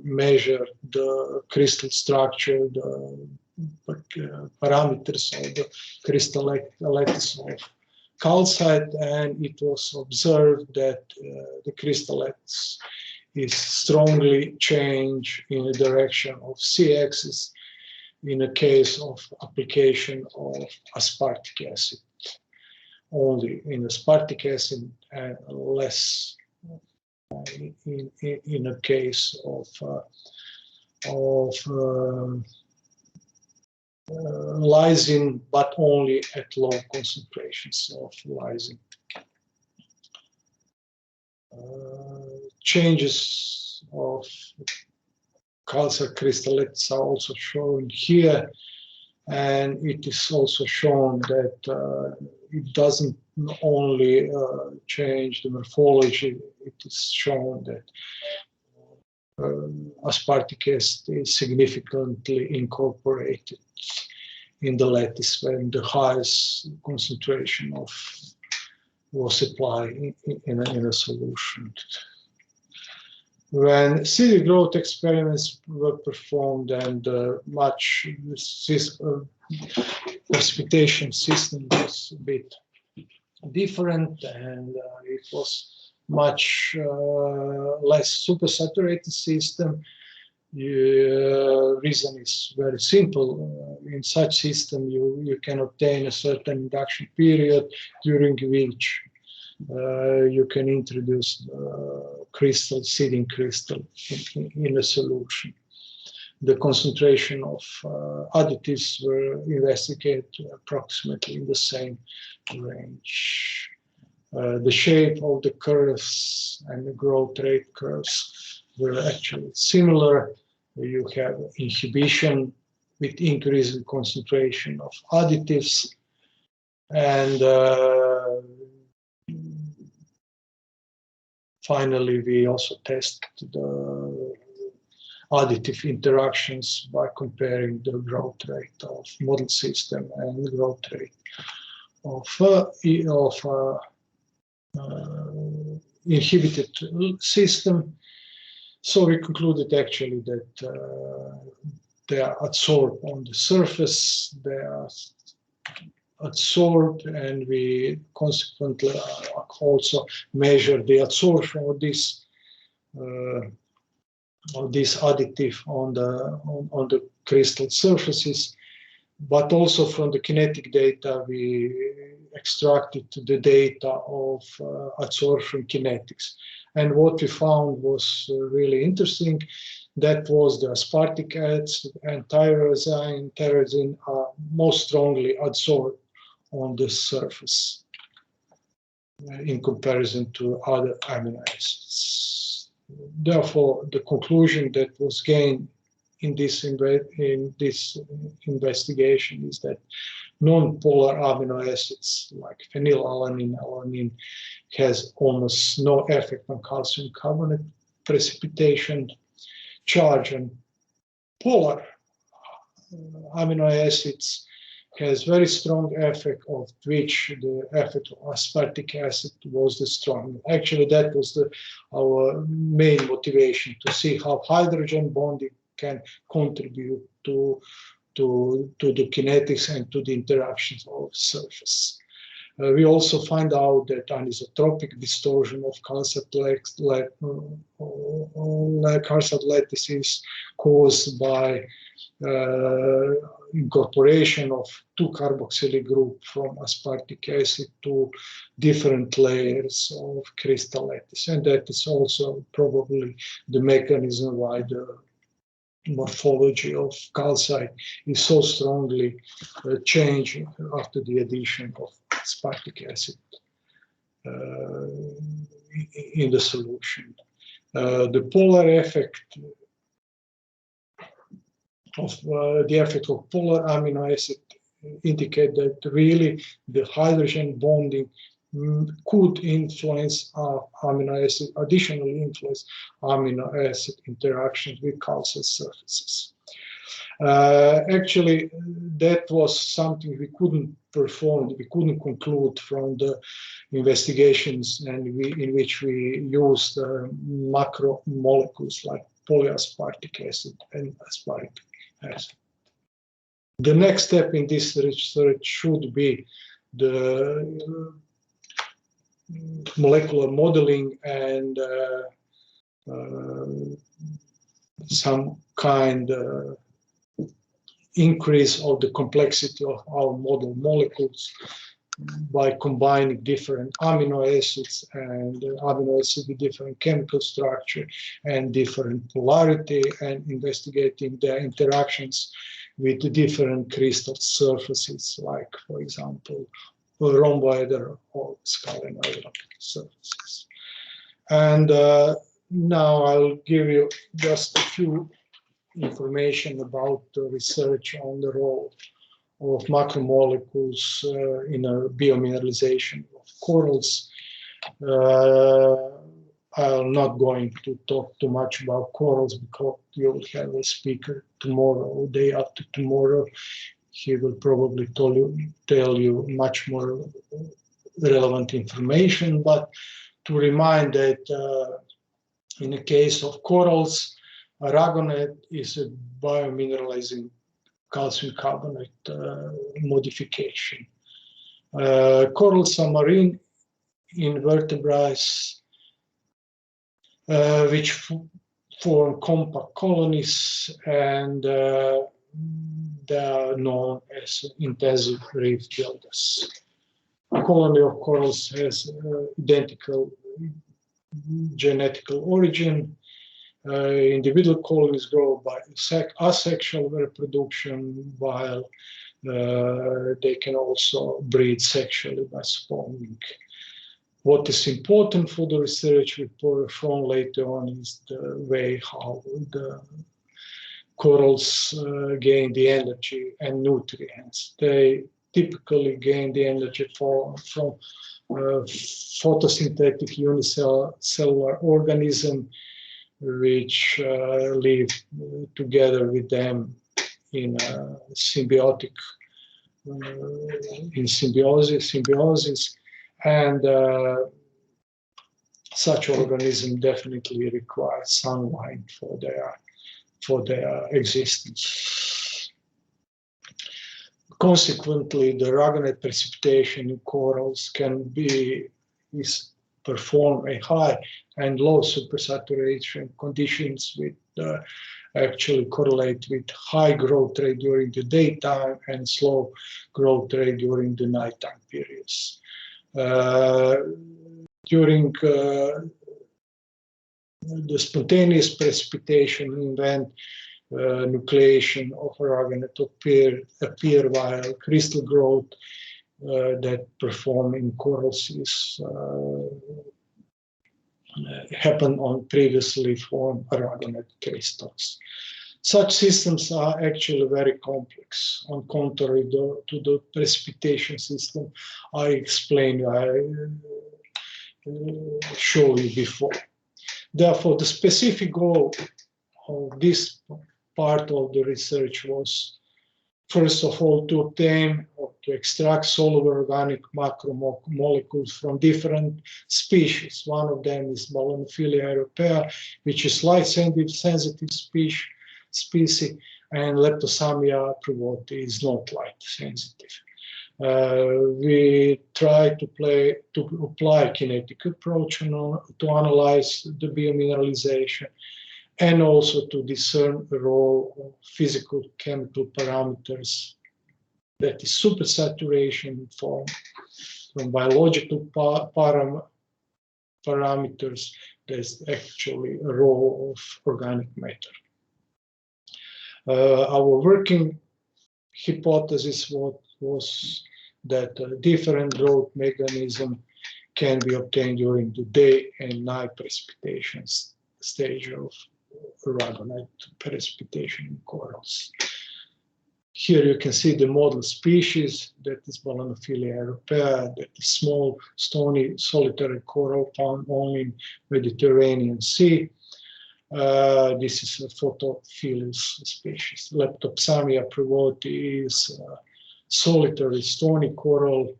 measured the crystal structure, the parameters of the crystal lattice of calcite, and it was observed that the crystal lattice is strongly changed in the direction of C-axis in a case of application of aspartic acid. Only in aspartic acid and less in a case of lysine, but only at low concentrations of lysine. Changes of calcite crystal lattice are also shown here, and it is also shown that it doesn't only change the morphology, it is shown that aspartic acid is significantly incorporated in the lattice when the highest concentration was applied in a solution. When seed growth experiments were performed and much precipitation system was a bit different, and it was much less supersaturated system. The reason is very simple. In such system, you can obtain a certain induction period during which you can introduce seeding crystal in a solution. The concentration of additives were investigated approximately in the same range. The shape of the curves and the growth rate curves were actually similar. You have inhibition with increasing concentration of additives, and finally we also tested the additive interactions by comparing the growth rate of model system and the growth rate of inhibited system. So we concluded actually that they are adsorbed on the surface, they are adsorbed, and we consequently also measure the adsorption of this additive on the crystal surfaces, but also from the kinetic data we extracted the data of adsorption kinetics. And what we found was really interesting. That was the aspartic acid and tyrosine are most strongly adsorbed on the surface in comparison to other amino acids. Therefore, the conclusion that was gained in this investigation is that non-polar amino acids like phenylalanine, alanine has almost no effect on calcium carbonate precipitation charge, and polar amino acids has very strong effect, of which the effect of aspartic acid was the strong. Actually, that was our main motivation, to see how hydrogen bonding can contribute to the kinetics and to the interactions of surface. We also find out that anisotropic distortion of calcite lattice is caused by incorporation of 2-carboxylic group from aspartic acid to different layers of crystal lattice, and that is also probably the mechanism why the morphology of calcite is so strongly changing after the addition of aspartic acid in the solution. The polar effect of the effect of polar amino acid indicate that really the hydrogen bonding could influence amino acid, additionally influence amino acid interactions with calcite surfaces. Actually, that was something we couldn't perform, we couldn't conclude from the investigations in which we used macromolecules like polyaspartic acid and aspartic acid. The next step in this research should be the molecular modeling and some kind increase of the complexity of our model molecules by combining different amino acids and amino acids with different chemical structure and different polarity, and investigating their interactions with the different crystal surfaces, like, for example, rhomboeder or scalar surfaces. And now I'll give you just a few information about the research on the role of macromolecules in a biomineralization of corals. I'm not going to talk too much about corals because you'll have a speaker tomorrow or day after tomorrow. He will probably tell you much more relevant information, but to remind that in the case of corals, aragonite is a biomineralizing calcium carbonate modification. Corals are marine invertebrates which form compact colonies, and they are known as intensive reef builders. A colony of corals has identical genetical origin. Individual colonies grow by asexual reproduction, while they can also breed sexually by spawning. What is important for the research we perform later on is the way how the corals gain the energy and nutrients. They typically gain the energy from photosynthetic unicellular organism, which live together with them in symbiotic, in symbiosis, and such organism definitely requires sunlight for their existence. Consequently, the aragonite precipitation in corals can perform a high and low supersaturation conditions, with actually correlate with high growth rate during the daytime and slow growth rate during the nighttime periods. During the spontaneous precipitation event, nucleation of aragonite appear while crystal growth that perform in corals is happen on previously formed aragonite crystals. Such systems are actually very complex, on contrary to the precipitation system I explained, I showed you before. Therefore, the specific goal of this part of the research was, first of all, to obtain or to extract soluble organic macromolecules from different species. One of them is Ballonophila europea, which is light-sensitive species, and Leptosamia privati is not light-sensitive. We try to apply kinetic approach to analyze the biomineralization, and also to discern the role of physical chemical parameters, that is supersaturation from biological parameters. There's actually a role of organic matter. Our working hypothesis was that different growth mechanism can be obtained during the day and night precipitation stage of aragonite precipitation in corals. Here you can see the model species, that is Ballonophila europea, that is small, stony, solitary coral found only in Mediterranean Sea. This is a photophilus species. Leptopsamia privoti is solitary stony coral,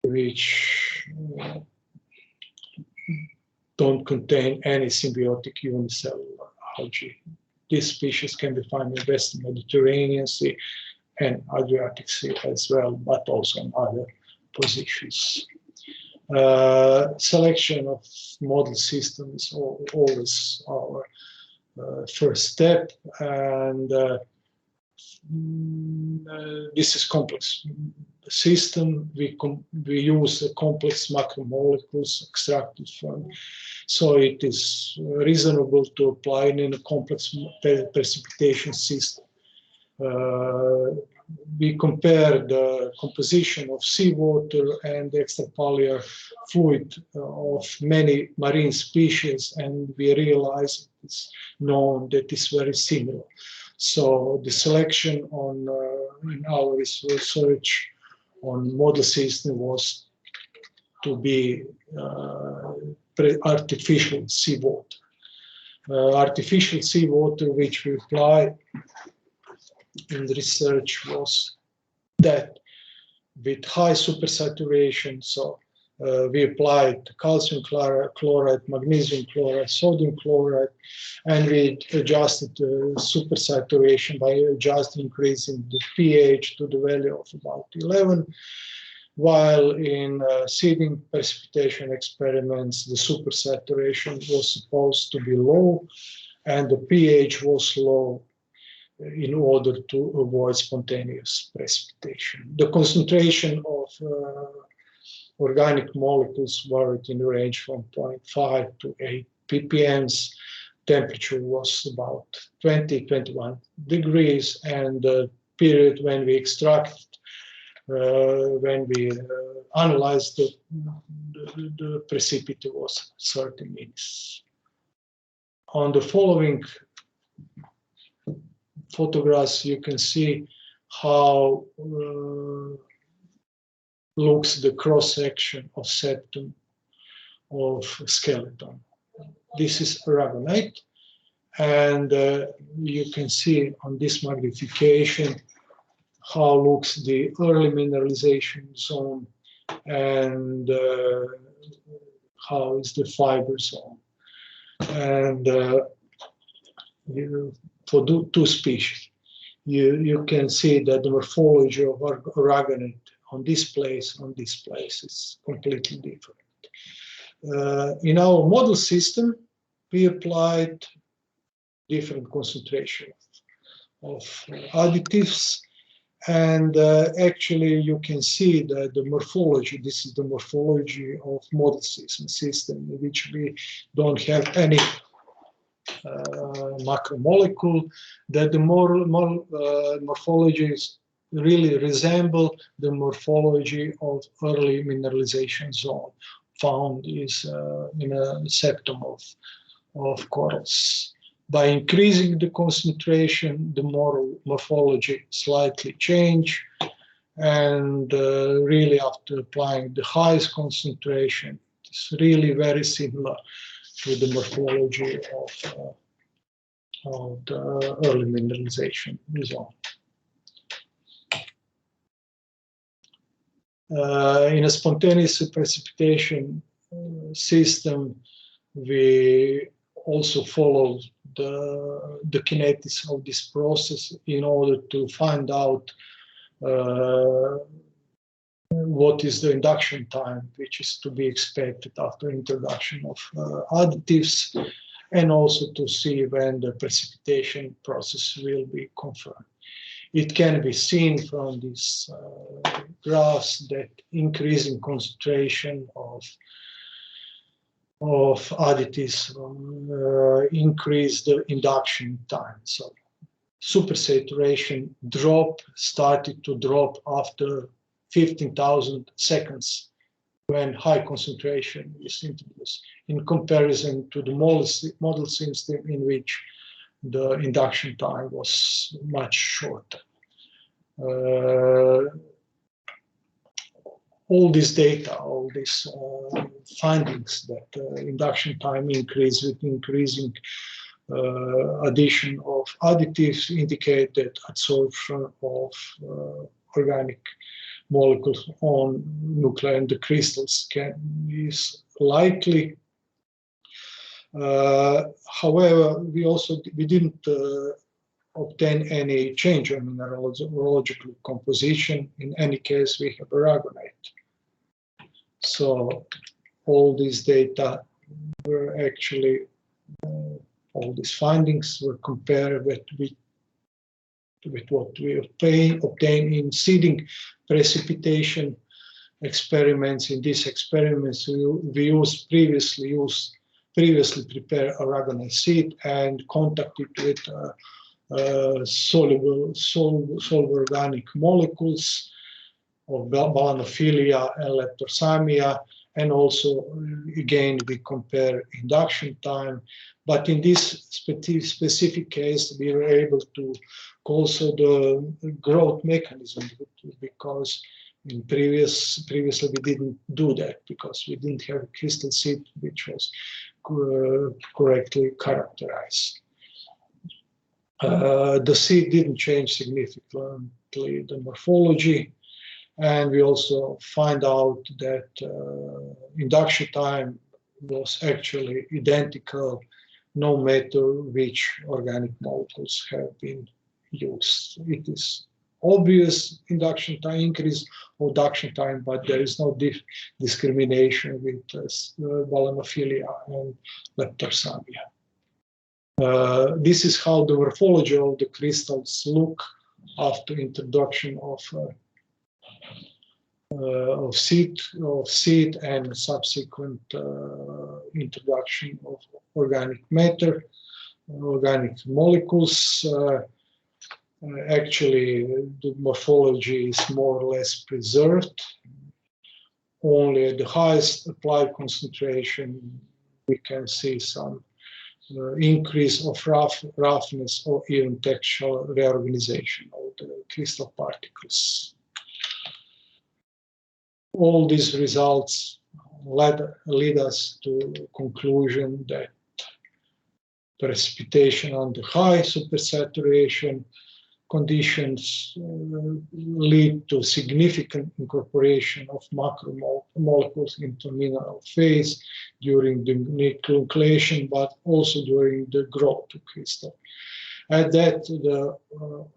which don't contain any symbiotic unicellular algae. This species can be found in Western Mediterranean Sea and Adriatic Sea as well, but also in other positions. Selection of model systems is always our first step, and this is complex system. We use complex macromolecules extracted from, so it is reasonable to apply in a complex precipitation system. We compare the composition of seawater and the extrapolar fluid of many marine species, and we realize it's known that it's very similar. So the selection on in our research on model system was to be artificial seawater. Artificial seawater which we apply in the research was that with high supersaturation, so we applied calcium chloride, magnesium chloride, sodium chloride, and we adjusted the supersaturation by just increasing the pH to the value of about 11, while in seeding precipitation experiments, the supersaturation was supposed to be low and the pH was low in order to avoid spontaneous precipitation. The concentration of organic molecules varied in the range from 0.5 to 8 ppm. Temperature was about 20-21 degrees, and the period when we extracted, when we analyzed the precipitate was 30 minutes. On the following photographs, you can see how looks the cross-section of septum of skeleton. This is aragonite, and you can see on this magnification how looks the early mineralization zone and how is the fiber zone. And for two species, you can see that the morphology of aragonite on this place is completely different. In our model system, we applied different concentration of additives, and actually you can see that the morphology, this is the morphology of model system in which we don't have any macromolecule, that the morphologies really resemble the morphology of early mineralization zone found is in a septum of corals. By increasing the concentration, the morphology slightly change, and really after applying the highest concentration, it's really very similar to the morphology of the early mineralization zone. In a spontaneous precipitation system, we also follow the kinetics of this process in order to find out what is the induction time which is to be expected after introduction of additives, and also to see when the precipitation process will be confirmed. It can be seen from these graphs that increasing concentration of additives increase the induction time. So supersaturation started to drop after 15,000 seconds when high concentration is introduced, in comparison to the model system in which the induction time was much shorter. All this data, all these findings that induction time increase with increasing addition of additives indicate that adsorption of organic molecules on nuclei and the crystals is likely. However, we didn't obtain any change in mineralogical composition. In any case, we have aragonite. So all these data were actually, all these findings were compared with what we obtained in seeding precipitation experiments. In these experiments, we previously prepared aragonite seed and contacted with soluble organic molecules of balanophilia and leptosamia, and also again we compare induction time. But in this specific case, we were able to also the growth mechanism, because in previously we didn't do that because we didn't have a crystal seed which was correctly characterized. The seed didn't change significantly the morphology, and we also find out that induction time was actually identical no matter which organic molecules have been used. It is obvious induction time, increase of induction time, but there is no discrimination with balanophilia and leptosamia. This is how the morphology of the crystals look after introduction of seed and subsequent introduction of organic matter, organic molecules. Actually, the morphology is more or less preserved. Only at the highest applied concentration, we can see some increase of roughness or even textural reorganization of the crystal particles. All these results lead us to the conclusion that precipitation under high supersaturation conditions lead to significant incorporation of macromolecules into mineral phase during the nucleation, but also during the growth of crystal. At that, the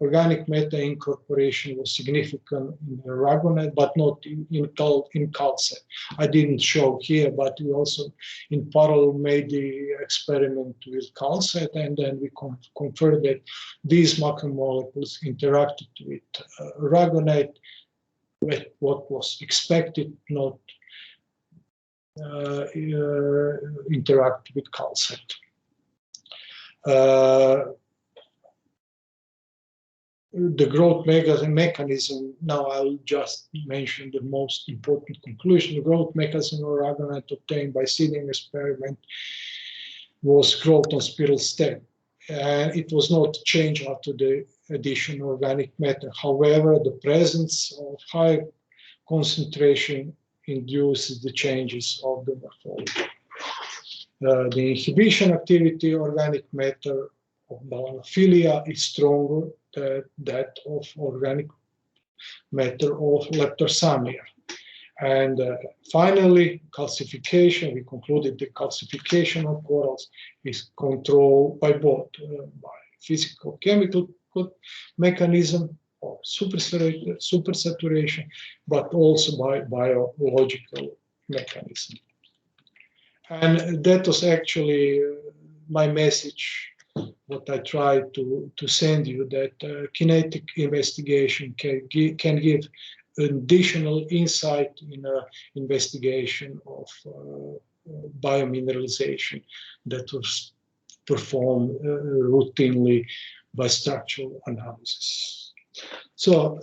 organic matter incorporation was significant in aragonite, but not in calcite. I didn't show here, but we also in parallel made the experiment with calcite, and then we confirmed that these macromolecules interacted with aragonite, with what was expected, not interact with calcite. The growth mechanism, now I'll just mention the most important conclusion. The growth mechanism of aragonite obtained by seeding experiment was growth on spiral stem. And it was not changed after the addition of organic matter. However, the presence of high concentration induces the changes of the morphology. The inhibition activity of organic matter of balanophilia is stronger than that of organic matter of leptosamia. And finally, calcification. We concluded the calcification of corals is controlled by both by physical-chemical mechanism or supersaturation, but also by biological mechanism. And that was actually my message, what I tried to send you, that kinetic investigation can give additional insight in investigation of biomineralization that was performed routinely by structural analysis. So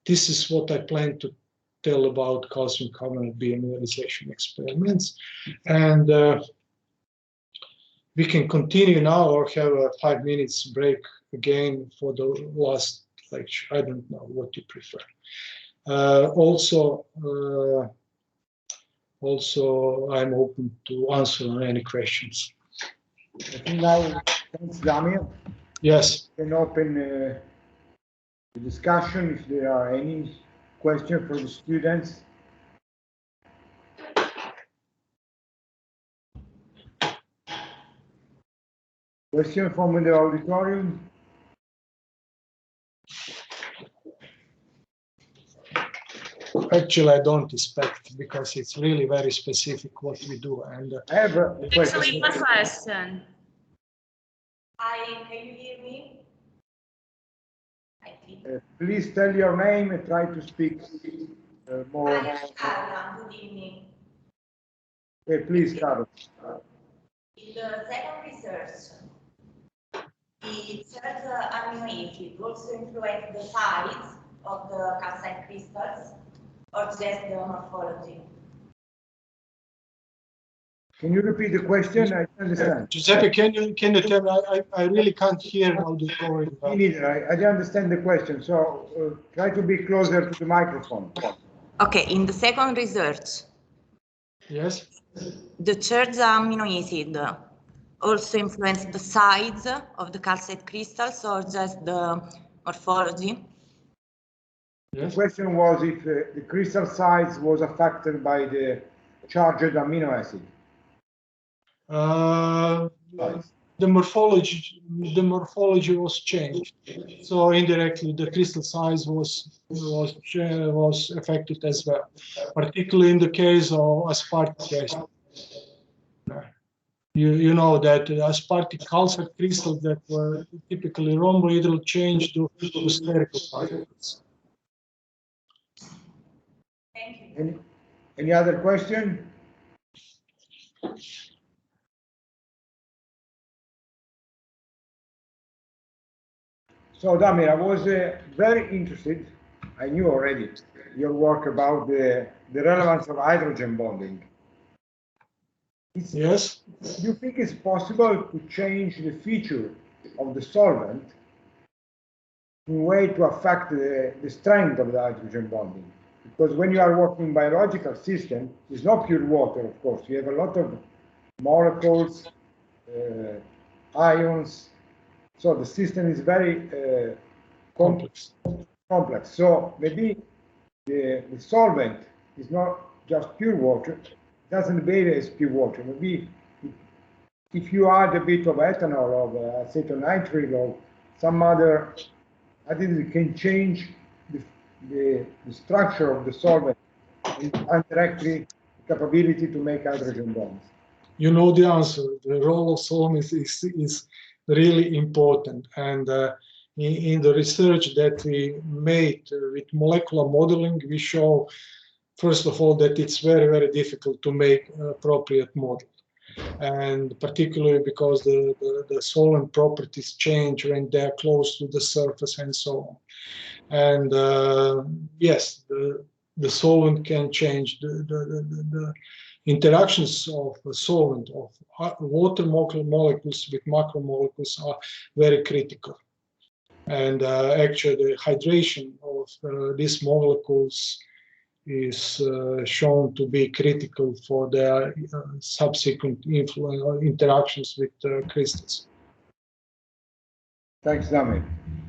this is what I plan to tell about calcium carbonate biomineralization experiments. And we can continue now or have a 5 minutes break again for the last lecture. I don't know what you prefer. Also, I'm open to answer any questions. I think now, thanks, Damir. Yes. We can open the discussion if there are any questions for the students. Question from the auditorium? Actually, I don't expect because it's really very specific what we do. And I have a question. Actually, one question. Hi, can you hear me? I think. Please tell your name and try to speak more. Hi, Carla. Good evening. Please, Carlos. In the second research, the third amino acid also influence the size of the calcite crystals or just the morphology? Can you repeat the question? I don't understand. Giuseppe, can you tell me? I really can't hear how the going. Me neither. I don't understand the question. So try to be closer to the microphone. Okay, in the second research, Yes. the third amino acid also influence the size of the calcite crystals or just the morphology? The question was if the crystal size was affected by the charged amino acid. The morphology was changed, so indirectly the crystal size was affected as well, particularly in the case of aspartic acid. You know that aspartic calcite crystals that were typically rhomboidal changed to spherical particles. Thank you. Any other question? So, Damir, I was very interested. I knew already your work about the relevance of hydrogen bonding. Yes. Do you think it's possible to change the feature of the solvent in a way to affect the strength of the hydrogen bonding? Because when you are working in biological system, it's not pure water, of course. You have a lot of molecules, ions. So the system is very complex. So maybe the solvent is not just pure water. It doesn't behave as pure water. Maybe if you add a bit of ethanol or acetonitrile or some other additive, can change the structure of the solvent and directly the capability to make hydrogen bonds. You know the answer. The role of solvents is really important, and in the research that we made with molecular modeling, we show, first of all, that it's very, very difficult to make appropriate model, and particularly because the solvent properties change when they're close to the surface and so on. And yes, the solvent can change the interactions of a solvent of water molecules with macromolecules are very critical. And actually the hydration of these molecules is shown to be critical for their subsequent interactions with crystals. Thanks, Damir.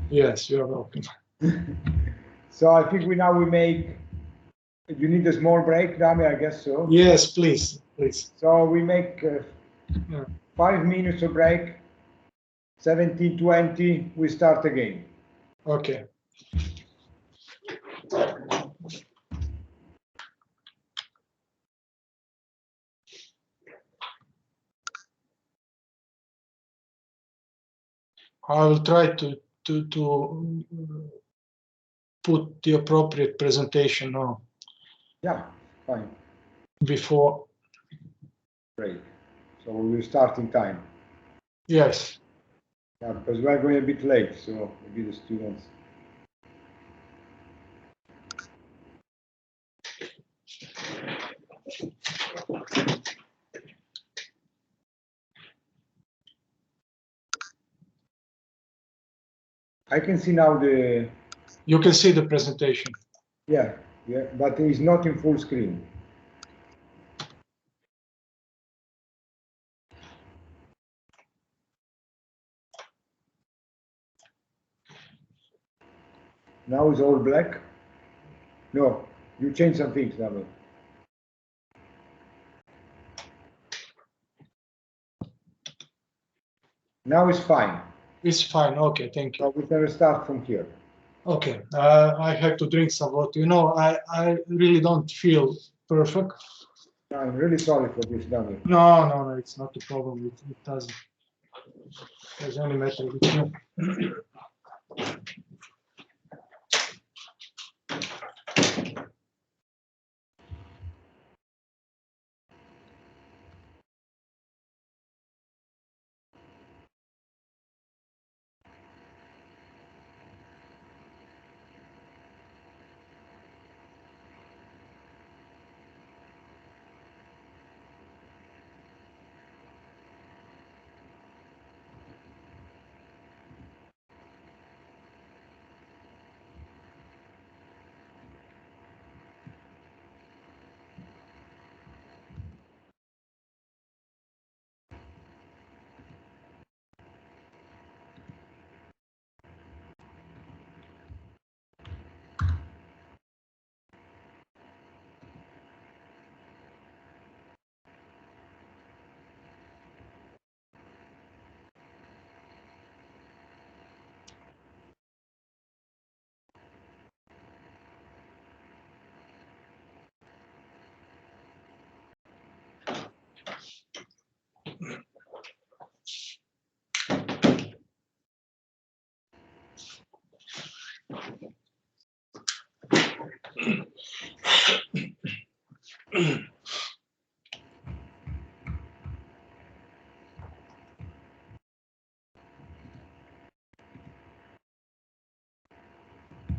Yes, you're welcome. So I think we make. You need a small break, Damir, I guess so. Yes, please. So we make 5 minutes of break. 17:20, we start again. Okay. I will try to put the appropriate presentation on. Yeah, fine. Before. Great. So we will start in time. Yes. Yeah, because we're going a bit late, so maybe the students. I can see now the. You can see the presentation. Yeah, but it's not in full screen. Now it's all black. No, you change some things, Damian. Now it's fine. It's fine. Okay, thank you. So we can restart from here. Okay, I have to drink some water. You know, I really don't feel perfect. I'm really sorry for this, Damian. No, it's not a problem. It doesn't has any matter with you.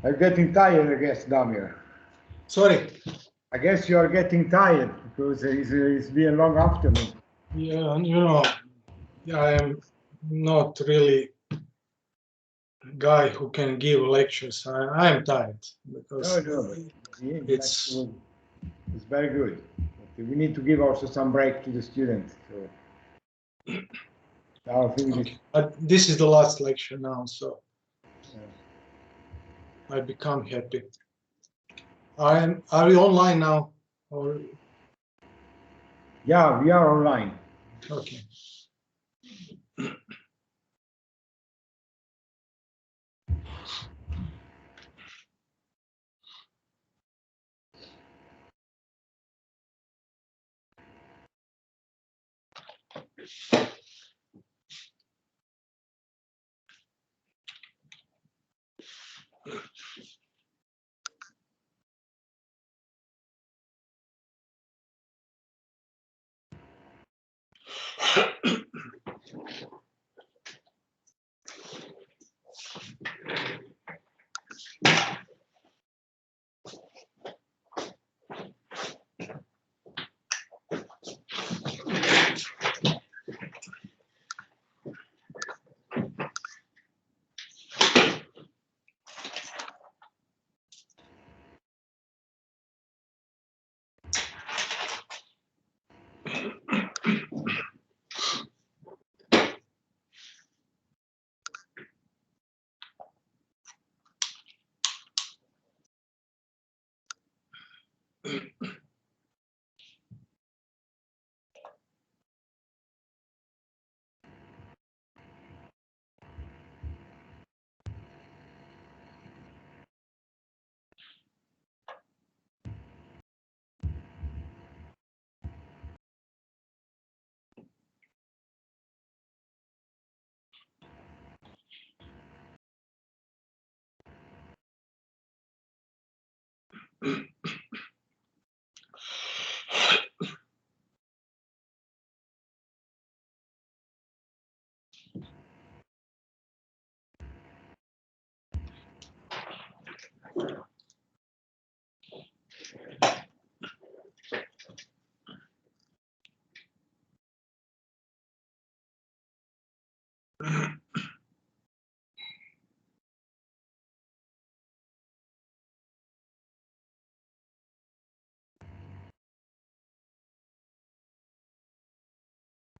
I'm getting tired, I guess, Damian. Sorry. I guess you are getting tired because it's been a long afternoon. Yeah, you know, I am not really a guy who can give lectures. I am tired because No, it's very good. We need to give also some break to the students. So I think okay. But this is the last lecture now, so I become happy. Are we online now? Or yeah, we are online. okay.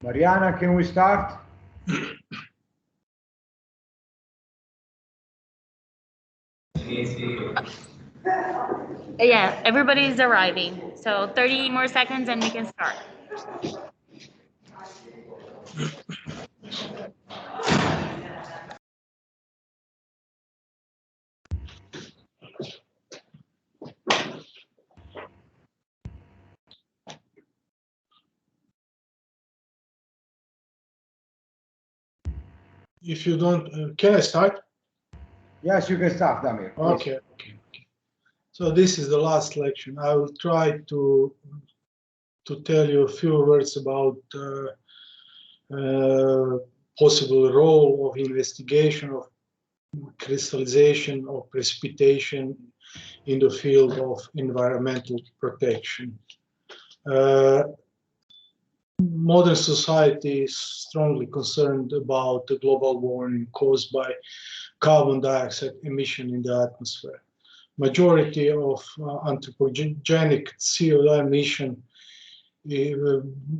Mariana, can we start? Yeah, everybody's arriving. So 30 more seconds and we can start. If you don't, can I start? Yes, you can start, Damir. please. Okay. So this is the last lecture. I will try to tell you a few words about possible role of investigation of crystallization or precipitation in the field of environmental protection. Modern society is strongly concerned about the global warming caused by carbon dioxide emission in the atmosphere. Majority of anthropogenic CO2 emission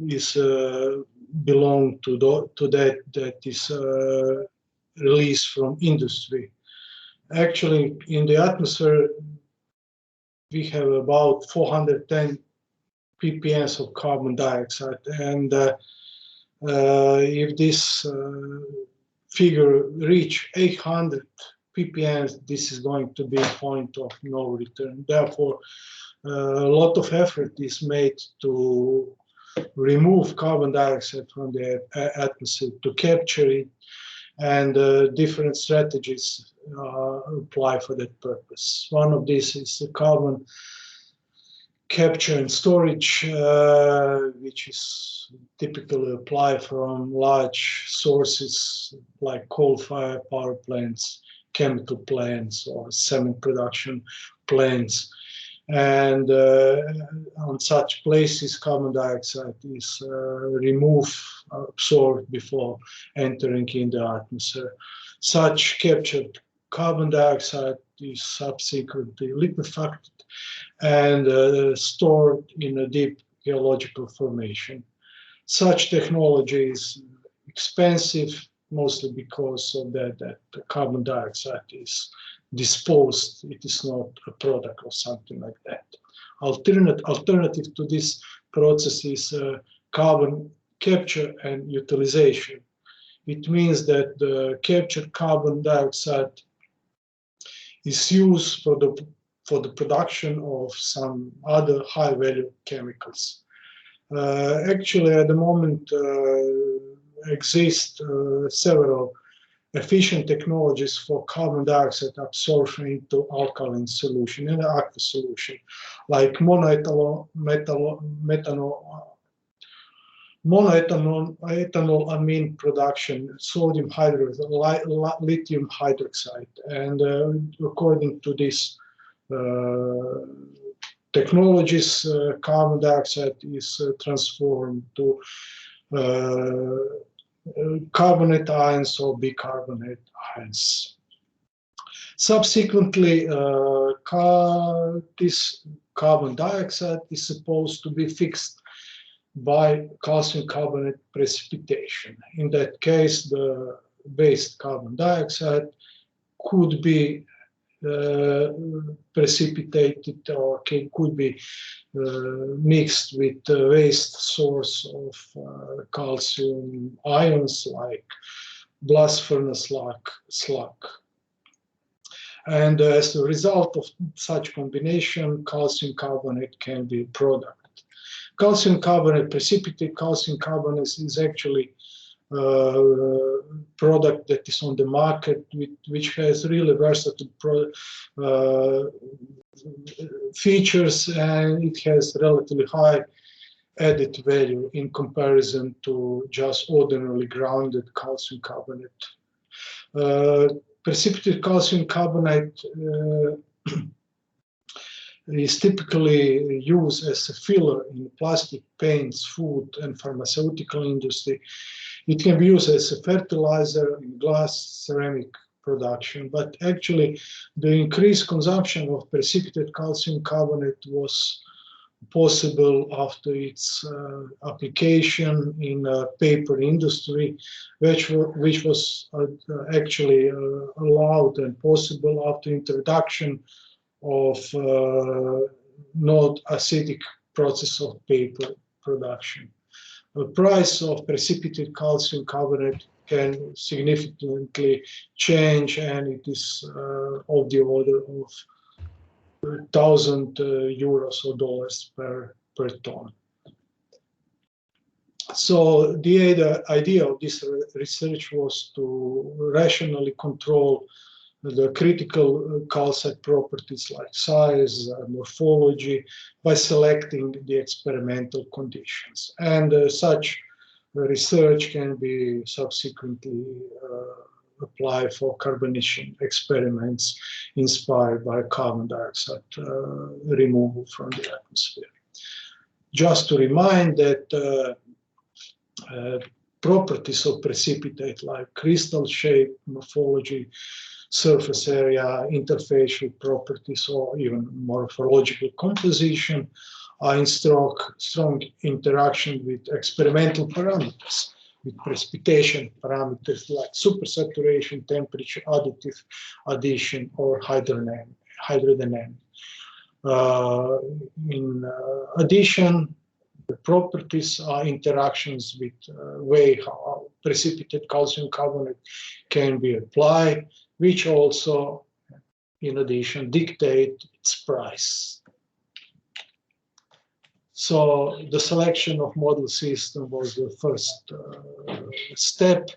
is belong to that is released from industry. Actually, in the atmosphere, we have about 410 ppm of carbon dioxide, and if this figure reach 800 ppm, this is going to be a point of no return. Therefore, a lot of effort is made to remove carbon dioxide from the atmosphere, to capture it, and different strategies apply for that purpose. One of these is the carbon capture and storage, which is typically applied from large sources like coal-fired power plants, chemical plants, or cement production plants. And on such places, carbon dioxide is removed, absorbed before entering in the atmosphere. Such captured carbon dioxide is subsequently liquefied and stored in a deep geological formation. Such technology is expensive, mostly because of that the carbon dioxide is disposed. It is not a product or something like that. Alternative to this process is carbon capture and utilization. It means that the captured carbon dioxide is used for the production of some other high-value chemicals. Actually, at the moment, exist several efficient technologies for carbon dioxide absorption into alkaline solution, in the aqueous solution, like monoethanol amine production, sodium hydroxide, lithium hydroxide, and according to this technologies, carbon dioxide is transformed to carbonate ions or bicarbonate ions. Subsequently, this carbon dioxide is supposed to be fixed by calcium carbonate precipitation. In that case, the waste carbon dioxide could be precipitated or could be mixed with waste source of calcium ions like blast furnace slag. And as a result of such combination, calcium carbonate can be a product. Calcium carbonate, precipitated calcium carbonate is actually product that is on the market, which has really versatile features, and it has relatively high added value in comparison to just ordinarily grounded calcium carbonate. Precipitated calcium carbonate is typically used as a filler in plastic, paints, food, and pharmaceutical industry. It can be used as a fertilizer in glass, ceramic production, but actually the increased consumption of precipitated calcium carbonate was possible after its application in paper industry, which was actually allowed and possible after introduction of not acidic process of paper production. The price of precipitated calcium carbonate can significantly change, and it is of the order of 1,000 euros or dollars per ton. So the idea of this research was to rationally control the critical calcite properties like size, morphology, by selecting the experimental conditions. And such research can be subsequently applied for carbonation experiments inspired by carbon dioxide removal from the atmosphere. Just to remind that properties of precipitate like crystal shape, morphology, surface area, interfacial properties, or even morphological composition are in strong interaction with experimental parameters, with precipitation parameters like supersaturation, temperature, additive addition, or hydrodynamic. In addition, the properties are interactions with way how precipitate calcium carbonate can be applied, which also, in addition, dictate its price. So the selection of model system was the first step.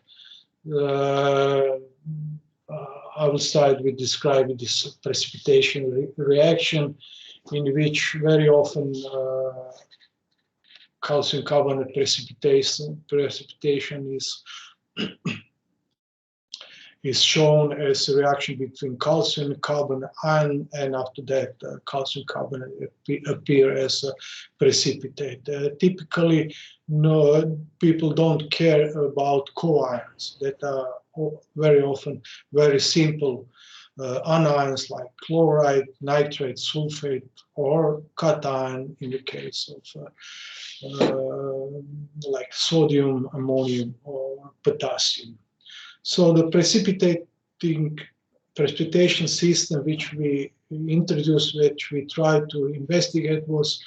I will start with describing this precipitation reaction, in which very often calcium carbonate precipitation is shown as a reaction between calcium carbonate ion, and after that calcium carbonate appear as a precipitate. Typically, people don't care about co-ions that are very often very simple anions like chloride, nitrate, sulfate, or cation in the case of like sodium, ammonium, or potassium. So the precipitation system which we introduced, which we tried to investigate, was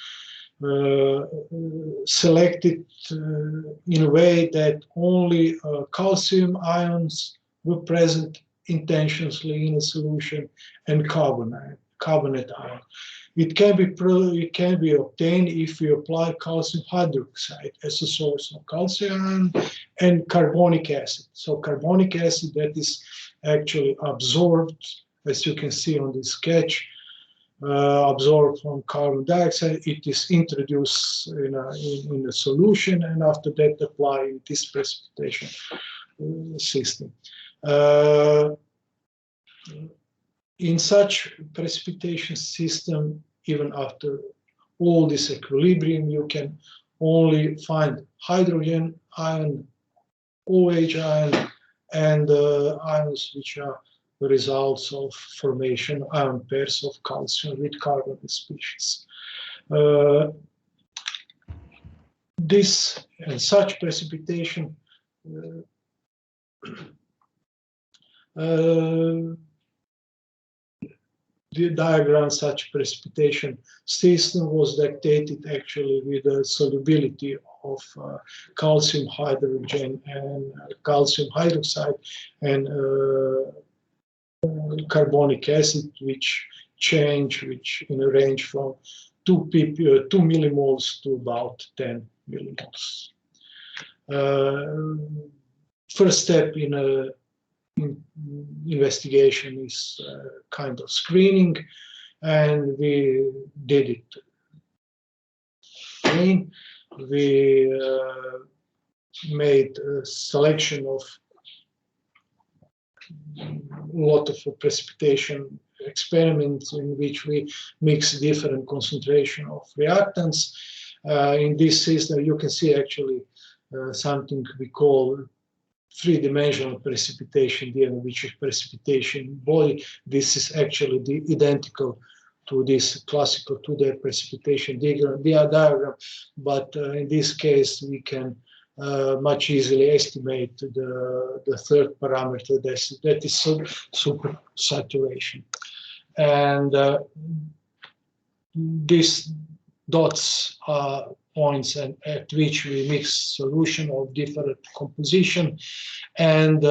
selected in a way that only calcium ions were present intentionally in a solution, and carbonate ion. It can be obtained if we apply calcium hydroxide as a source of calcium and carbonic acid. So carbonic acid that is actually absorbed, as you can see on this sketch, absorbed from carbon dioxide. It is introduced in a solution, and after that applied in this precipitation system. In such precipitation system, even after all this equilibrium, you can only find hydrogen ion, OH ion, and ions which are the results of formation ion pairs of calcium with carbonate species. This and such precipitation the diagram such precipitation system was dictated actually with the solubility of calcium hydrogen and calcium hydroxide and carbonic acid, which in a range from 2 millimoles to about 10 millimoles. First step in investigation is kind of screening, and we did it again. We made a selection of a lot of precipitation experiments in which we mix different concentration of reactants. In this system, you can see actually something we call three-dimensional precipitation, which is precipitation body. This is actually the identical to this classical 2D precipitation diagram, but in this case we can much easily estimate the third parameter, that is super saturation. And these dots are points at which we mix solution of different composition, and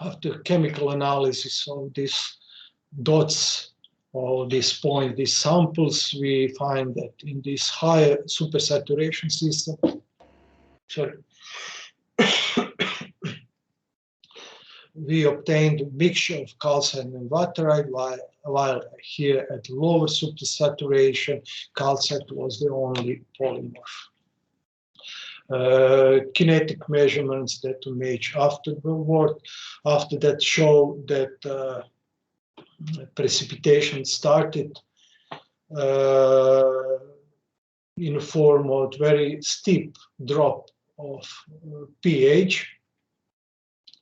after chemical analysis of these dots or these points, these samples, we find that in this higher supersaturation system, we obtained a mixture of calcite and vaterite, while here at lower supersaturation, calcite was the only polymorph. Kinetic measurements that we made after that show that precipitation started in a form of very steep drop of pH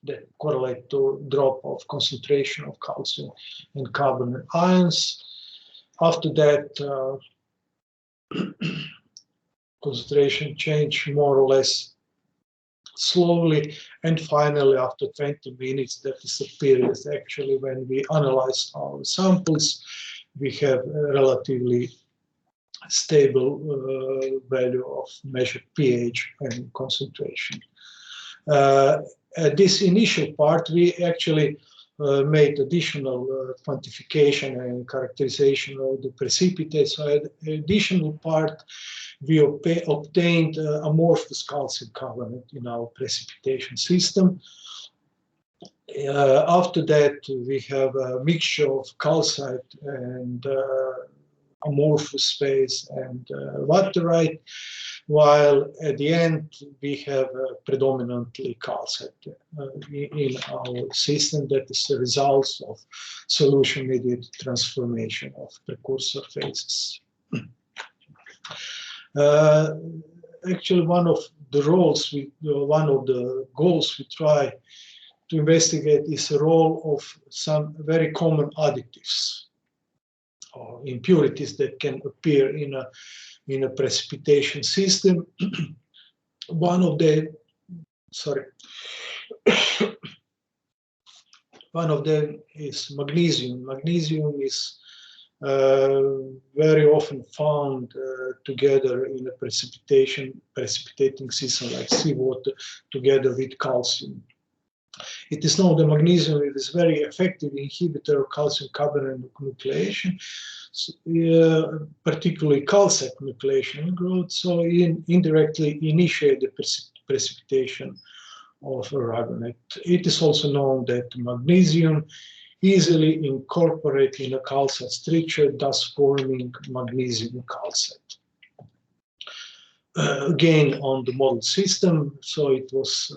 that correlate to drop of concentration of calcium and carbon ions. After that, concentration changed more or less slowly, and finally after 20 minutes, that is a period actually when we analyze our samples, we have a relatively stable value of measured pH and concentration. At this initial part, we actually made additional quantification and characterization of the precipitates. So at the additional part, we obtained amorphous calcium carbonate in our precipitation system. After that, we have a mixture of calcite and amorphous phase and vaterite, while at the end we have predominantly calcite in our system. That is the result of solution-mediated transformation of precursor phases. Actually, one of the goals we try to investigate is the role of some very common additives or impurities that can appear in a precipitation system. One of them is magnesium. Magnesium is very often found together in a precipitating system like seawater together with calcium. It is known that magnesium is very effective inhibitor of calcium carbonate nucleation, particularly calcite nucleation growth, so indirectly initiate the precipitation of aragonite. It is also known that magnesium easily incorporate in a calcite structure, thus forming magnesium calcite. Again, on the model system, so it was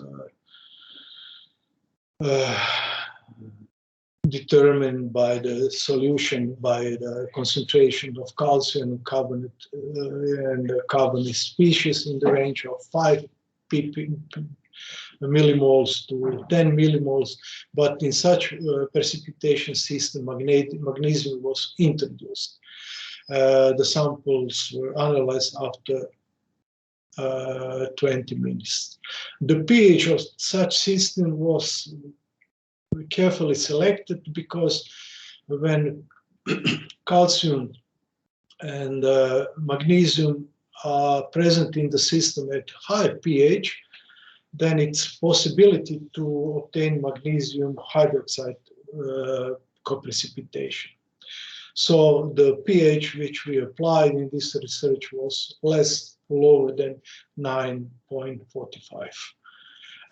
determined by the solution, by the concentration of calcium carbonate and carbonate species in the range of 5 millimoles to 10 millimoles, but in such precipitation system, magnesium was introduced. The samples were analyzed after 20 minutes. The pH of such system was carefully selected because when calcium and magnesium are present in the system at high pH, then it's possibility to obtain magnesium hydroxide coprecipitation. So the pH which we applied in this research was lower than 9.45.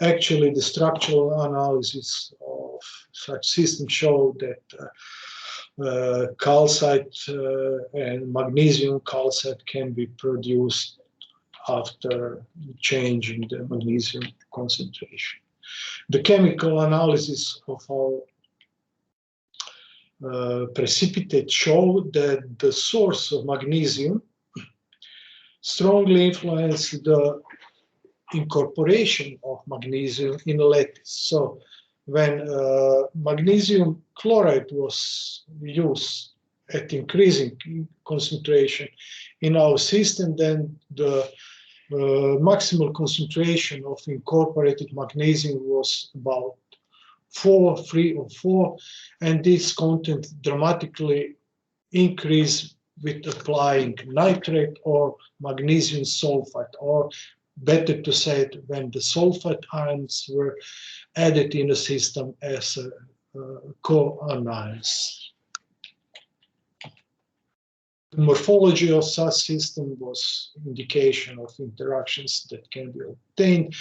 Actually, the structural analysis of such systems showed that calcite and magnesium calcite can be produced after changing the magnesium concentration. The chemical analysis of our precipitate showed that the source of magnesium strongly influenced the incorporation of magnesium in lattice. So when magnesium chloride was used at increasing concentration in our system, then the maximal concentration of incorporated magnesium was about 3 or 4, and this content dramatically increased with applying nitrate or magnesium sulfate, or better to say it, when the sulfate ions were added in the system as co-anions. The morphology of such system was indication of interactions that can be obtained,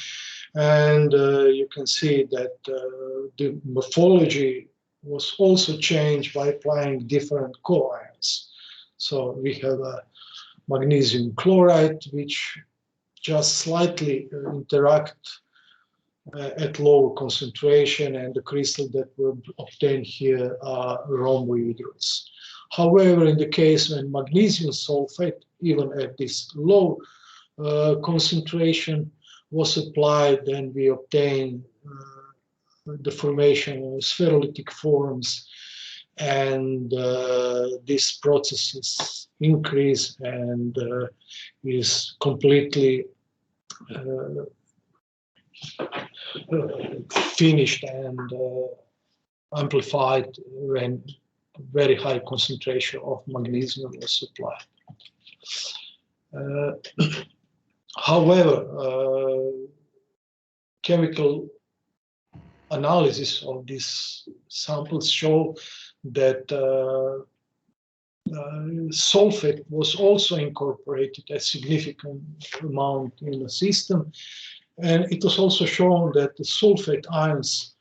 and you can see that the morphology was also changed by applying different co-ions. So we have a magnesium chloride, which just slightly interact at lower concentration, and the crystal that were obtained here are rhombohedrals. However, in the case when magnesium sulfate, even at this low concentration, was applied, then we obtain the formation of spherolytic forms, and this process is increased and is completely finished and amplified when very high concentration of magnesium was applied. However, chemical analysis of these samples show that sulfate was also incorporated a significant amount in the system, and it was also shown that the sulfate ions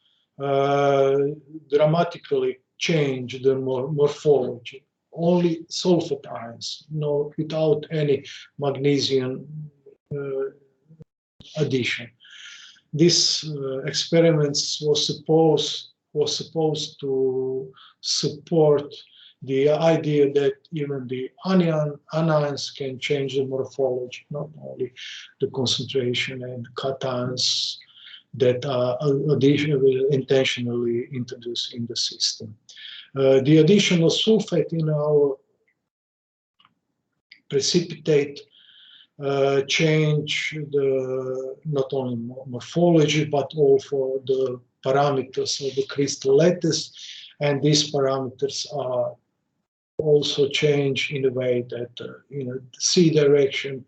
dramatically change the morphology. Only sulfate ions, without any magnesium addition. This experiments was supposed to support the idea that even the anions can change the morphology, not only the concentration and cations that are additionally intentionally introduced in the system. The additional sulfate in our precipitate change the not only morphology but also the parameters of the crystal lattice, and these parameters are also changed in a way that in a C direction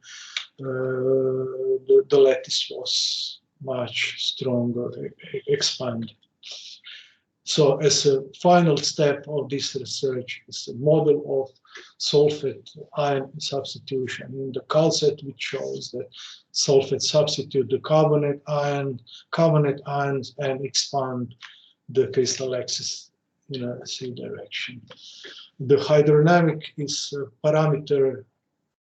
the lattice was much stronger expanded. So as a final step of this research is a model of sulfate ion substitution in the calcite, which shows that sulfate substitute the carbonate ions and expand the crystal axis in a C direction. The hydrodynamic is a parameter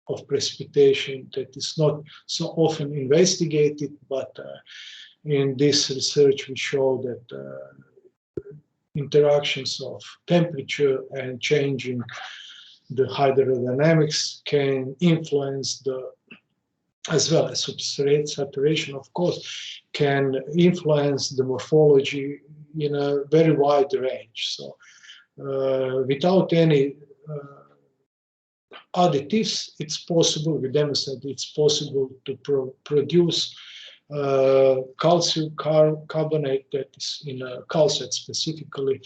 of precipitation that is not so often investigated, but in this research we show that interactions of temperature and changing the hydrodynamics can influence the, as well as substrate saturation, of course, can influence the morphology in a very wide range. So without any additives, it's possible, we demonstrated it's possible to produce calcium carbonate that is in a calcite specifically,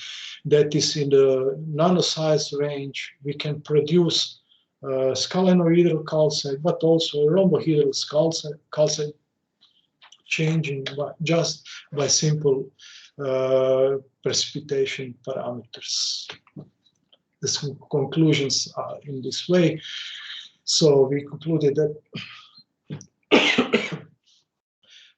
that is in the nanosize range. We can produce scalenoidal calcite, but also rhombohedral calcite changing just by simple precipitation parameters. The conclusions are in this way. So we concluded that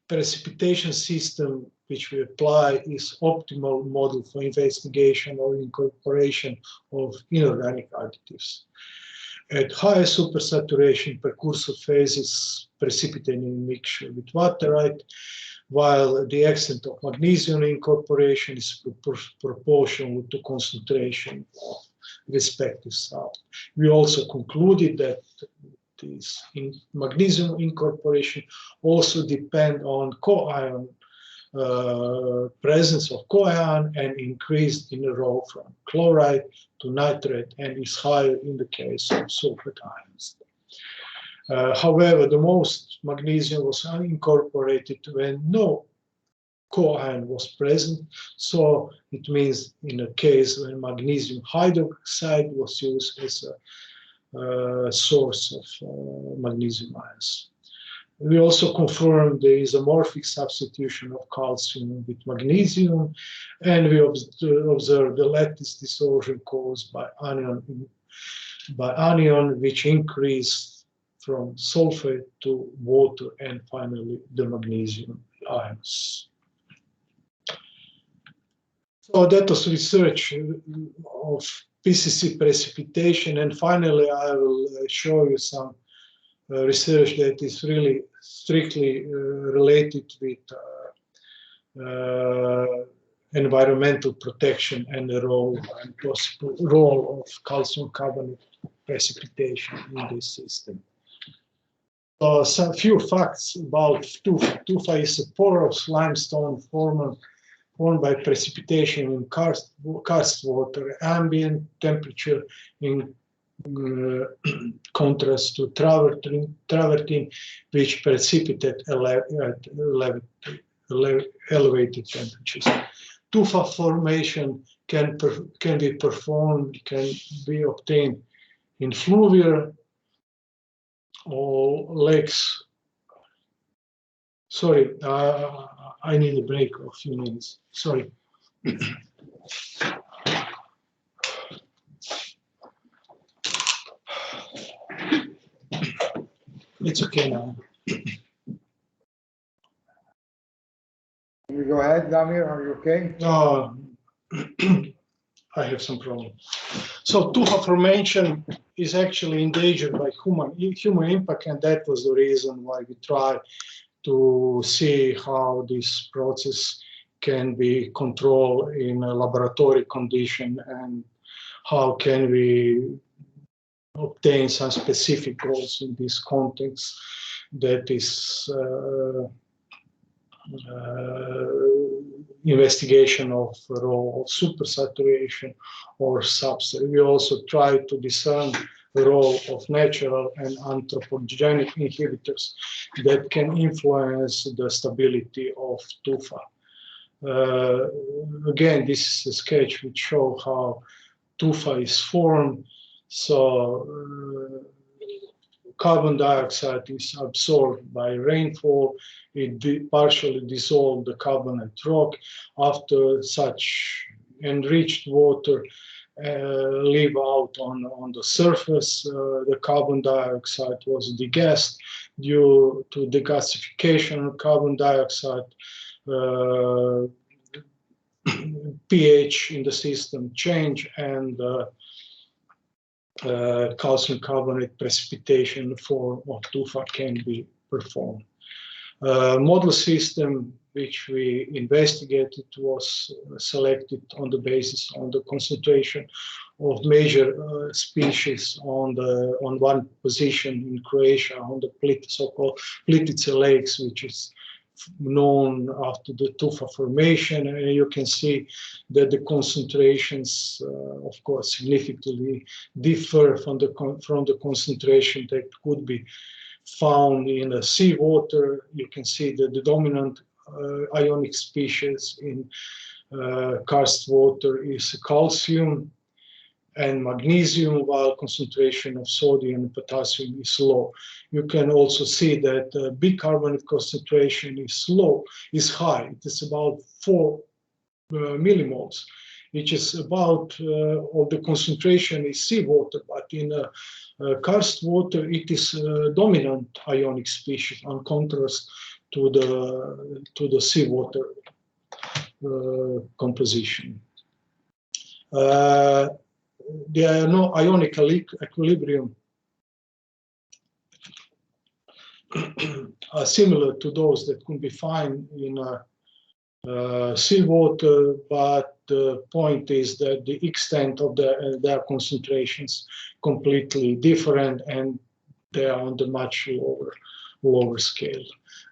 precipitation system which we apply is optimal model for investigation or incorporation of inorganic additives. At higher supersaturation, precursor phase is precipitating mixture with waterite, while the extent of magnesium incorporation is proportional to concentration of respective salt. We also concluded that this magnesium incorporation also depend on co-ion presence of coion and increased in a row from chloride to nitrate, and is higher in the case of sulfate ions. However, the most magnesium was unincorporated when no coion was present, so it means in a case when magnesium hydroxide was used as a source of magnesium ions. We also confirmed the isomorphic substitution of calcium with magnesium, and we observed the lattice dissolution caused by anion, which increased from sulfate to water and finally the magnesium ions. So that was research of PCC precipitation, and finally I will show you some research that is really strictly related with environmental protection and the role and possible role of calcium carbonate precipitation in this system. So some few facts about tufa. Tufa is a porous limestone formed by precipitation in karst water, ambient temperature in contrast to travertine, which precipitate at elevated temperatures. Tufa formation can be obtained in fluvial or lakes. Sorry, I need a break of a few minutes. Sorry. It's okay now. Can you go ahead, Damir? Are you okay? I have some problem. So tufa formation is actually endangered by human impact, and that was the reason why we try to see how this process can be controlled in a laboratory condition and how can we obtain some specific goals in this context that is investigation of role of supersaturation or substrate. We also try to discern the role of natural and anthropogenic inhibitors that can influence the stability of tufa. Again, this is a sketch which shows how tufa is formed. So carbon dioxide is absorbed by rainfall. It partially dissolves the carbonate rock. After such enriched water leave out on the surface, the carbon dioxide was degassed. Due to degasification of carbon dioxide, pH in the system change, and calcium carbonate precipitation form of tufa can be performed. Model system which we investigated was selected on the basis on the concentration of major species on one position in Croatia on the so-called Plitvice lakes, which is known after the tufa formation, and you can see that the concentrations, of course, significantly differ from the concentration that could be found in the seawater. You can see that the dominant ionic species in karst water is calcium and magnesium, while concentration of sodium and potassium is low. You can also see that bicarbonate concentration is high. It is about 4 millimoles, which is about of the concentration is seawater, but in karst water it is dominant ionic species, on contrast to the seawater composition. There are no ionic equilibrium similar to those that could be found in seawater, but the point is that the extent of their concentrations completely different, and they are on the much lower lower scale.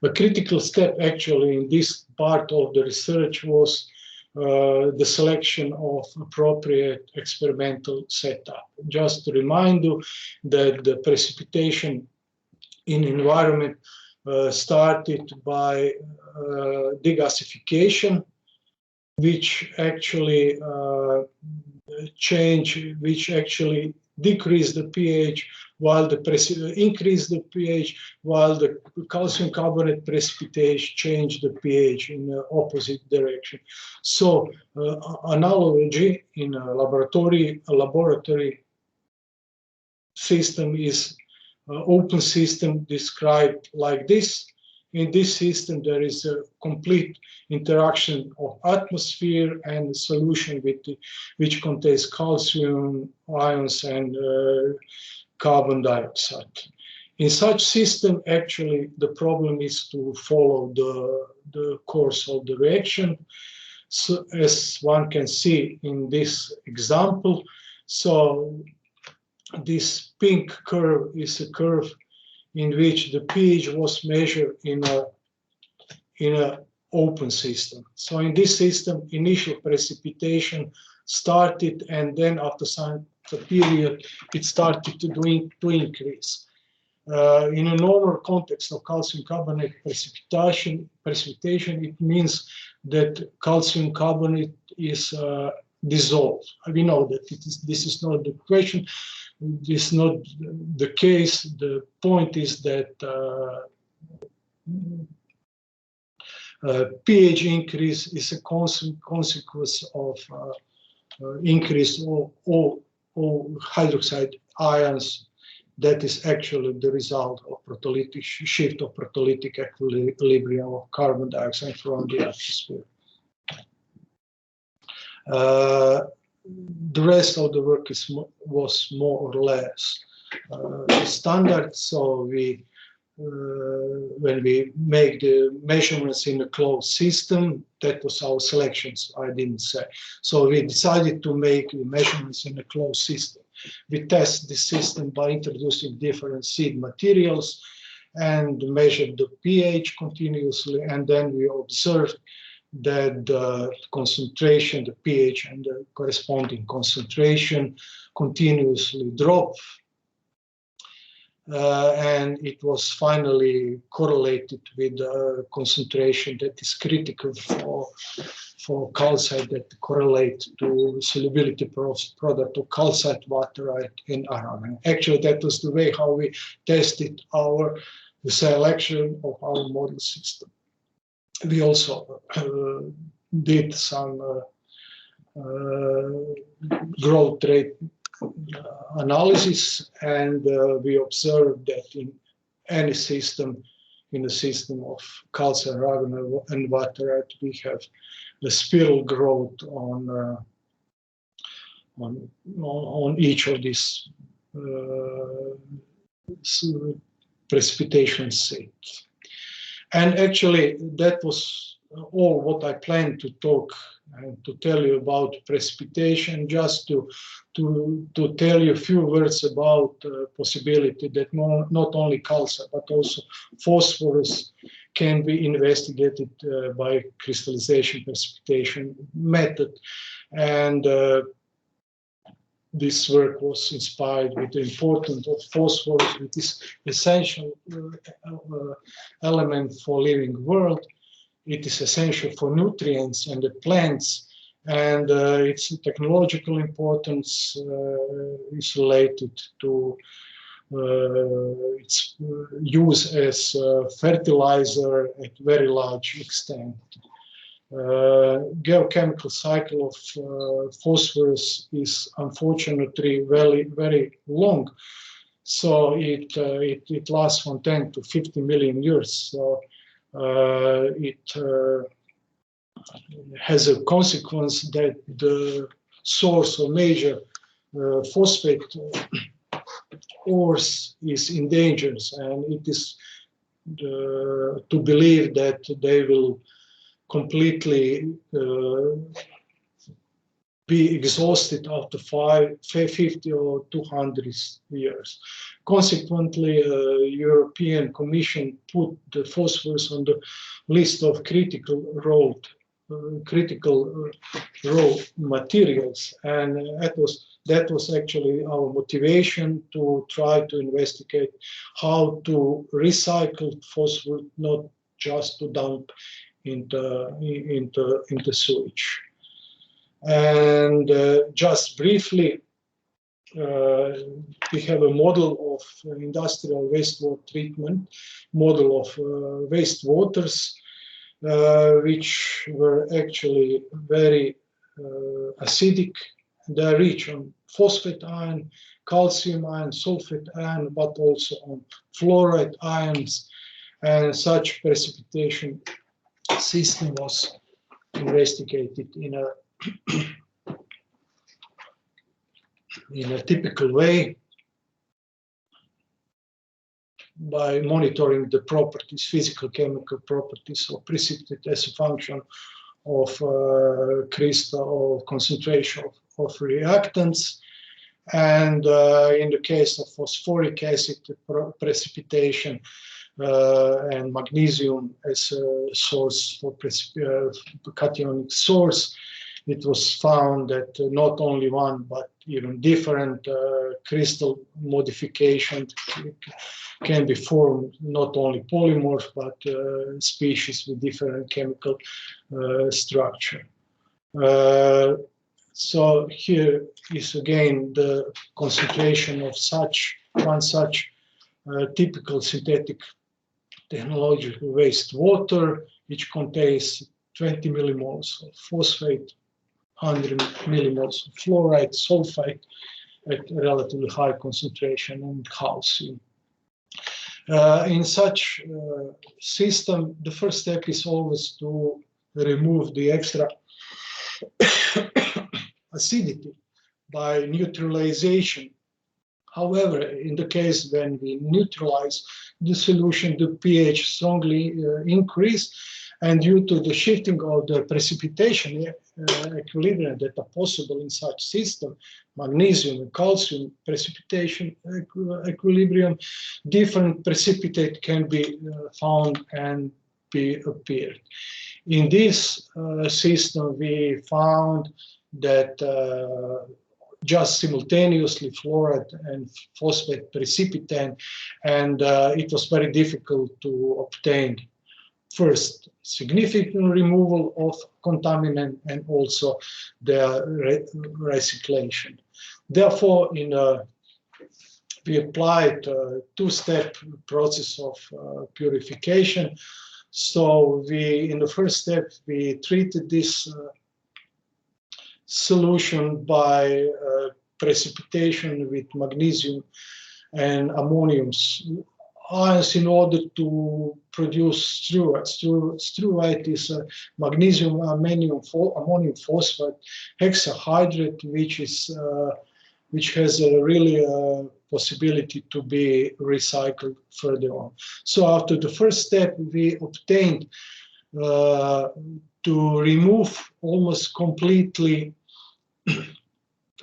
A critical step actually in this part of the research was the selection of appropriate experimental setup. Just to remind you that the precipitation in environment started by degasification, which actually decreased the pH while increased the pH, while the calcium carbonate precipitation changed the pH in the opposite direction. So analogy in a laboratory system is open system described like this. In this system, there is a complete interaction of atmosphere and solution which contains calcium ions and carbon dioxide. In such system, actually, the problem is to follow the course of the reaction. So, as one can see in this example, so this pink curve is a curve in which the pH was measured in a open system. So in this system, initial precipitation started, and then after some period, it started to increase. In a normal context of calcium carbonate precipitation, it means that calcium carbonate is dissolved. We know that this is not the question. This is not the case. The point is that pH increase is a consequence of increase of all hydroxide ions. That is actually the result of proteolytic shift of proteolytic equilibrium of carbon dioxide from the atmosphere. The rest of the work was more or less standard. So when we make the measurements in a closed system, that was our selections, I didn't say. So we decided to make the measurements in a closed system. We test the system by introducing different seed materials and measured the pH continuously, and then we observed that the concentration, the pH and the corresponding concentration continuously drop. And it was finally correlated with the concentration that is critical for calcite, that correlate to solubility product of calcite, waterite, and aragon. Actually, that was the way how we tested the selection of our model system. We also did some growth rate analysis, and we observed that in any system, in the system of calcite, aragon, and waterite, we have the spiral growth on each of these precipitation seeds. And actually, that was all what I planned to talk and to tell you about precipitation, just to tell you a few words about possibility that not only calcite, but also phosphorus can be investigated by crystallization precipitation method. And this work was inspired with the importance of phosphorus, which is essential element for living world. It is essential for nutrients and the plants, and its technological importance is related to its use as fertilizer at very large extent. Geochemical cycle of phosphorus is unfortunately very long, so it lasts from 10 to 50 million years. So it has a consequence that the source of major phosphate ores is in danger, and it is to believe that they will completely be exhausted after 50 or 200 years. Consequently, European Commission put the phosphorus on the list of critical raw materials, and that was actually our motivation to try to investigate how to recycle phosphorus, not just to dump into sewage. And just briefly, we have a model of industrial wastewater treatment, model of wastewaters, which were actually very acidic. They are rich on phosphate ion, calcium ion, sulfate ion, but also on fluoride ions, and such precipitation system was investigated in a typical way by monitoring the properties, physical chemical properties of precipitate as a function of crystal or concentration of reactants. And in the case of phosphoric acid precipitation and magnesium as a source for cationic source, it was found that not only one, but even different crystal modifications can be formed, not only polymorphs, but species with different chemical structure. So here is again the concentration of one such typical synthetic technological wastewater, which contains 20 millimoles of phosphate, 100 millimoles of fluoride, sulfite at relatively high concentration, and calcium. In such system, the first step is always to remove the extra acidity by neutralization. However, in the case when we neutralize the solution, the pH strongly increase, and due to the shifting of the precipitation equilibrium that are possible in such system, magnesium and calcium precipitation equilibrium, different precipitate can be found and be appeared. In this system, we found that just simultaneously fluoride and phosphate precipitate, and it was very difficult to obtain first significant removal of contaminant and also their recyclation. Therefore, we applied a two-step process of purification. So in the first step, we treated this solution by precipitation with magnesium and ammonium ions in order to produce struvite. Struvite is a magnesium ammonium phosphate hexahydrate, which has a really possibility to be recycled further on. So after the first step, we obtained to remove almost completely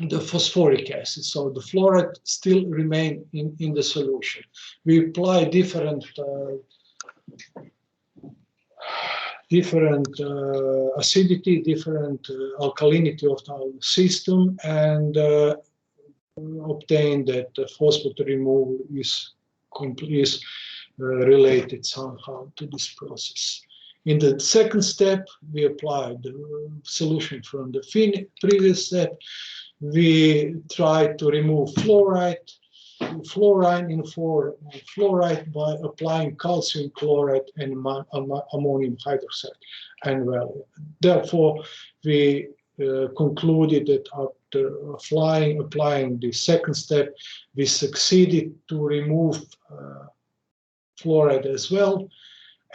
the phosphoric acid. So the fluoride still remain in the solution. We apply different acidity, different alkalinity of our system, and obtain that the phosphate removal is related somehow to this process. In the second step, we applied the solution from the previous step. We tried to remove fluoride by applying calcium chloride and ammonium hydroxide. And well, therefore, we concluded that after applying the second step, we succeeded to remove fluoride as well.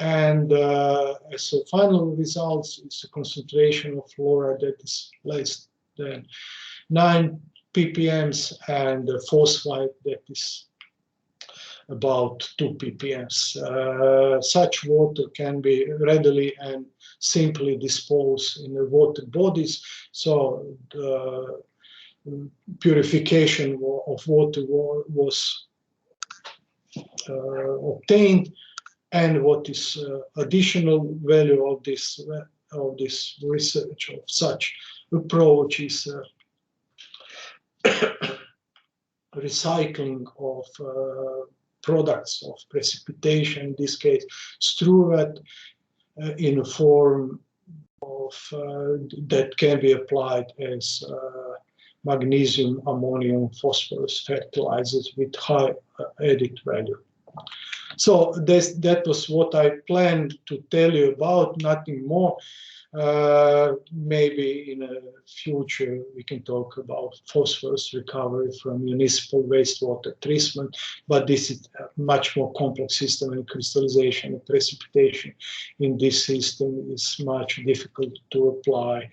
And as a final results, it's a concentration of fluoride that is less than 9 ppms, and phosphite that is about 2 ppms. Such water can be readily and simply dispose in the water bodies. So the purification of water was obtained, and what is additional value of this research of such approach is recycling of products of precipitation, in this case struvite, in a form of that can be applied as magnesium, ammonium, phosphorus fertilizers with high added value. So that was what I planned to tell you about, nothing more. Maybe in the future we can talk about phosphorus recovery from municipal wastewater treatment, but this is a much more complex system, and crystallization and precipitation in this system is much difficult to apply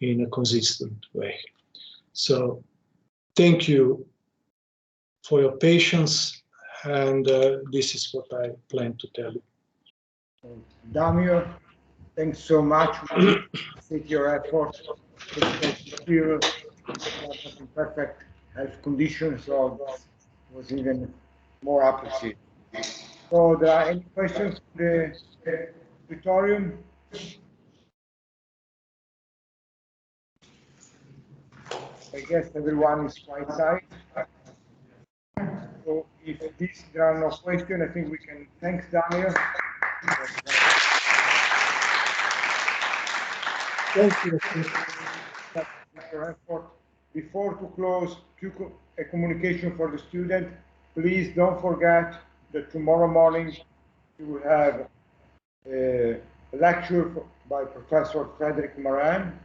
in a consistent way. So thank you for your patience, and this is what I plan to tell you. Damir, thanks so much. We appreciate your effort to feel in perfect health conditions, so this was even more appreciated. So, there are any questions from the auditorium? I guess everyone is quite tight. So, if there are no questions, I think we can thank Damir. Thank you. Your effort. Before to close, a communication for the student. Please don't forget that tomorrow morning you will have a lecture by Professor Frederick Moran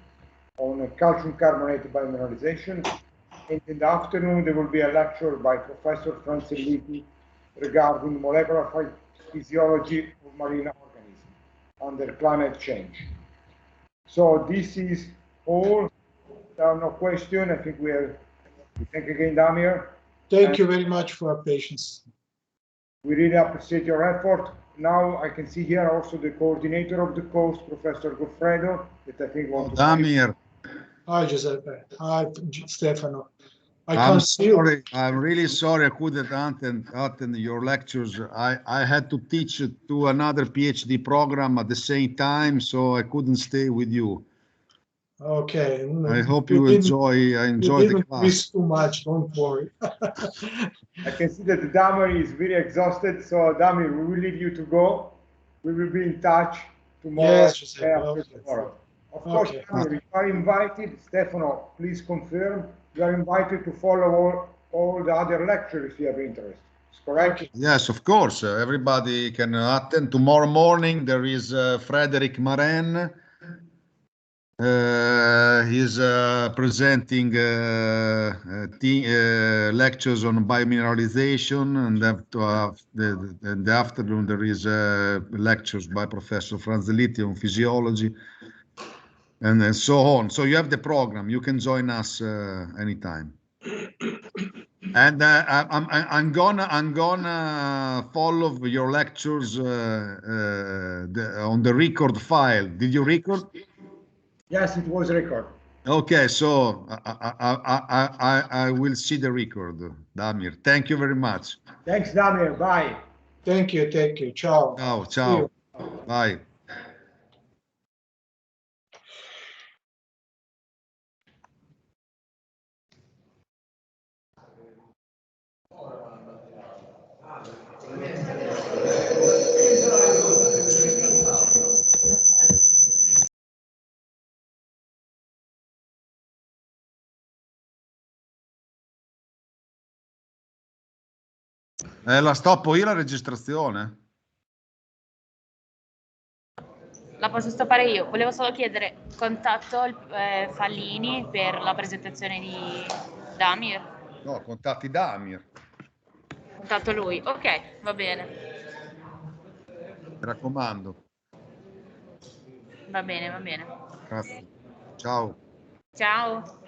on calcium carbonate biomineralization. And in the afternoon, there will be a lecture by Professor Franzelliti regarding molecular physiology of marine organisms under climate change. So this is all. There are no questions. I think we thank again, Damir. Thank you very much for your patience. We really appreciate your effort. Now I can see here also the coordinator of the course, Professor Goffredo, that I think wants to Damir. Hi, Giuseppe. Hi, Stefano. I'm sorry. I'm really sorry I couldn't attend your lectures. I had to teach to another PhD program at the same time, so I couldn't stay with you. Okay. I hope you enjoy the class. Miss too much, don't worry. I can see that Damir is very exhausted, so Damir, we will leave you to go. We will be in touch tomorrow. Yes, Giuseppe. Okay. Tomorrow. Of course, Damir, you are invited. Stefano, please confirm. You are invited to follow all the other lectures if you have interest. Is correct? Okay. Yes, of course. Everybody can attend. Tomorrow morning there is Frederick Moran. He's presenting lectures on biomineralization, and in the afternoon there is lectures by Professor Franzelliti on physiology, and so on. So you have the program. You can join us anytime. And I'm gonna follow your lectures on the record file. Did you record? Yes, it was recorded. Okay, so I will see the record, Damir. Thank you very much. Thanks, Damir. Bye. Thank you. Ciao. Ciao, ciao. Bye. La stoppo io la registrazione? La posso stoppare io. Volevo solo chiedere contatto Fallini per la presentazione di Damir. No, contatti Damir. Contatto lui. Ok, va bene. Mi raccomando. Va bene, va bene. Grazie. Ciao. Ciao.